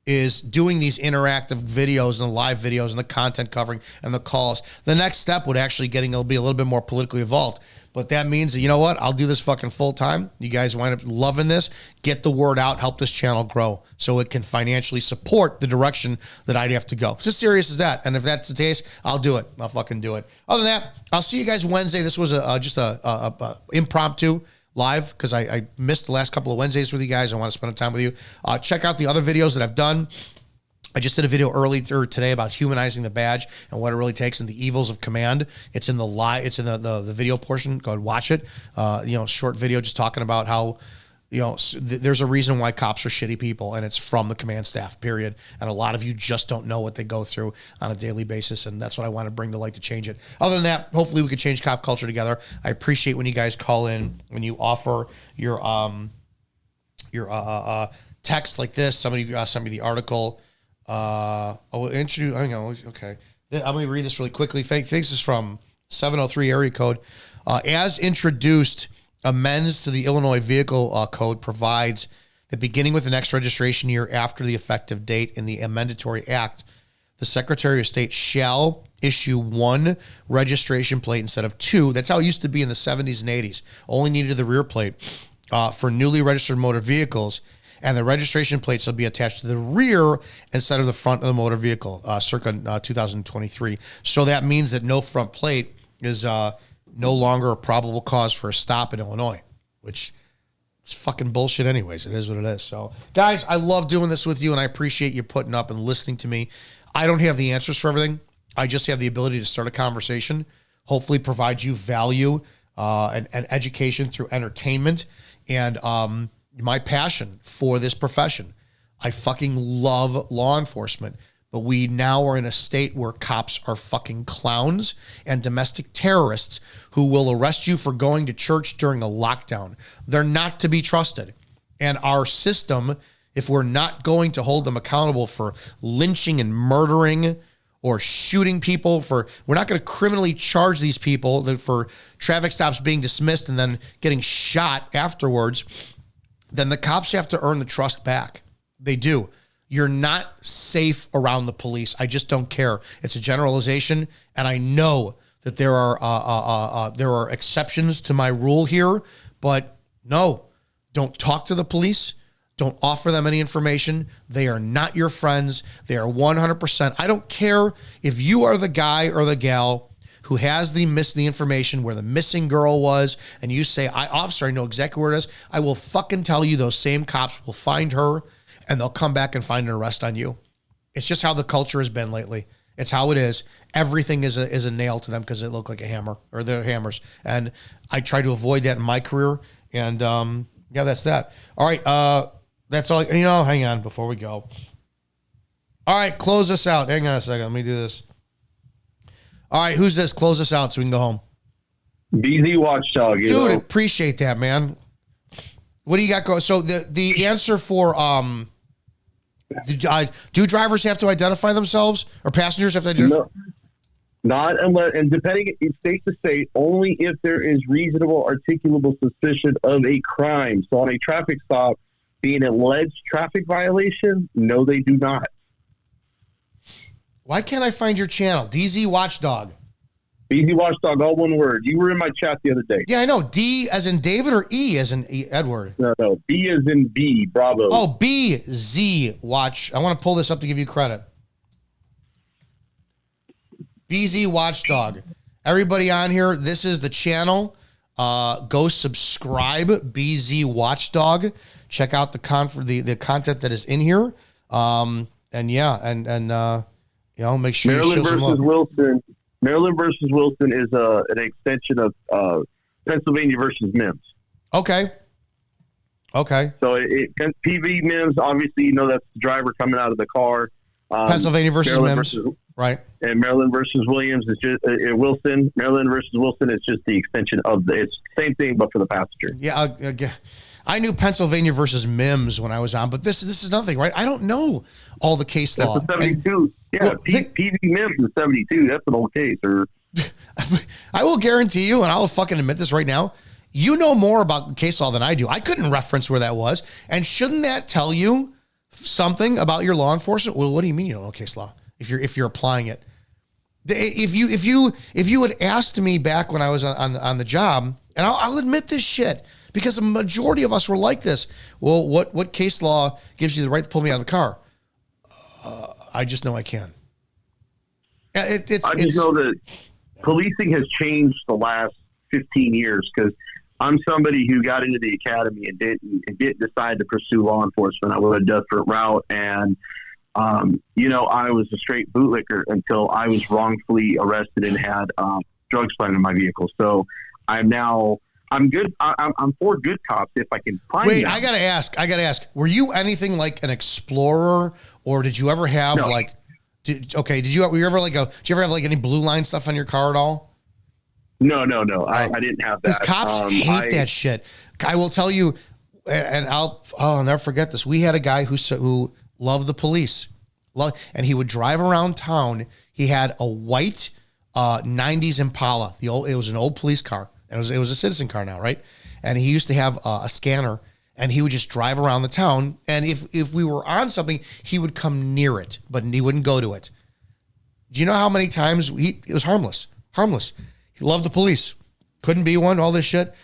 is doing these interactive videos and the live videos and the content covering and the calls. The next step would actually it'll be a little bit more politically involved. But that means that, you know what? I'll do this fucking full time. You guys wind up loving this. Get the word out. Help this channel grow so it can financially support the direction that I'd have to go. It's as serious as that. And if that's the case, I'll do it. I'll fucking do it. Other than that, I'll see you guys Wednesday. This was just a impromptu live because I missed the last couple of Wednesdays with you guys. I want to spend time with you. Check out the other videos that I've done. I just did a video earlier today about humanizing the badge and what it really takes and the evils of command. It's in the video portion. Go and watch it. Short video just talking about how, there's a reason why cops are shitty people, and it's from the command staff, period. And a lot of you just don't know what they go through on a daily basis, and that's what I want to bring to light to change it. Other than that, hopefully we can change cop culture together. I appreciate when you guys call in, when you offer your text like this. Somebody sent me the article. Okay. I'm going to read this really quickly. This is from 703 area code. As introduced, amends to the Illinois Vehicle Code provides that beginning with the next registration year after the effective date in the Amendatory Act, the Secretary of State shall issue one registration plate instead of two. That's how it used to be in the 70s and 80s. Only needed the rear plate for newly registered motor vehicles, and the registration plate shall be attached to the rear instead of the front of the motor vehicle, circa 2023. So that means that no front plate is no longer a probable cause for a stop in Illinois, which is fucking bullshit anyways. It is what it is. So, guys, I love doing this with you, and I appreciate you putting up and listening to me. I don't have the answers for everything. I just have the ability to start a conversation, hopefully provide you value and education through entertainment and my passion for this profession. I fucking love law enforcement, but we now are in a state where cops are fucking clowns and domestic terrorists who will arrest you for going to church during a lockdown. They're not to be trusted. And our system, if we're not going to hold them accountable for lynching and murdering or shooting people we're not going to criminally charge these people for traffic stops being dismissed and then getting shot afterwards, then the cops have to earn the trust back. They do. You're not safe around the police. I just don't care. It's a generalization, and I know that there are exceptions to my rule here, but no, don't talk to the police. Don't offer them any information. They are not your friends. They are 100%. I don't care if you are the guy or the gal who has the information where the missing girl was, and you say, officer, I know exactly where it is. I will fucking tell you those same cops will find her, and they'll come back and find an arrest on you. It's just how the culture has been lately. It's how it is. Everything is a nail to them because it looked like a hammer, or they're hammers. And I try to avoid that in my career. And yeah, that's that. All right. That's all. Hang on before we go. All right. Close this out. Hang on a second. Let me do this. All right. Who's this? Close this out so we can go home.
BZ Watchdog.
Dude, appreciate that, man. What do you got going? So the answer for do drivers have to identify themselves, or passengers have to identify?
No, not unless, and depending state to state, only if there is reasonable articulable suspicion of a crime. So on a traffic stop, being an alleged traffic violation, no, they do not.
Why can't I find your channel? DZ Watchdog.
DZ Watchdog, all one word. You were in my chat the other day.
Yeah, I know. D as in David or E as in Edward?
No. B as in B. Bravo.
Oh, BZ Watch. I want to pull this up to give you credit. BZ Watchdog. Everybody on here, this is the channel. Go subscribe, BZ Watchdog. Check out the content that is in here. Make sure
Maryland
you show some love.
Maryland versus Wilson is an extension of Pennsylvania versus Mims.
Okay. So PV Mims, obviously, that's the driver coming out of the car. Pennsylvania versus Mims, right?
And Maryland versus Williams is just Wilson. Maryland versus Wilson is just the extension of it's the same thing, but for the passenger.
Yeah, I knew Pennsylvania versus Mims when I was on, but this is nothing, right? I don't know all the case law.
That's 72. PV Mims is 72. That's an old case.
I will guarantee you, and I'll fucking admit this right now, you know more about case law than I do. I couldn't reference where that was. And shouldn't that tell you something about your law enforcement? Well, what do you mean you don't know case law if you're applying it? If you had asked me back when I was on the job, and I'll admit this shit, because the majority of us were like this. Well, what case law gives you the right to pull me out of the car? I just know I can.
I just know that policing has changed the last 15 years, because I'm somebody who got into the academy and didn't decide to pursue law enforcement. I went a different route, and I was a straight bootlicker until I was wrongfully arrested and had drugs found in my vehicle. So I'm good. I'm for good cops if I can find them.
Wait, I gotta ask. Were you anything like an explorer, or did you ever have did you ever have like any blue line stuff on your car at all?
No. I didn't have that.
Because cops hate that shit. I will tell you, and I'll never forget this. We had a guy who loved the police, and he would drive around town. He had a white 90s Impala. It was an old police car. It was a citizen car now, right? And he used to have a scanner, and he would just drive around the town. And if we were on something, he would come near it, but he wouldn't go to it. Do you know how many times it was harmless? Harmless. He loved the police. Couldn't be one, all this shit. Do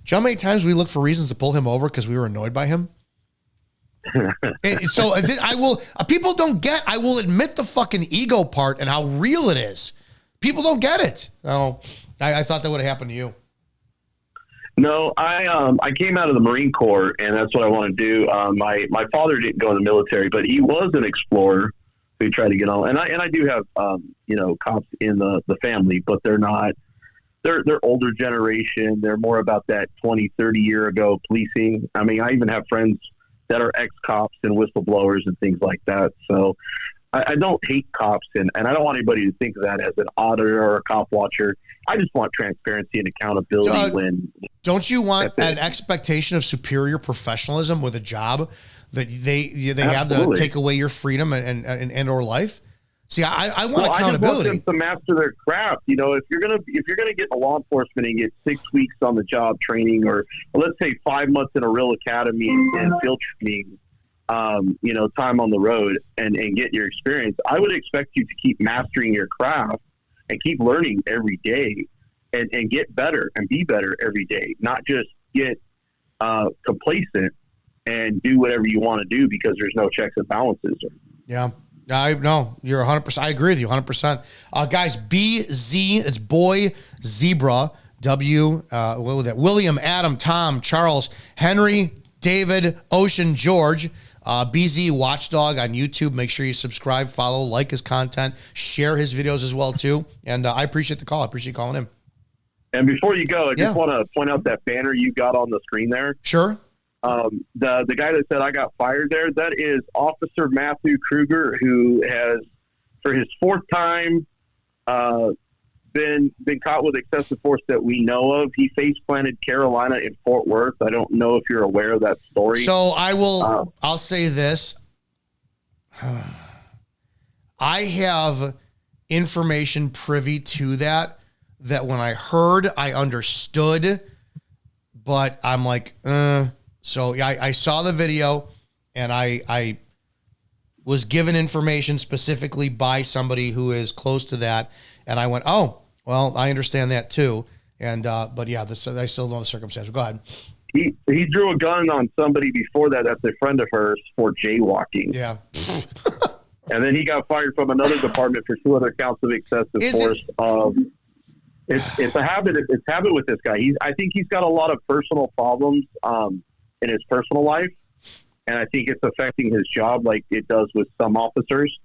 you know how many times we looked for reasons to pull him over because we were annoyed by him? So I will, people don't get, I will admit the fucking ego part and how real it is. People don't get it. Oh, I thought that would have happened to you.
No, I came out of the Marine Corps, and that's what I want to do. My father didn't go in the military, but he was an explorer who tried to get on. And I do have cops in the family, but they're not. They're older generation. They're more about that 20, 30 year ago policing. I mean, I even have friends that are ex-cops and whistleblowers and things like that. So I don't hate cops, and I don't want anybody to think of that as an auditor or a cop watcher. I just want transparency and accountability.
Don't you want an expectation of superior professionalism with a job that they have to take away your freedom and or life? See, I want accountability.
I just want them to master their craft. You know, if you're gonna get in law enforcement and get 6 weeks on the job training, or let's say 5 months in a real academy and field training, time on the road and get your experience, I would expect you to keep mastering your craft and keep learning every day and get better and be better every day, not just get complacent and do whatever you want to do because there's no checks and balances.
Yeah. No, you're 100%. I agree with you 100%. Guys, BZ, it's Boy Zebra, William, Adam, Tom, Charles, Henry, David, Ocean, George, BZ Watchdog on YouTube. Make sure you subscribe, follow, like his content, share his videos as well too. And I appreciate the call. I appreciate you calling him.
And before you go, I just want to point out that banner you got on the screen there.
Sure.
The guy that said I got fired there, that is Officer Matthew Kruger, who has, for his 4th time, been caught with excessive force that we know of. He face planted Carolina in Fort Worth. I don't know if you're aware of that story.
So I'll say this. I have information privy to that when I heard, I understood, but I'm like, So I saw the video, and I was given information specifically by somebody who is close to that, and I went, oh, well, I understand that too. And but yeah, I still know the circumstances. Go ahead.
He drew a gun on somebody before that. That's a friend of hers for jaywalking.
Yeah.
And then he got fired from another department for 2 other counts of excessive force. It's a habit. It's habit with this guy. I think he's got a lot of personal problems in his personal life, and I think it's affecting his job like it does with some officers.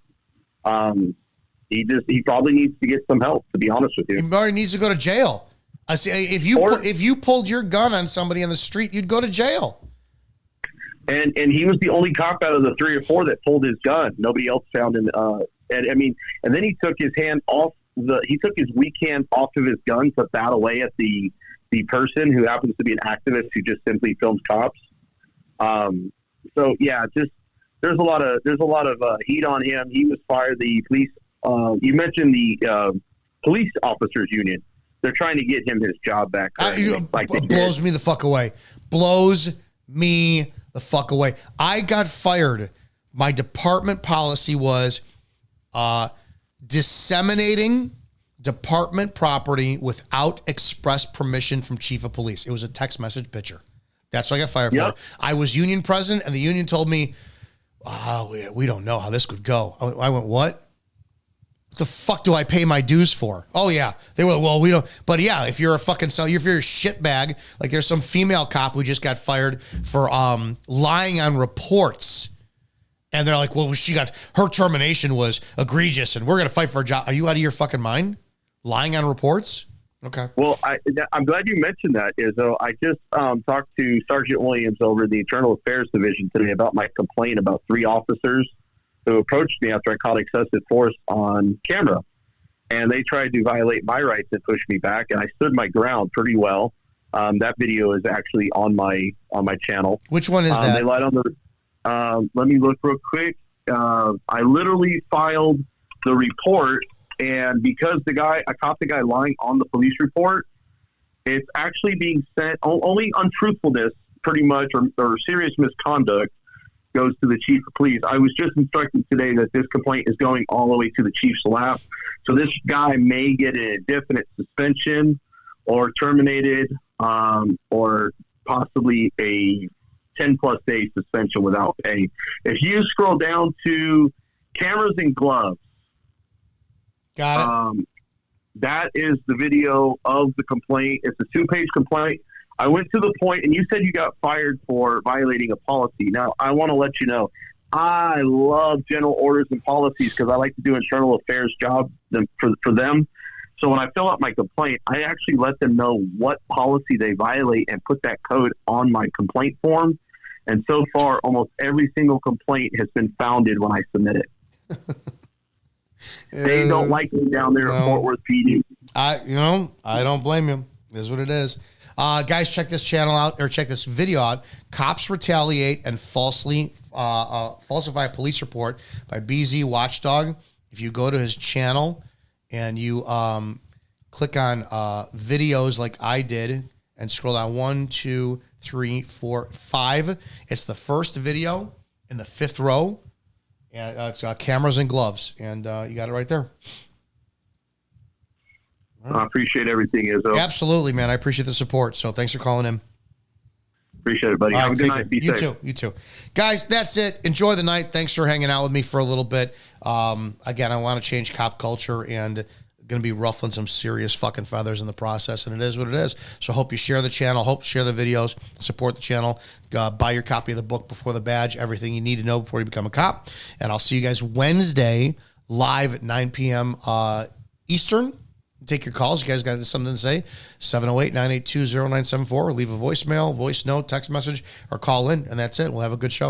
He probably needs to get some help, to be honest with you.
He probably needs to go to jail. I see. If you pulled your gun on somebody on the street, you'd go to jail.
And he was the only cop out of the 3 or 4 that pulled his gun. Nobody else found him. And then he took his hand off he took his weak hand off of his gun to bat away at the person who happens to be an activist who just simply films cops. So yeah, just there's a lot of heat on him. He was fired. The police. You mentioned the police officers union. They're trying to get him his job back.
Blows me the fuck away. Blows me the fuck away. I got fired. My department policy was disseminating department property without express permission from chief of police. It was a text message picture. That's what I got fired for. I was union president, and the union told me, we don't know how this could go. I went, what? What the fuck do I pay my dues for? Oh, yeah. They were, well, we don't. But yeah, if you're a fucking, if you're a shitbag, like there's some female cop who just got fired for lying on reports. And they're like, well, her termination was egregious and we're going to fight for a job. Are you out of your fucking mind? Lying on reports? Okay.
Well, I'm glad you mentioned that, Izzo. I just talked to Sergeant Williams over the Internal Affairs Division today about my complaint about 3 officers who approached me after I caught excessive force on camera. And they tried to violate my rights and push me back, and I stood my ground pretty well. That video is actually on my channel.
Which one is that?
They lied on the... let me look real quick. I literally filed the report, and because I caught the guy lying on the police report, it's actually being sent, only untruthfulness pretty much, or serious misconduct goes to the chief of police. I was just instructed today that this complaint is going all the way to the chief's lap. So this guy may get an indefinite suspension or terminated, or possibly a 10-plus day suspension without pay. If you scroll down to cameras and gloves,
got it.
That is the video of the complaint. It's a 2-page complaint. I went to the point, and you said you got fired for violating a policy. Now, I want to let you know, I love general orders and policies because I like to do internal affairs job for them. So when I fill out my complaint, I actually let them know what policy they violate and put that code on my complaint form. And so far, almost every single complaint has been founded when I submit it. They don't like me down there at Fort Worth PD.
I don't blame you. It is what it is. Guys, check this channel out, or check this video out. Cops retaliate and falsify a police report by BZ Watchdog. If you go to his channel and you click on videos like I did and scroll down 1, 2, 3, 4, 5. It's the first video in the 5th row. And it's cameras and gloves. And you got it right there.
I appreciate everything, Izzo.
Absolutely, man. I appreciate the support. So thanks for calling in.
Appreciate it, buddy. Have a good night. Be safe.
You too. Guys, that's it. Enjoy the night. Thanks for hanging out with me for a little bit. Again, I want to change cop culture and going to be ruffling some serious fucking feathers in the process, and it is what it is. So hope you share the channel, share the videos, support the channel, buy your copy of the book Before the Badge, everything you need to know before you become a cop. And I'll see you guys Wednesday live at 9 p.m. Eastern. Take your calls. You guys got something to say? 708-982-0974, or leave a voicemail, voice note, text message, or call in, and that's it. We'll have a good show.